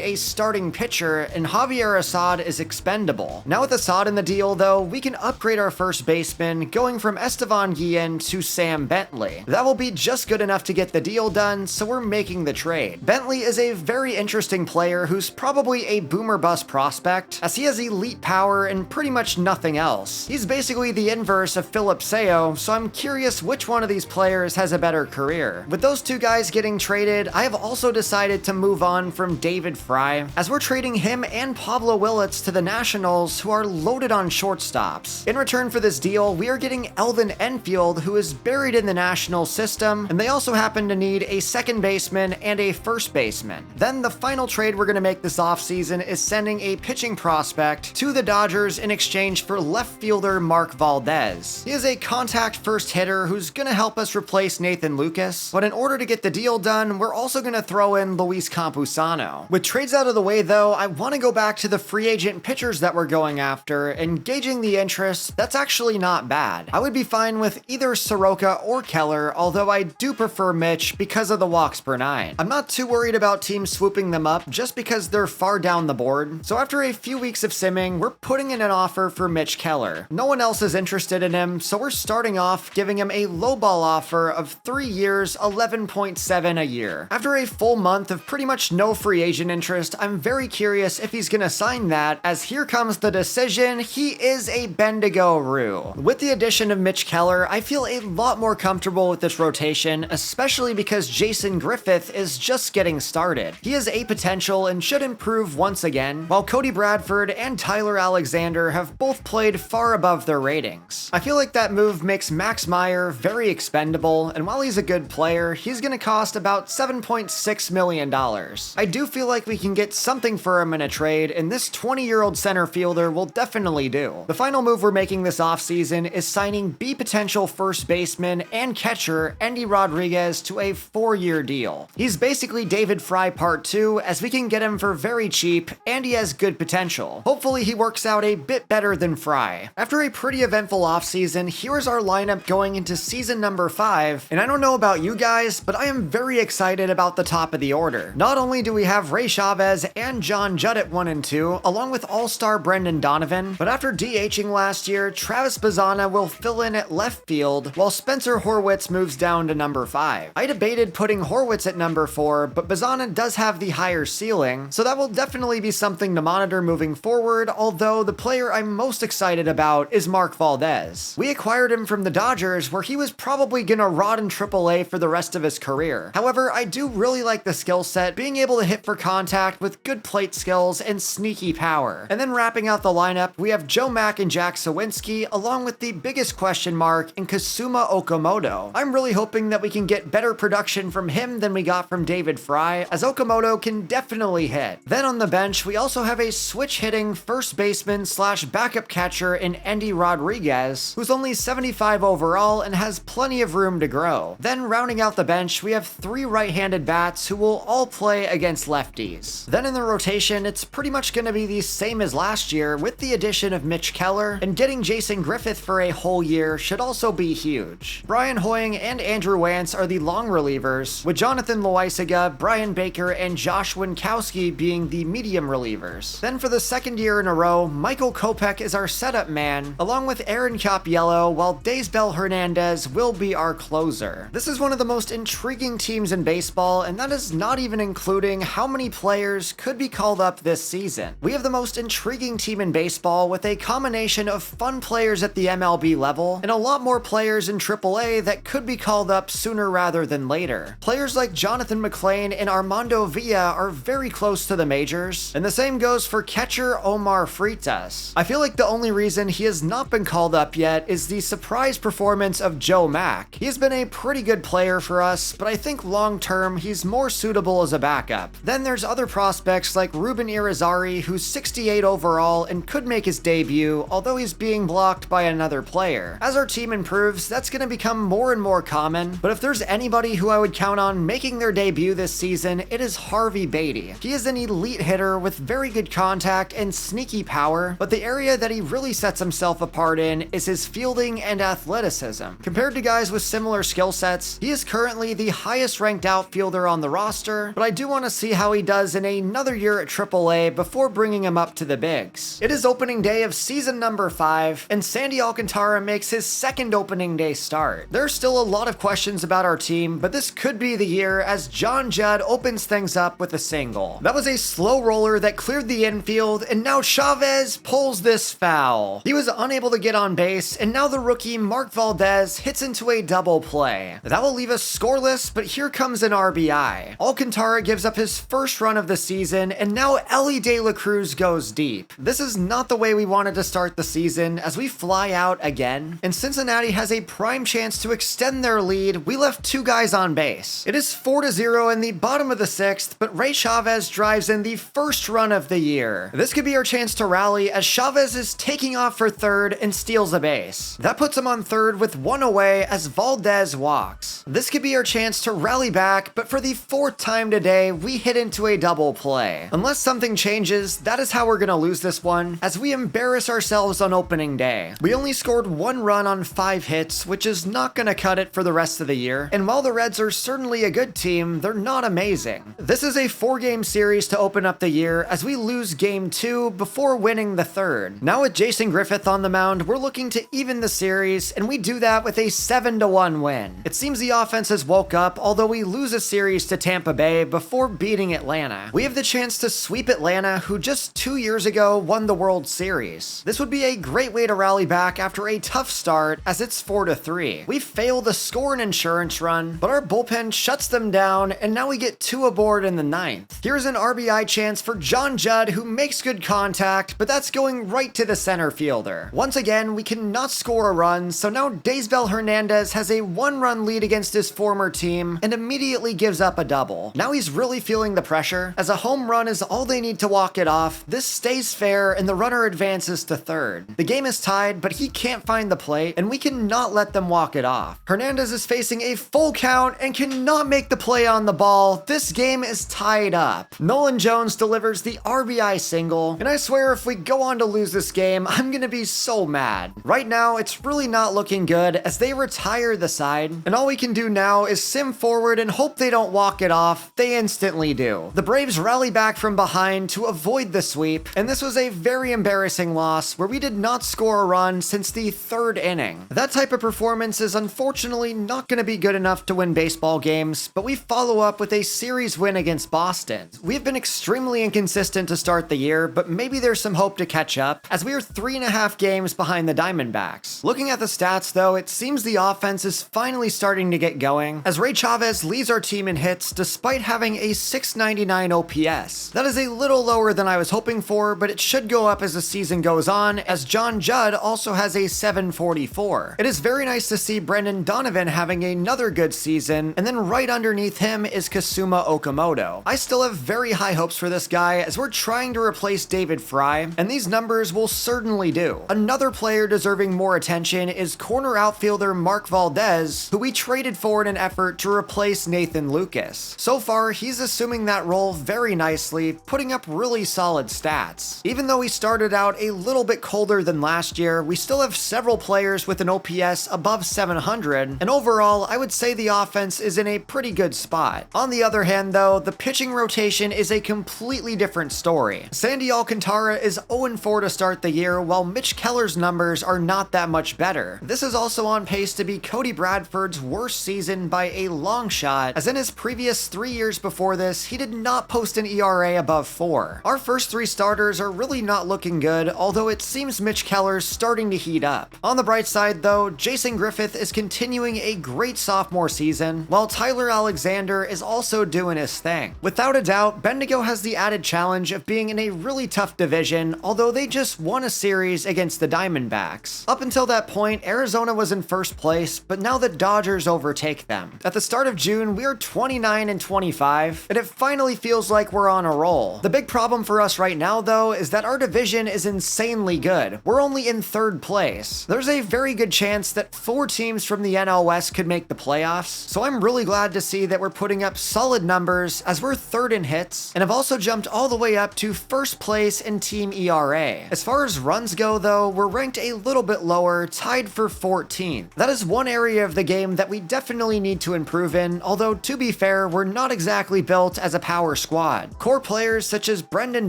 [SPEAKER 1] a starting pitcher, and Javier Assad is expendable. Now with Assad in the deal though, we can upgrade our first baseman, going from Estevan Guillen to Sam Bentley. That will be just good enough to get the deal done, so we're making the trade. Bentley is a very interesting player who's probably a boomer bust prospect, as he has elite power and pretty much nothing else. He's basically the inverse of Philip Seo, so I'm curious which one of these players has a better career. With those two guys getting traded, I have also decided to move on from David Fry, as we're trading him and Pablo Willits to the Nationals, who are loaded on shortstops. In return for this deal, we are getting Eldon Enfield, who is buried in the National system, and they also happen to need a second baseman and a first baseman. Then the final trade we're going to make this offseason is sending a pitching prospect to the Dodgers in exchange for left fielder Mark Valdez. He is a contact first hitter who's going to help us replace Nathan Lucas, but in order to get the deal done, we're also going to throw in Luis Campusano. With trades out of the way though, I want to go back to the free agent pitchers that we're going after, and gauging the interest, that's actually not bad. I would be fine with either Soroka or Keller, although I do prefer Mitch because of the walks per nine. I'm not too worried about teams swooping them up just because they're far down the board, so after a few weeks of simming, we're putting in an offer for Mitch Keller. No one else is interested in him, so we're starting off giving him a lowball offer of 3 years, 11.7 a year. After a full month of pretty much no free agent interest, I'm very curious if he's gonna sign that, as here comes the decision, he is a Bendigo Roos. With the addition of Mitch Keller, I feel a lot more comfortable with this rotation, especially because Jason Griffith is just getting started. He has a potential and should improve once again, while Cody Bradford and Tyler Alexander have both played far above their ratings. I feel like that move makes Max Meyer very expendable, and while he's a good player, he's gonna cost about $7.6 million. I do feel like we can get something for him in a trade, and this 20-year-old center fielder will definitely do. The final move we're making this offseason is signing B potential first baseman and catcher Endy Rodriguez to a 4-year deal. He's basically likely David Fry Part 2, as we can get him for very cheap, and he has good potential. Hopefully he works out a bit better than Fry. After a pretty eventful offseason, here is our lineup going into season number 5, and I don't know about you guys, but I am very excited about the top of the order. Not only do we have Ray Chavez and John Judd at 1 and 2, along with all-star Brendan Donovan, but after DHing last year, Travis Bazzana will fill in at left field, while Spencer Horwitz moves down to number 5. I debated putting Horwitz at number 4, but Bazzana does have the higher ceiling, so that will definitely be something to monitor moving forward, although the player I'm most excited about is Mark Valdez. We acquired him from the Dodgers, where he was probably gonna rot in AAA for the rest of his career. However, I do really like the skill set, being able to hit for contact with good plate skills and sneaky power. And then wrapping out the lineup, we have Joe Mack and Jack Sawinski, along with the biggest question mark in Kazuma Okamoto. I'm really hoping that we can get better production from him than we got from David Fry, as Okamoto can definitely hit. Then on the bench, we also have a switch-hitting first baseman slash backup catcher in Endy Rodriguez, who's only 75 overall and has plenty of room to grow. Then rounding out the bench, we have 3 right-handed bats who will all play against lefties. Then in the rotation, it's pretty much going to be the same as last year, with the addition of Mitch Keller, and getting Jason Griffith for a whole year should also be huge. Brian Hoying and Andrew Wantz are the long relievers, with Jonathan Loaisaga, Brian Baker, and Josh Winkowski being the medium relievers. Then for the second year in a row, Michael Kopech is our setup man, along with Aaron Capiello, while Daysbel Hernandez will be our closer. This is one of the most intriguing teams in baseball, and that is not even including how many players could be called up this season. We have the most intriguing team in baseball, with a combination of fun players at the MLB level, and a lot more players in AAA that could be called up sooner rather than later. Players like Jonathan McClain and Armando Villa are very close to the majors, and the same goes for catcher Omar Freitas. I feel like the only reason he has not been called up yet is the surprise performance of Joe Mack. He has been a pretty good player for us, but I think long term he's more suitable as a backup. Then there's other prospects like Ruben Irizarry, who's 68 overall and could make his debut, although he's being blocked by another player. As our team improves, that's going to become more and more common, but if there's anybody who I would count on making their debut this season, it is Harvey Beatty. He is an elite hitter with very good contact and sneaky power, but the area that he really sets himself apart in is his fielding and athleticism. Compared to guys with similar skill sets, he is currently the highest ranked outfielder on the roster, but I do want to see how he does in another year at AAA before bringing him up to the bigs. It is opening day of season number 5, and Sandy Alcantara makes his second opening day start. There's still a lot of questions about our team, but this could be the year as John Judd opens things up with a single. That was a slow roller that cleared the infield, and now Chavez pulls this foul. He was unable to get on base, and now the rookie Mark Valdez hits into a double play. That will leave us scoreless, but here comes an RBI. Alcantara gives up his first run of the season, and now Elly De La Cruz goes deep. This is not the way we wanted to start the season, as we fly out again, and Cincinnati has a prime chance to extend their lead. We left 2 guys on base. It is 4-0 in the bottom of the 6th, but Ray Chavez drives in the first run of the year. This could be our chance to rally, as Chavez is taking off for third and steals a base. That puts him on third with 1 away as Valdez walks. This could be our chance to rally back, but for the 4th time today, we hit into a double play. Unless something changes, that is how we're gonna lose this one, as we embarrass ourselves on opening day. We only scored 1 run on 5 hits, which is not gonna cut it for the rest of the year, and while the Reds are certainly a good team, they're not amazing. This is a 4-game series to open up the year, as we lose game 2 before winning the 3rd. Now with Jason Griffith on the mound, we're looking to even the series, and we do that with a 7-1 win. It seems the offense has woke up, although we lose a series to Tampa Bay before beating Atlanta. We have the chance to sweep Atlanta, who just 2 years ago won the World Series. This would be a great way to rally back after a tough start, as it's 4-3. We fail to score an insurance run, but our bullpen shuts them down, and now we get 2 aboard in the 9th. Here's an RBI chance for John Judd, who makes good contact, but that's going right to the center fielder. Once again, we cannot score a run, so now Daysbel Hernandez has a 1-run lead against his former team and immediately gives up a double. Now he's really feeling the pressure, as a home run is all they need to walk it off. This stays fair, and the runner advances to third. The game is tied, but he can't find the plate, and we cannot let them walk it off. Hernandez is facing a full count and cannot make the play on the ball. overall, this game is tied up. Nolan Jones delivers the RBI single, and I swear if we go on to lose this game, I'm gonna be so mad. Right now, it's really not looking good as they retire the side, and all we can do now is sim forward and hope they don't walk it off. They instantly do. The Braves rally back from behind to avoid the sweep, and this was a very embarrassing loss where we did not score a run since the 3rd inning. That type of performance is unfortunately not going to be good enough to win baseball games, but we follow up with a series win against Boston. We've been extremely inconsistent to start the year, but maybe there's some hope to catch up, as we are 3.5 games behind the Diamondbacks. Looking at the stats though, it seems the offense is finally starting to get going, as Ray Chavez leads our team in hits despite having a 699 OPS. That is a little lower than I was hoping for, but it should go up as the season goes on, as John Judd also has a 744. It is very nice to see Brendan Donovan having another good season, and then right underneath him is Kasuma Okamoto. I still have very high hopes for this guy, as we're trying to replace David Fry, and these numbers will certainly do. Another player deserving more attention is corner outfielder Mark Valdez, who we traded for in an effort to replace Nathan Lucas. So far, he's assuming that role very nicely, putting up really solid stats. Even though we started out a little bit colder than last year, we still have several players with an OPS above 700, and overall, I would say the offense is in a pretty good spot. On the other hand though, the pitching rotation is a completely different story. Sandy Alcantara is 0-4 to start the year, while Mitch Keller's numbers are not that much better. This is also on pace to be Cody Bradford's worst season by a long shot, as in his previous 3 years before this, he did not post an ERA above 4. Our first 3 starters are really not looking good, although it seems Mitch Keller's starting to heat up. On the bright side though, Jason Griffith is continuing a great sophomore season, while Tyler Alexander is also doing his thing. Without a doubt, Bendigo has the added challenge of being in a really tough division, although they just won a series against the Diamondbacks. Up until that point, Arizona was in first place, but now the Dodgers overtake them. At the start of June, we are 29-25, and it finally feels like we're on a roll. The big problem for us right now though is that our division is insanely good. We're only in 3rd place. There's a very good chance that 4 teams from the NL West could make the playoffs, so I'm really glad to see that we're putting up solid numbers as we're 3rd in hits, and have also jumped all the way up to 1st place in team ERA. As far as runs go though, we're ranked a little bit lower, tied for 14th. That is one area of the game that we definitely need to improve in, although to be fair, we're not exactly built as a power squad. Core players such as Brendan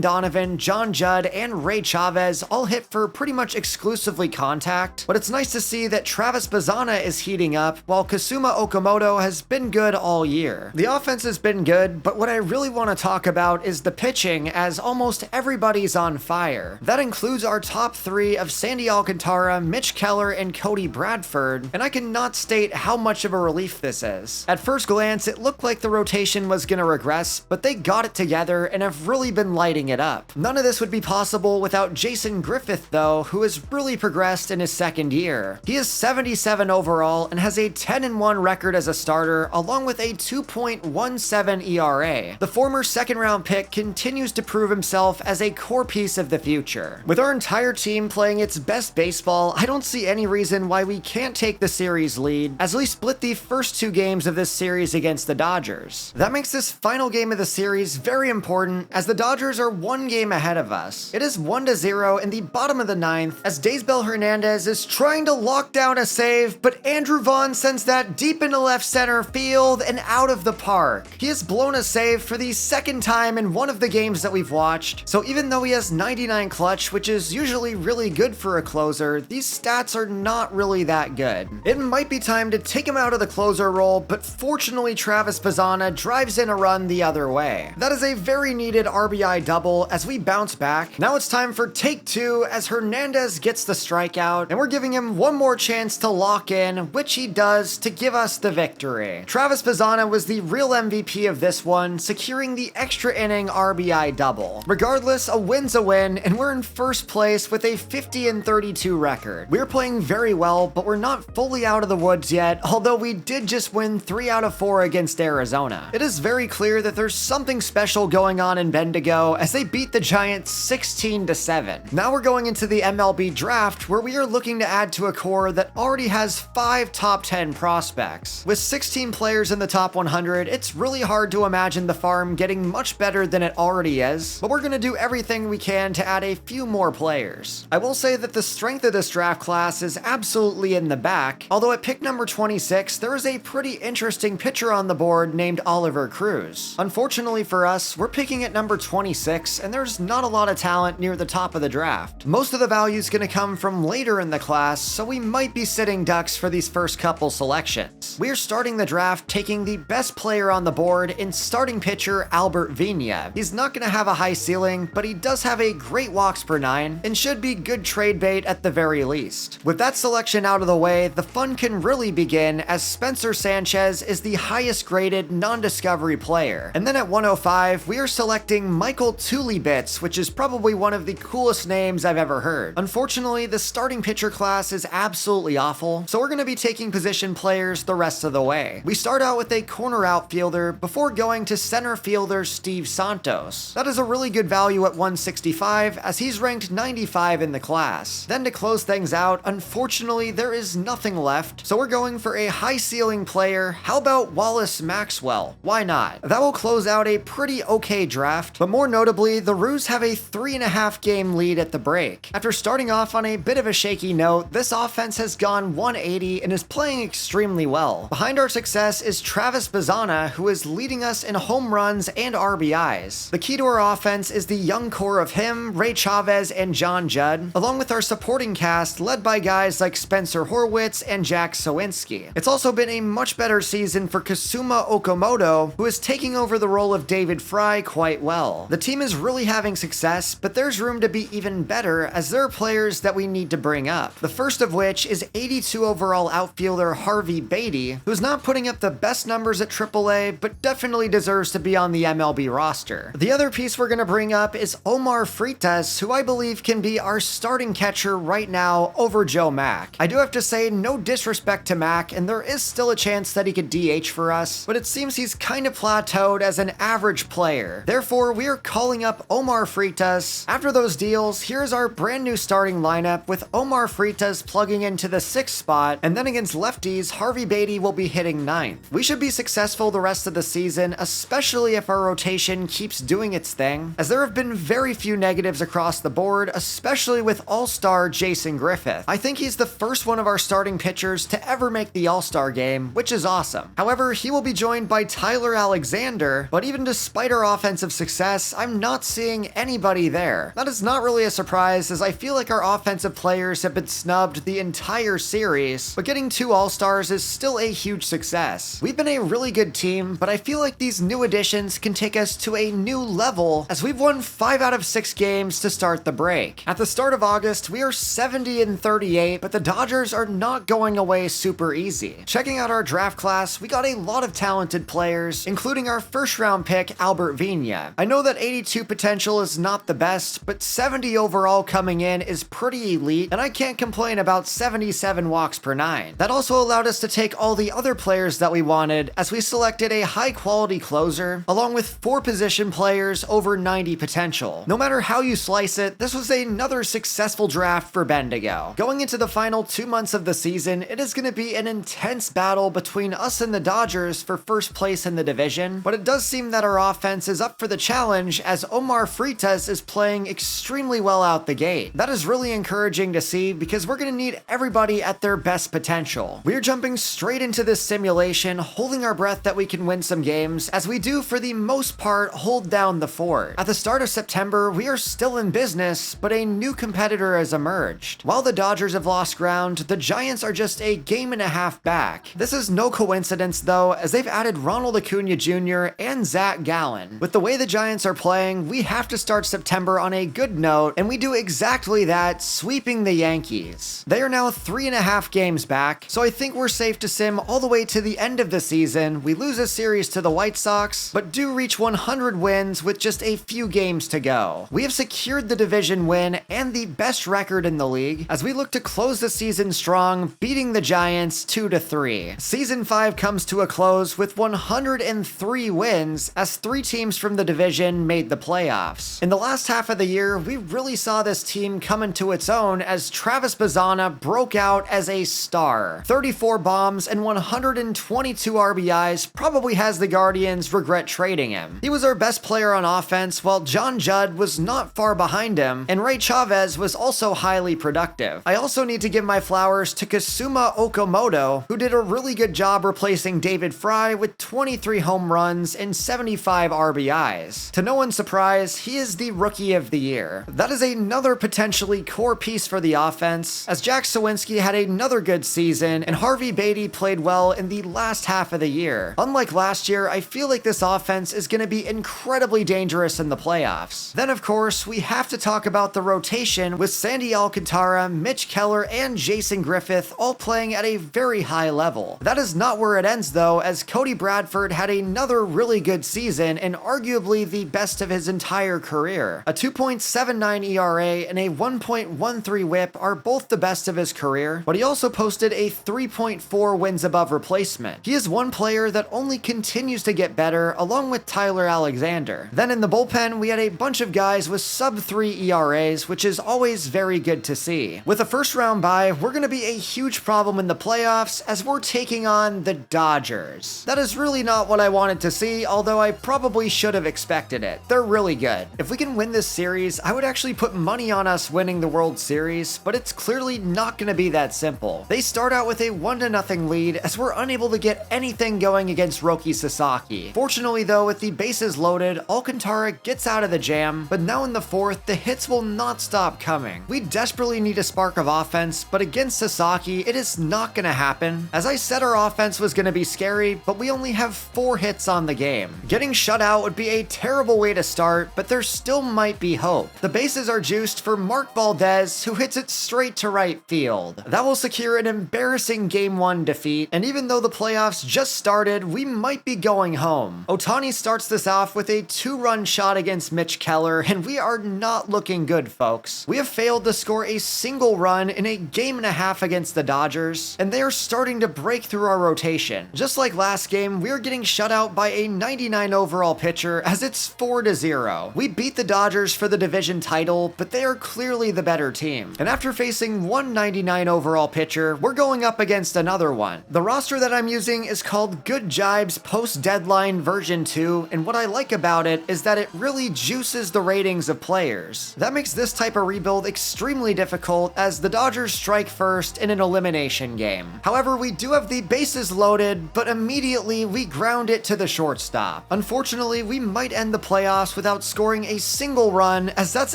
[SPEAKER 1] Donovan, John Judd, and Ray Chavez all hit for pretty much exclusively contact, but it's nice to see that Travis Bazzana is heating up, while Kasuma Okamoto has been good all year. The offense has been good, but what I really want to talk about is the pitching, as almost everybody's on fire. That includes our top 3 of Sandy Alcantara, Mitch Keller, and Cody Bradford, and I cannot state how much of a relief this is. At first glance, it looked like the rotation was gonna regress, but they got it together and have really been lighting it up. None of this would be possible without Jason Griffith though, who has really progressed in his 2nd year. He is 77 overall and has a 10-1 record as a starter, along with a 2.17 ERA. The former 2nd round pick continues to prove himself as a core piece of the future. With our entire team playing its best baseball, I don't see any reason why we can't take the series lead, as we split the first 2 games of this series against the Dodgers. That makes this final game of the series very important, as the Dodgers are 1 game ahead of us. It is 1-0 in the bottom of the 9th, as Daysbel Hernandez is trying to lock down a save, but Andrew Vaughn sends that deep into left center field and out of the park. He has blown a save for the 2nd time in one of the games that we've watched, so even though he has 99 clutch, which is usually really good for a closer, these stats are not really that good. It might be time to take him out of the closer role, but fortunately Travis Bazzana drives in a run the other way. That is a very needed RBI double as we bounce back. Now it's time for take 2 as Hernandez gets the strikeout, and we're giving him one more chance to lock in, which he does to give us the victory. Travis Bazzana was the real MVP of this one, securing the extra inning RBI double. Regardless, a win's a win, and we're in first place with a 50-32 record. We're playing very well, but we're not fully out of the woods yet, although we did just win 3 out of 4 against Arizona. It is very clear that there's something special going on in Bendigo as they beat the Giants 16-7. Now we're going into the MLB draft, where we are looking to add to a core that already has 5 top 10 prospects. With 16 players in the top 100, it, it's really hard to imagine the farm getting much better than it already is, but we're gonna do everything we can to add a few more players. I will say that the strength of this draft class is absolutely in the back, although at pick number 26, there is a pretty interesting pitcher on the board named Oliver Cruz. Unfortunately for us, we're picking at number 26, and there's not a lot of talent near the top of the draft. Most of the value is gonna come from later in the class, so we might be sitting ducks for these first couple selections. We're starting the draft taking the best player on the board in starting pitcher Albert Vina. He's not gonna have a high ceiling, but he does have a great walks per 9 and should be good trade bait at the very least. With that selection out of the way, the fun can really begin as Spencer Sanchez is the highest graded non-discovery player. And then at 105, we are selecting Michael Tulibits, which is probably one of the coolest names I've ever heard. Unfortunately, the starting pitcher class is absolutely awful, so we're going to be taking position players the rest of the way. We start out with a corner outfielder before going to center fielder Steve Santos. That is a really good value at 165 as he's ranked 95 in the class. Then to close things out, unfortunately there is nothing left, so we're going for a high ceiling player. How about Wallace Maxwell? Why not? That will close out a pretty okay draft, but more notably, the Roos have a 3.5 game lead at the break. After starting off on a bit of a shaky note, this offense has gone 180 and is playing extremely well. Behind our success is Travis Bazzana, who is leading us in home runs and RBIs. The key to our offense is the young core of him, Ray Chavez, and John Judd, along with our supporting cast led by guys like Spencer Horwitz and Jack Sowinski. It's also been a much better season for Kasuma Okamoto, who is taking over the role of David Fry quite well. The team is really having success, but there's room to be even better as there are players that we need to bring up. The first of which is 82 overall outfielder Harvey Beatty, who's not putting up the best numbers at AAA, but definitely deserves to be on the MLB roster. The other piece we're going to bring up is Omar Freitas, who I believe can be our starting catcher right now over Joe Mack. I do have to say, no disrespect to Mack, and there is still a chance that he could DH for us, but it seems he's kind of plateaued as an average player. Therefore, we are calling up Omar Freitas. After those deals, here's our brand new starting lineup with Omar Freitas plugging into the 6th spot, and then against lefties, Harvey Beatty will be hitting 9th. We should be successful the rest of the season, especially if our rotation keeps doing its thing, as there have been very few negatives across the board, especially with All-Star Jason Griffith. I think he's the first one of our starting pitchers to ever make the All-Star game, which is awesome. However, he will be joined by Tyler Alexander, but even despite our offensive success, I'm not seeing anybody there. That is not really a surprise, as I feel like our offensive players have been snubbed the entire series, but getting 2 All-Stars is still a huge success. We've been a really good team, but I feel like these new additions can take us to a new level, as we've won 5 out of 6 games to start the break. At the start of August, we are 70-38, but the Dodgers are not going away super easy. Checking out our draft class, we got a lot of talented players, including our first round pick, Albert Vina. I know that 82 potential is not the best, but 70 overall coming in is pretty elite, and I can't complain about 77 walks per 9. That also allowed us to take all the other players that we wanted, as we selected a high quality closer, along with 4 position players over 90 potential. No matter how you slice it, this was another successful draft for Bendigo. Going into the final 2 months of the season, it is going to be an intense battle between us and the Dodgers for first place in the division, but it does seem that our offense is up for the challenge as Omar Freitas is playing extremely well out the gate. That is really encouraging to see because we're going to need everybody at their best potential. We're jumping straight into this simulation, holding our breath that we can win some games, as we do for the most part hold down the fort. At the start of September, we are still in business, but a new competitor has emerged. While the Dodgers have lost ground, the Giants are just a game and a half back. This is no coincidence though, as they've added Ronald Acuna Jr. and Zach Gallen. With the way the Giants are playing, we have to start September on a good note, and we do exactly that, sweeping the Yankees. They are now 3.5 games back, so I think we're safe to sim all the way to the end of the season. We lose a series to the White Sox, but do reach 100 wins with just a few games to go. We have secured the division win and the best record in the league, as we look to close the season strong, beating the Giants 2-3. Season 5 comes to a close with 103 wins, as 3 teams from the division made the playoffs. In the last half of the year, we really saw this team come into its own as Travis Bazzana broke out as a star. 34 bombs and 122 RBIs probably has the Guardians regret trading him. He was our best player on offense, while John Judd was not far behind him, and Ray Chavez was also highly productive. I also need to give my flowers to Kasuma Okamoto, who did a really good job replacing David Fry with 23 home runs and 75 RBIs. To no one's surprise, he is the Rookie of the Year. That is another potentially core piece for the offense, as Jack Sawinski had another good season, and Harvey Beatty played well in the last half of the year. Unlike last year, I feel like this offense is going to be incredibly dangerous in the playoffs. Then, of course, we have to talk about the rotation with Sandy Alcantara, Mitch Keller, and Jason Griffith all playing at a very high level. That is not where it ends, though, as Cody Bradford had another really good season and arguably the best of his entire career. A 2.79 ERA and a 1.13 whip are both the best of his career, but he also posted a 3.4 wins above replacement. He is one player that only continues to get better, along with Tyler Alexander. Then in the bullpen, we had a bunch of guys with sub-3 ERAs, which is always very good to see. With a first-round bye, we're going to be a huge problem in the playoffs as we're taking on the Dodgers. That is really not what I wanted to see, although I probably should have expected it. They're really good. If we can win this series, I would actually put money on us winning the World Series, but it's clearly not going to be that simple. They start out with a 1-0 lead as we're unable to get anything going against Roki Sasaki. Fortunately though, with the bases loaded, Alcantara gets out of the jam, but now in the fourth, the hits will not stop coming. We desperately need a spark of offense, but against Sasaki, it is not going to happen. As I said, our offense was going to be scary, but we only have 4 hits on the game. Getting shut out would be a terrible way to start, but there still might be hope. The bases are juiced for Mark Valdez, who hits it straight to right field. That will secure an embarrassing Game 1 defeat, and even though the playoffs just started, we might be going home. Ohtani starts this off with a 2-run shot against Mitch Keller, and we are not looking good, folks. We have failed to score a single run in a game and a half against the Dodgers, and they are starting to break through our rotation. Just like last game, we are getting shut out by a 99 overall pitcher as it's 4-0. We beat the Dodgers for the division title, but they are clearly the better team. And after facing one 99 overall pitcher, we're going up against another one. The roster that I'm using is called Good Jibes Post-Deadline version 2, and what I like about it is that it really juices the ratings of players. That makes this type of rebuild extremely difficult as the Dodgers strike first in an elimination game. However, we do have the bases loaded, but immediately we ground it to the shortstop. Unfortunately, we might end the playoffs without scoring a single run, as that's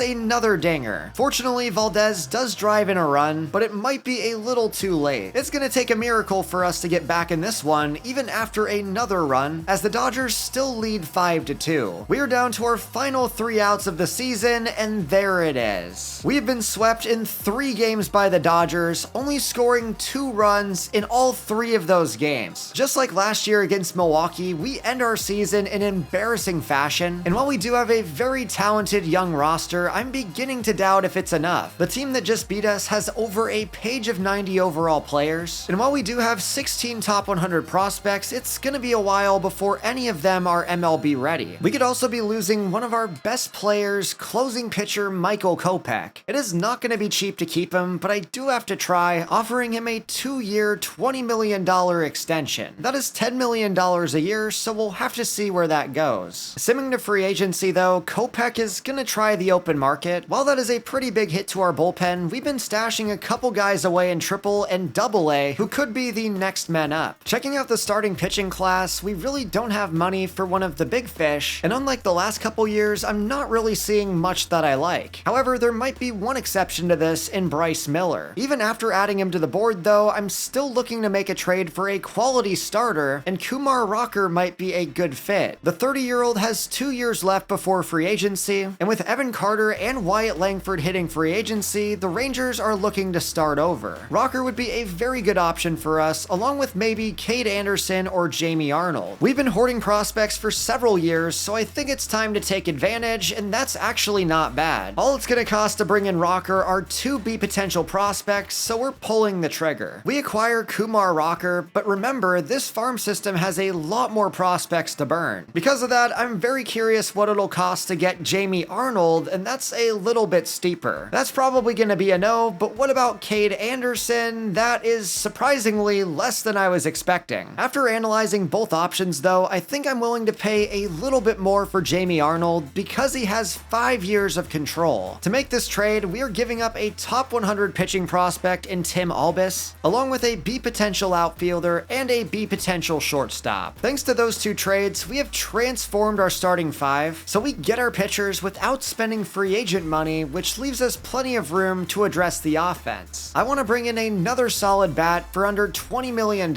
[SPEAKER 1] another dinger. Fortunately, Valdez does drive in a run, but it might be a little too late. It's gonna take a miracle for us to get back in this one, even after another run, as the Dodgers still lead 5-2. We are down to our final 3 outs of the season, and there it is. We've been swept in 3 games by the Dodgers, only scoring 2 runs in all 3 of those games. Just like last year against Milwaukee, we end our season in embarrassing fashion, and while we do have a very talented young roster, I'm beginning to doubt if it's enough. The team that just beat us has over a page of 90 overall players, and while we do have 16 top 100 prospects, it's gonna be a while before any of them are MLB ready. We could also be losing one of our best players, closing pitcher Michael Kopech. It is not gonna be cheap to keep him, but I do have to try, offering him a 2-year, $20 million extension. That is $10 million a year, so we'll have to see where that goes. Simming to free agency though, Kopech is gonna try the open market. While that is a pretty big hit to our bullpen, we've been stashing a couple guys away in AAA and AA who could be the next men up. Checking out the starting pitching class, we really don't have money for one of the big fish, and unlike the last couple years, I'm not really seeing much that I like. However, there might be one exception to this in Bryce Miller. Even after adding him to the board though, I'm still looking to make a trade for a quality starter, and Kumar Rocker might be a good fit. The 30-year-old has 2 years left before free agency, and with Evan Carter and Wyatt Langford hitting free agency, the Rangers are looking to start over. Rocker would be a very good option for us, along with maybe Cade Anderson or Jamie Arnold. We've been hoarding prospects for several years, so I think it's time to take advantage, and that's actually not bad. All it's gonna cost to bring in Rocker are 2 B potential prospects, so we're pulling the trigger. We acquire Kumar Rocker, but remember, this farm system has a lot more prospects to burn. Because of that, I'm very curious what it'll cost to get Jamie Arnold, and that's a little bit steeper. That's probably gonna be a no, but what about Cade Anderson? That is surprisingly less than I was expecting. After analyzing analyzing both options though, I think I'm willing to pay a little bit more for Jamie Arnold because he has 5 years of control. To make this trade, we are giving up a top 100 pitching prospect in Tim Albus, along with a B potential outfielder and a B potential shortstop. Thanks to those two trades, we have transformed our starting five, so we get our pitchers without spending free agent money, which leaves us plenty of room to address the offense. I want to bring in another solid bat for under $20 million,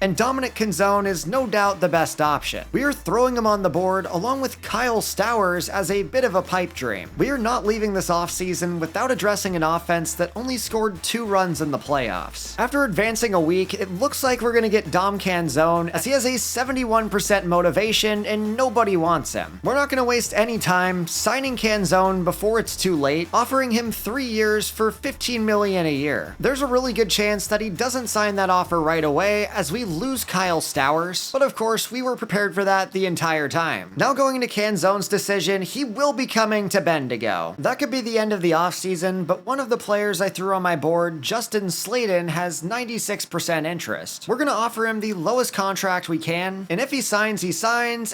[SPEAKER 1] and Dominic Canzone is no doubt the best option. We are throwing him on the board along with Kyle Stowers as a bit of a pipe dream. We are not leaving this offseason without addressing an offense that only scored 2 runs in the playoffs. After advancing a week, it looks like we're going to get Dom Canzone, as he has a 71% motivation and nobody wants him. We're not going to waste any time signing Canzone before it's too late, offering him 3 years for $15 million a year. There's a really good chance that he doesn't sign that offer right away, as we lose Kyle Stowers, but of course we were prepared for that the entire time. Now going into Canzone's decision, he will be coming to Bendigo. That could be the end of the offseason, but one of the players I threw on my board, Justin Slayton, has 96% interest. We're going to offer him the lowest contract we can, and if he signs,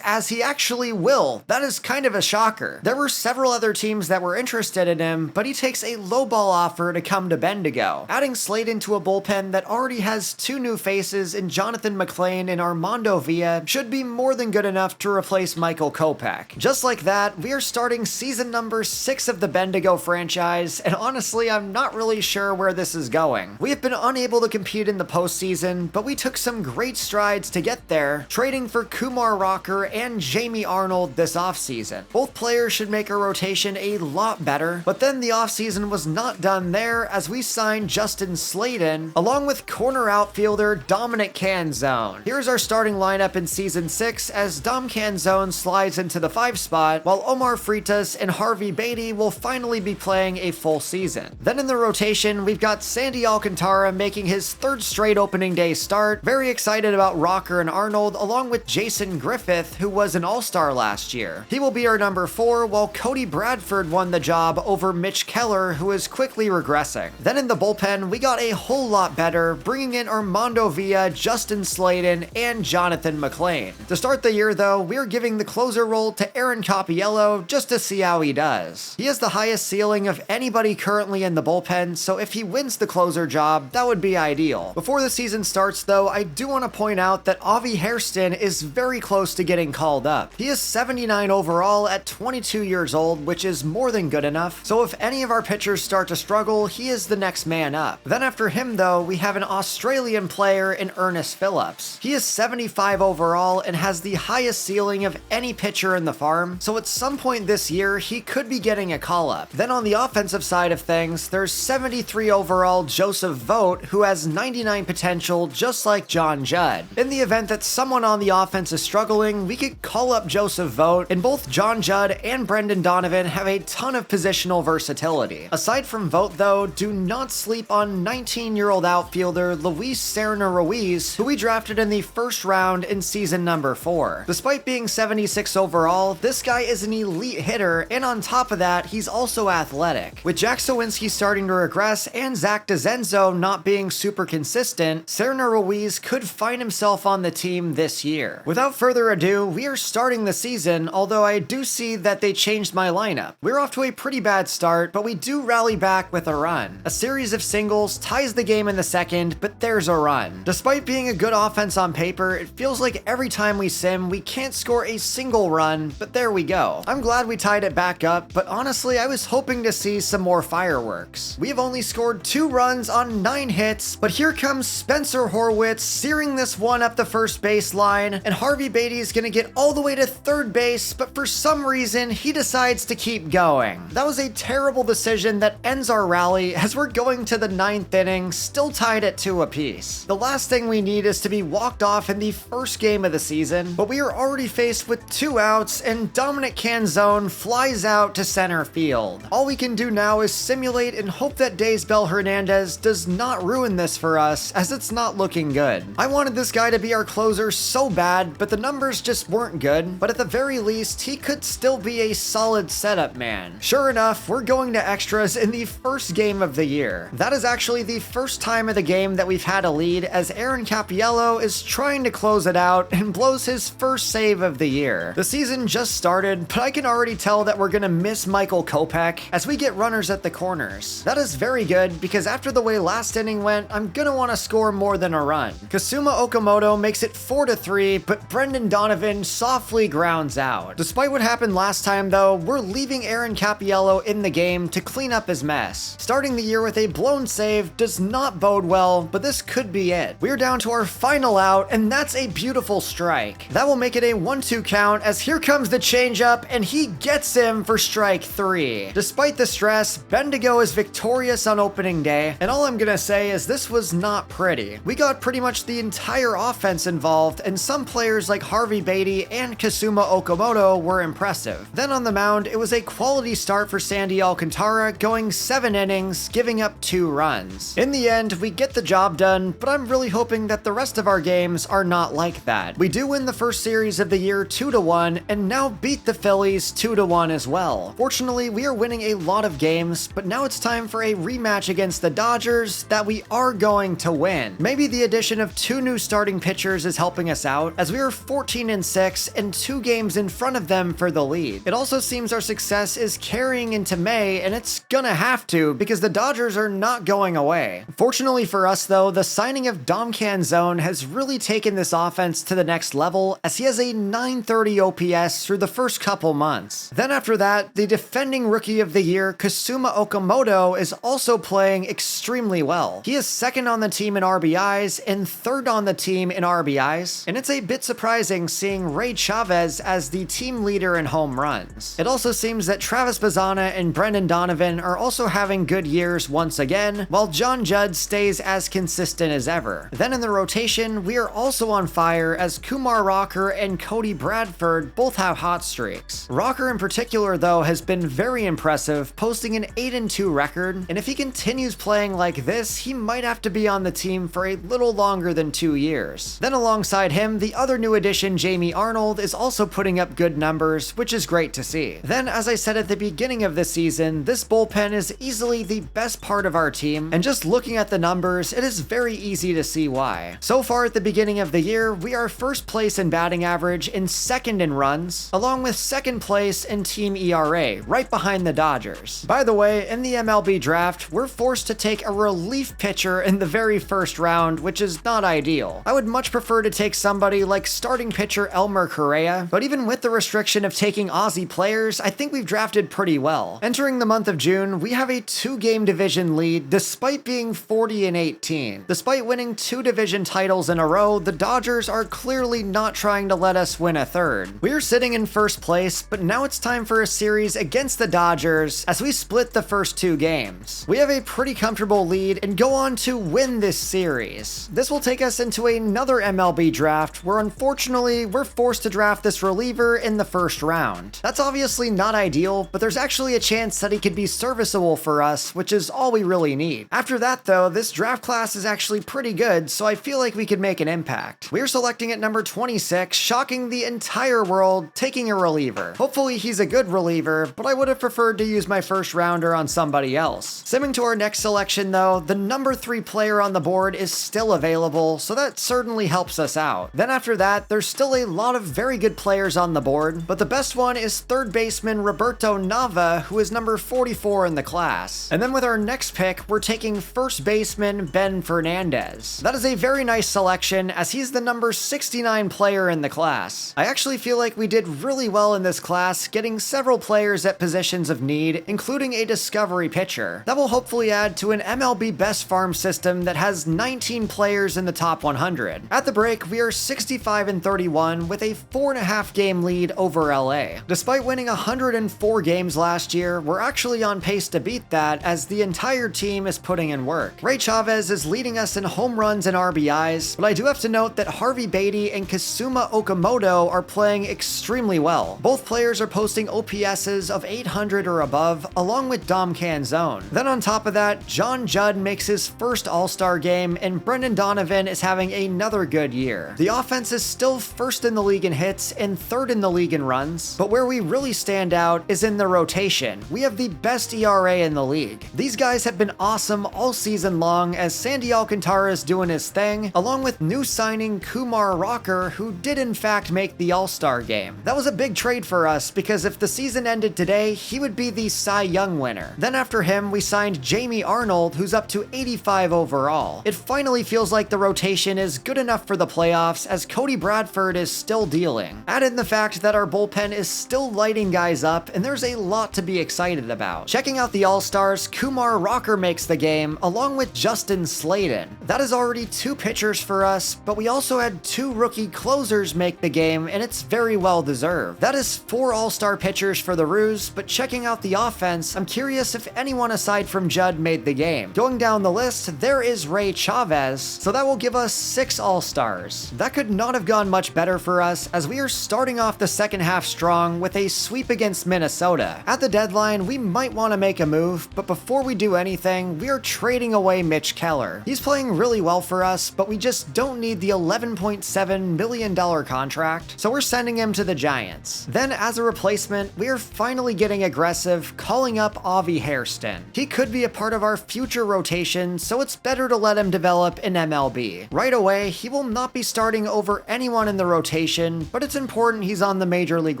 [SPEAKER 1] as he actually will. That is kind of a shocker. There were several other teams that were interested in him, but he takes a lowball offer to come to Bendigo. Adding Slayton to a bullpen that already has 2 new faces in Jonathan McClain and Armando Villa should be more than good enough to replace Michael Kopech. Just like that, we are starting season number 6 of the Bendigo franchise, and honestly, I'm not really sure where this is going. We have been unable to compete in the postseason, but we took some great strides to get there, trading for Kumar Rocker and Jamie Arnold this offseason. Both players should make our rotation a lot better, but then the offseason was not done there, as we signed Justin Slayton, along with corner outfielder Dominic Canzone. Here's our starting lineup in season 6, as Dom Canzone slides into the 5 spot, while Omar Freitas and Harvey Beatty will finally be playing a full season. Then in the rotation, we've got Sandy Alcantara making his 3rd straight opening day start. Very excited about Rocker and Arnold, along with Jason Griffith, who was an all-star last year. He will be our number 4, while Cody Bradford won the job over Mitch Keller, who is quickly regressing. Then in the bullpen, we got a whole lot better, bringing in Armando Villa, Justin Slayton, and Jonathan McClain. To start the year though, we're giving the closer role to Aaron Capiello just to see how he does. He has the highest ceiling of anybody currently in the bullpen, so if he wins the closer job, that would be ideal. Before the season starts though, I do want to point out that Avi Hairston is very close to getting called up. He is 79 overall at 22 years old, which is more than good enough, so if any of our pitchers start to struggle, he is the next man up. Then after him though, we have an Australian player in Ernest Phillips. He is 75 overall and has the highest ceiling of any pitcher in the farm, so at some point this year, he could be getting a call-up. Then on the offensive side of things, there's 73 overall Joseph Vogt, who has 99 potential just like John Judd. In the event that someone on the offense is struggling, we could call up Joseph Vogt, and both John Judd and Brendan Donovan have a ton of positional versatility. Aside from Vogt though, do not sleep on 19-year-old outfielder Luis Serna Ruiz, who we drafted in the 1st round in season number 4. Despite being 76 overall, this guy is an elite hitter, and on top of that, he's also athletic. With Jack Sawinski starting to regress and Zach DeZenzo not being super consistent, Serna Ruiz could find himself on the team this year. Without further ado, we are starting the season, although I do see that they changed my lineup. We're off to a pretty bad start, but we do rally back with a run. A series of singles ties the game in the 2nd, but there's a run. Despite being a good offense on paper, it feels like every time we sim, we can't score a single run, but there we go. I'm glad we tied it back up, but honestly, I was hoping to see some more fireworks. We have only scored 2 runs on 9 hits, but here comes Spencer Horwitz searing this one up the first baseline, and Harvey Beatty is gonna get all the way to 3rd base, but for some reason, he decides to keep going. That was a terrible decision that ends our rally as we're going to the 9th inning, still tied at 2 apiece. The last thing we need is to be walked off in the first game of the season, but we are already faced with 2 outs, and Dominic Canzone flies out to center field. All we can do now is simulate and hope that Daysbel Hernandez does not ruin this for us, as it's not looking good. I wanted this guy to be our closer so bad, but the numbers just weren't good, but at the very least, he could still be a solid setup man. Sure enough, we're going to extras in the first game of the year. That is actually the first time of the game that we've had a lead, as Aaron Capiello is trying trying to close it out and blows his first save of the year. The season just started, but I can already tell that we're gonna miss Michael Kopech as we get runners at the corners. That is very good because after the way last inning went, I'm gonna want to score more than a run. Kasuma Okamoto makes it 4-3, but Brendan Donovan softly grounds out. Despite what happened last time though, we're leaving Aaron Capiello in the game to clean up his mess. Starting the year with a blown save does not bode well, but this could be it. We're down to our final out, and that's a beautiful strike. That will make it a 1-2 count as here comes the changeup, and he gets him for strike 3. Despite the stress, Bendigo is victorious on opening day, and all I'm gonna say is this was not pretty. We got pretty much the entire offense involved, and some players like Harvey Beatty and Kasuma Okamoto were impressive. Then on the mound, it was a quality start for Sandy Alcantara, going 7 innings, giving up 2 runs. In the end, we get the job done, but I'm really hoping that the rest of our games are not like that. We do win the first series of the year 2-1, and now beat the Phillies 2-1 as well. Fortunately, we are winning a lot of games, but now it's time for a rematch against the Dodgers that we are going to win. Maybe the addition of 2 new starting pitchers is helping us out, as we are 14-6 and 2 games in front of them for the lead. It also seems our success is carrying into May, and it's gonna have to because the Dodgers are not going away. Fortunately for us though, the signing of Dom Canzone has really taken this offense to the next level, as he has a 930 OPS through the first couple months. Then after that, the defending Rookie of the Year, Kasuma Okamoto, is also playing extremely well. He is second on the team in RBIs and third on the team in RBIs, and it's a bit surprising seeing Ray Chavez as the team leader in home runs. It also seems that Travis Bazzana and Brendan Donovan are also having good years once again, while John Judd stays as consistent as ever. Then in the rotation, we are also on fire as Kumar Rocker and Cody Bradford both have hot streaks. Rocker in particular though has been very impressive, posting an 8-2 record, and if he continues playing like this, he might have to be on the team for a little longer than 2 years. Then alongside him, the other new addition, Jamie Arnold, is also putting up good numbers, which is great to see. Then, as I said at the beginning of this season, this bullpen is easily the best part of our team, and just looking at the numbers, it is very easy to see why. So far at the beginning of the year, we are first place in batting average and second in runs, along with second place in team ERA, right behind the Dodgers. By the way, in the MLB draft, we're forced to take a relief pitcher in the very first round, which is not ideal. I would much prefer to take somebody like starting pitcher Elmer Correa, but even with the restriction of taking Aussie players, I think we've drafted pretty well. Entering the month of June, we have a 2-game division lead despite being 40-18. Despite winning 2 division titles in a row, the Dodgers are clearly not trying to let us win a third. We're sitting in first place, but now it's time for a series against the Dodgers as we split the first 2 games. We have a pretty comfortable lead and go on to win this series. This will take us into another MLB draft where unfortunately we're forced to draft this reliever in the first round. That's obviously not ideal, but there's actually a chance that he could be serviceable for us, which is all we really need. After that though, this draft class is actually pretty good, so I feel like we could make an impact. We're selecting at number 26, shocking the entire world, taking a reliever. Hopefully he's a good reliever, but I would have preferred to use my first rounder on somebody else. Simming to our next selection though, the number 3 player on the board is still available, so that certainly helps us out. Then after that, there's still a lot of very good players on the board, but the best one is third baseman Roberto Nava, who is number 44 in the class. And then with our next pick, we're taking first baseman Ben Fernandez. That is a very nice selection, as he's the number 69 player in the class. I actually feel like we did really well in this class, getting several players at positions of need, including a discovery pitcher. That will hopefully add to an MLB best farm system that has 19 players in the top 100. At the break, we are 65-31 with a 4.5 game lead over LA. Despite winning 104 games last year, we're actually on pace to beat that as the entire team is putting in work. Ray Chavez is leading us in home runs and RBIs, but I do have to note that Harvey Beatty and Kasuma Okamoto are playing extremely well. Both players are posting OPSs of 800 or above, along with Dom Canzone. Then on top of that, John Judd makes his first All-Star game, and Brendan Donovan is having another good year. The offense is still first in the league in hits and third in the league in runs, but where we really stand out is in the rotation. We have the best ERA in the league. These guys have been awesome all season long as Sandy Alcantara is doing his thing, along with new signings signing Kumar Rocker, who did in fact make the All-Star game. That was a big trade for us because if the season ended today, he would be the Cy Young winner. Then after him, we signed Jamie Arnold, who's up to 85 overall. It finally feels like the rotation is good enough for the playoffs as Cody Bradford is still dealing. Add in the fact that our bullpen is still lighting guys up, and there's a lot to be excited about. Checking out the All-Stars, Kumar Rocker makes the game, along with Justin Slayton. That is already 2 pitchers for us, but we also had 2 rookie closers make the game, and it's very well deserved. That is 4 All-Star pitchers for the Roos, but checking out the offense, I'm curious if anyone aside from Judd made the game. Going down the list, there is Ray Chavez, so that will give us 6 All-Stars. That could not have gone much better for us, as we are starting off the second half strong with a sweep against Minnesota. At the deadline, we might want to make a move, but before we do anything, we are trading away Mitch Keller. He's playing really well for us, but we just don't need the $11.7 million contract, so we're sending him to the Giants. Then as a replacement, we are finally getting aggressive, calling up Avi Hairston. He could be a part of our future rotation, so it's better to let him develop in MLB. Right away, he will not be starting over anyone in the rotation, but it's important he's on the Major League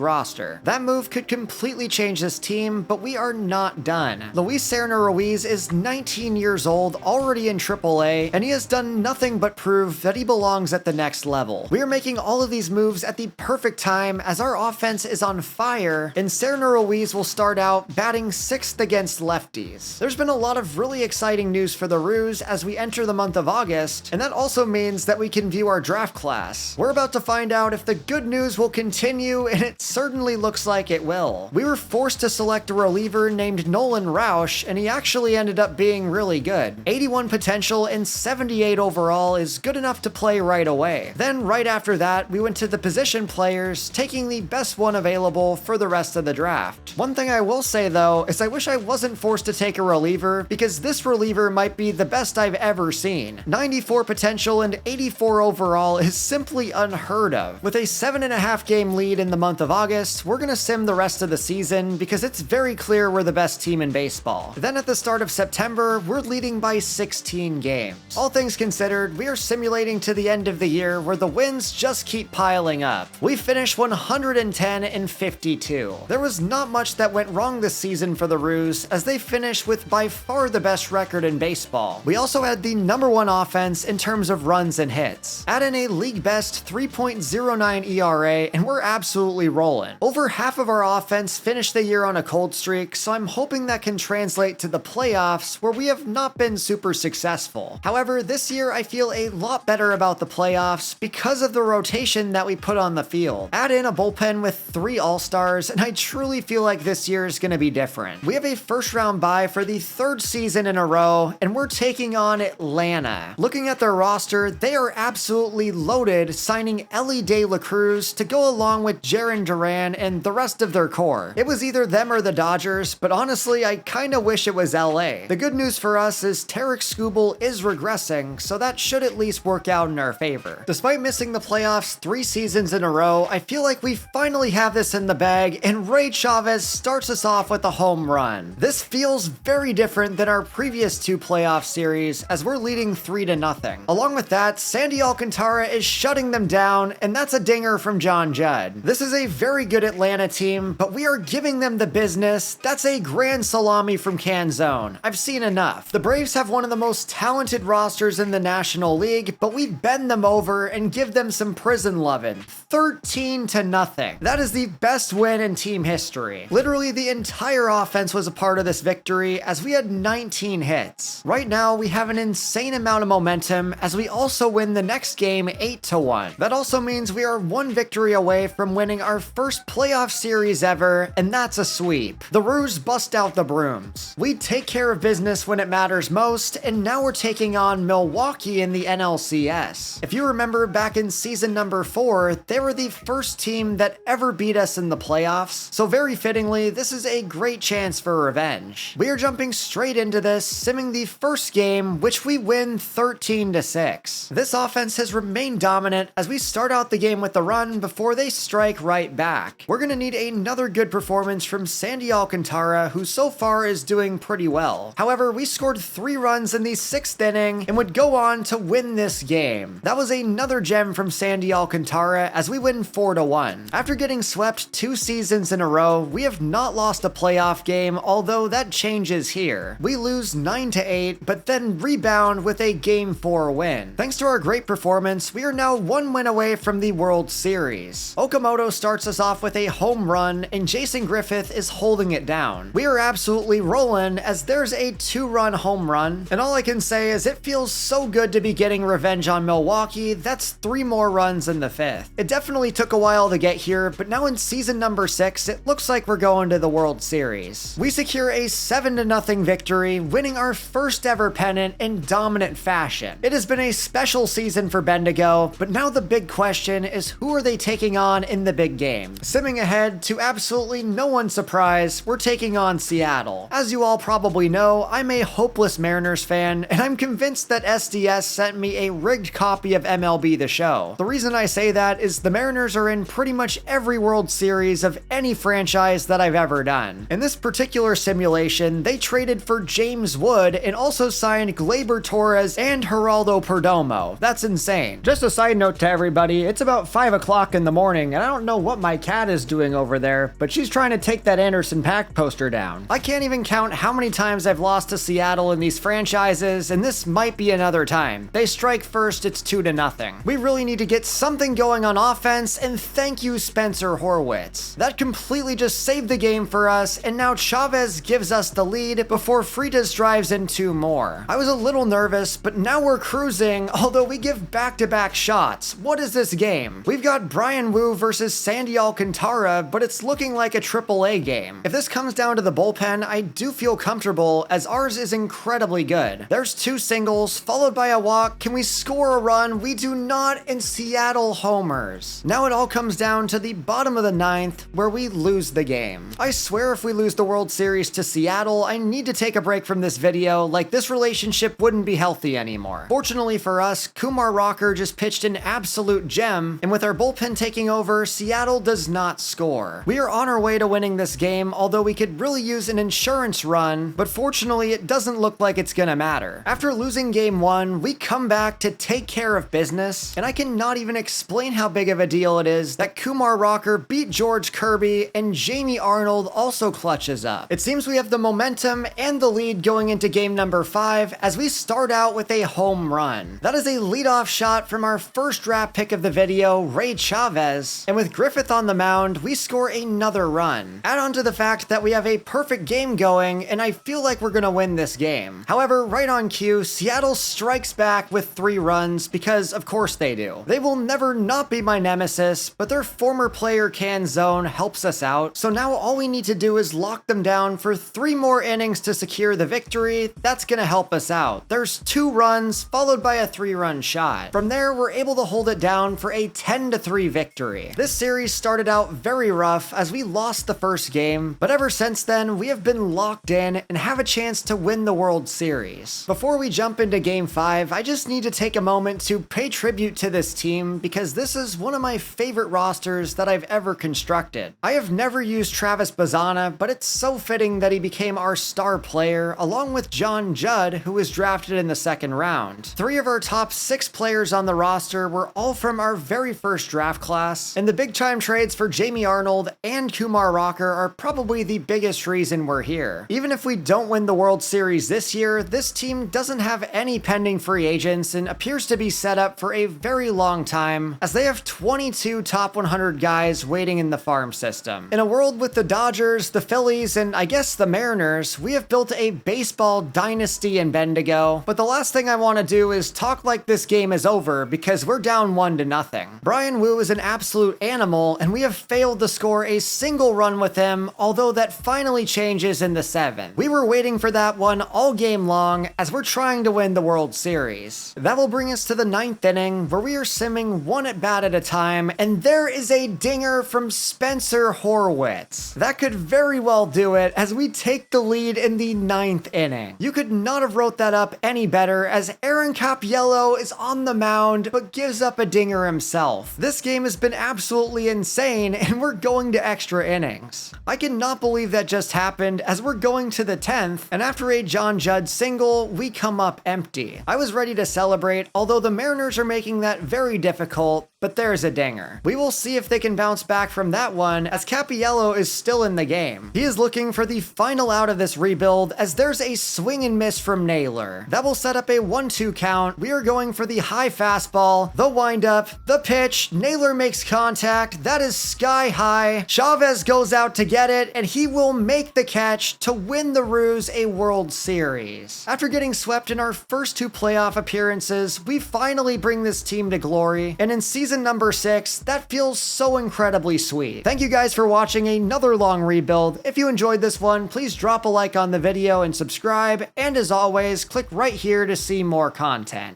[SPEAKER 1] roster. That move could completely change this team, but we are not done. Luis Serna Ruiz is 19 years old, already in AAA, and he has done nothing but prove that he belongs at the next level. We are making all of these moves at the perfect time as our offense is on fire, and Serna Ruiz will start out batting 6th against lefties. There's been a lot of really exciting news for the Roos as we enter the month of August, and that also means that we can view our draft class. We're about to find out if the good news will continue, and it certainly looks like it will. We were forced to select a reliever named Nolan Roush, and he actually ended up being really good. 81 potential and 78 overall is good enough to play right away. Then right after that, we went to the position players, taking the best one available for the rest of the draft. One thing I will say though, is I wish I wasn't forced to take a reliever, because this reliever might be the best I've ever seen. 94 potential and 84 overall is simply unheard of. With a 7.5 game lead in the month of August, we're gonna sim the rest of the season because it's very clear we're the best team in baseball. Then at the start of September, we're leading by 16 games. All things considered, we are simulating to the end of the year where the wins just keep piling up. We finished 110 and 52. There was not much that went wrong this season for the Roos, as they finished with by far the best record in baseball. We also had the #1 offense in terms of runs and hits. Add in a league best 3.09 ERA, and we're absolutely rolling. Over half of our offense finished the year on a cold streak, so I'm hoping that can translate to the playoffs, where we have not been super successful. However, this year I feel a lot better about the playoffs because of the rotation that we put on the field. Add in a bullpen with 3 All-Stars, and I truly feel like this year is going to be different. We have a first-round bye for the 3rd season in a row, and we're taking on Atlanta. Looking at their roster, they are absolutely loaded, signing Ellie De La Cruz to go along with Jarren Duran and the rest of their core. It was either them or the Dodgers, but honestly, I kinda wish it was LA. The good news for us is Tarek Skubal is regressing, so that should at least work out in our favor. Despite missing the playoffs 3 seasons in a row, I feel like we finally have this in the bag, and Ray Chavez starts us off with a home run. This feels very different than our previous 2 playoff series, as we're leading 3-0. Along with that, Sandy Alcantara is shutting them down, and that's a dinger from John Judd. This is a very good Atlanta team, but we are giving them the business. That's a grand salami from Canzone. I've seen enough. The Braves have one of the most talented rosters in the National League, but we bend them over and give them some prison lovin'. 13-0. That is the best win in team history. Literally the entire offense was a part of this victory, as we had 19 hits. Right now, we have an insane amount of momentum, as we also win the next game 8-1. That also means we are 1 victory away from winning our first playoff series ever, and that's a sweep. The Roos bust out the brooms. We take care of business when it matters most, and now we're taking on Milwaukee in the NLCS. If you remember back in season number 4, they were the first team that ever beat us in the playoffs, so very fittingly, this is a great chance for revenge. We are jumping straight into this, simming the first game, which we win 13-6. This offense has remained dominant as we start out the game with the run before they strike right back. We're gonna need another good performance from Sandy Alcantara, who so far is doing pretty well. However, we scored 3 runs in the 6th inning and would go on to win this game. game. That was another gem from Sandy Alcantara as we win 4-1. After getting swept 2 seasons in a row, we have not lost a playoff game, although that changes here. We lose 9-8, but then rebound with a Game 4 win. Thanks to our great performance, we are now 1 win away from the World Series. Okamoto starts us off with a home run, and Jason Griffith is holding it down. We are absolutely rolling as there's a 2-run home run, and all I can say is it feels so good to be getting revenge on Milwaukee. That's 3 more runs in the 5th. It definitely took a while to get here, but now in season number 6, it looks like we're going to the World Series. We secure a 7-0 victory, winning our first ever pennant in dominant fashion. It has been a special season for Bendigo, but now the big question is who are they taking on in the big game? Simming ahead, to absolutely no one's surprise, we're taking on Seattle. As you all probably know, I'm a hopeless Mariners fan, and I'm convinced that SDS sent me a rigged copy of MLB The Show. The reason I say that is the Mariners are in pretty much every World Series of any franchise that I've ever done. In this particular simulation, they traded for James Wood and also signed Gleyber Torres and Geraldo Perdomo. That's insane. Just a side note to everybody, it's about 5 o'clock in the morning, and I don't know what my cat is doing over there, but she's trying to take that Anderson .Paak poster down. I can't even count how many times I've lost to Seattle in these franchises, and this might be another time. They strike first, it's 2-0. We really need to get something going on offense, and thank you, Spencer Horwitz. That completely just saved the game for us, and now Chavez gives us the lead before Freitas drives in 2 more. I was a little nervous, but now we're cruising, although we give back-to-back shots. What is this game? We've got Bryan Woo versus Sandy Alcantara, but it's looking like a AAA game. If this comes down to the bullpen, I do feel comfortable, as ours is incredibly good. There's 2 singles, followed by a walk. Can we score a run? We do not, and Seattle homers. Now it all comes down to the bottom of the 9th, where we lose the game. I swear if we lose the World Series to Seattle, I need to take a break from this video, like this relationship wouldn't be healthy anymore. Fortunately for us, Kumar Rocker just pitched an absolute gem, and with our bullpen taking over, Seattle does not score. We are on our way to winning this game, although we could really use an insurance run, but fortunately it doesn't look like it's gonna matter. After losing game 1, we come back to take care of business, and I cannot even explain how big of a deal it is that Kumar Rocker beat George Kirby and Jamie Arnold also clutches up. It seems we have the momentum and the lead going into game number 5 as we start out with a home run. That is a leadoff shot from our first draft pick of the video, Ray Chavez, and with Griffith on the mound, we score another run. Add on to the fact that we have a perfect game going, and I feel like we're gonna win this game. However, right on cue, Seattle strikes back with 3 runs because of course they do. They will never not be my nemesis, but their former player Canzone helps us out, so now all we need to do is lock them down for 3 more innings to secure the victory. That's gonna help us out. There's 2 runs followed by a 3-run shot. From there, we're able to hold it down for a 10-3 victory. This series started out very rough as we lost the first game, but ever since then, we have been locked in and have a chance to win the World Series. Before we jump into game 5, I just need to take a moment to pay tribute to this team because this is one of my favorite rosters that I've ever constructed. I have never used Travis Bazzana, but it's so fitting that he became our star player along with John Judd, who was drafted in the 2nd round. 3 of our top 6 players on the roster were all from our very first draft class, and the big time trades for Jamie Arnold and Kumar Rocker are probably the biggest reason we're here. Even if we don't win the World Series this year, this team doesn't have any pending free agents and appears to be set up for a very long time, as they have 22 top 100 guys waiting in the farm system. In a world with the Dodgers, the Phillies, and I guess the Mariners, we have built a baseball dynasty in Bendigo, but the last thing I want to do is talk like this game is over because we're down 1-0. Bryan Woo is an absolute animal, and we have failed to score a single run with him, although that finally changes in the 7th. We were waiting for that one all game long as we're trying to win the World Series. That will bring us to the 9th inning, where we are simming 1 at bat at a time, and there is a dinger from Spencer Horwitz. That could very well do it as we take the lead in the 9th inning. You could not have wrote that up any better, as Aaron Capiello is on the mound but gives up a dinger himself. This game has been absolutely insane, and we're going to extra innings. I cannot believe that just happened, as we're going to the 10th, and after a John Judd single, we come up empty. I was ready to celebrate, although although the Mariners are making that very difficult, but there's a dinger. We will see if they can bounce back from that one, as Capiello is still in the game. He is looking for the final out of this rebuild, as there's a swing and miss from Naylor. That will set up a 1-2 count. We are going for the high fastball, the windup, the pitch. Naylor makes contact. That is sky high. Chavez goes out to get it, and he will make the catch to win the Roos a World Series. After getting swept in our first 2 playoff appearances, we finally bring this team to glory, and in season number 6, that feels so incredibly sweet. Thank you guys for watching another long rebuild. If you enjoyed this one, please drop a like on the video and subscribe, and as always, click right here to see more content.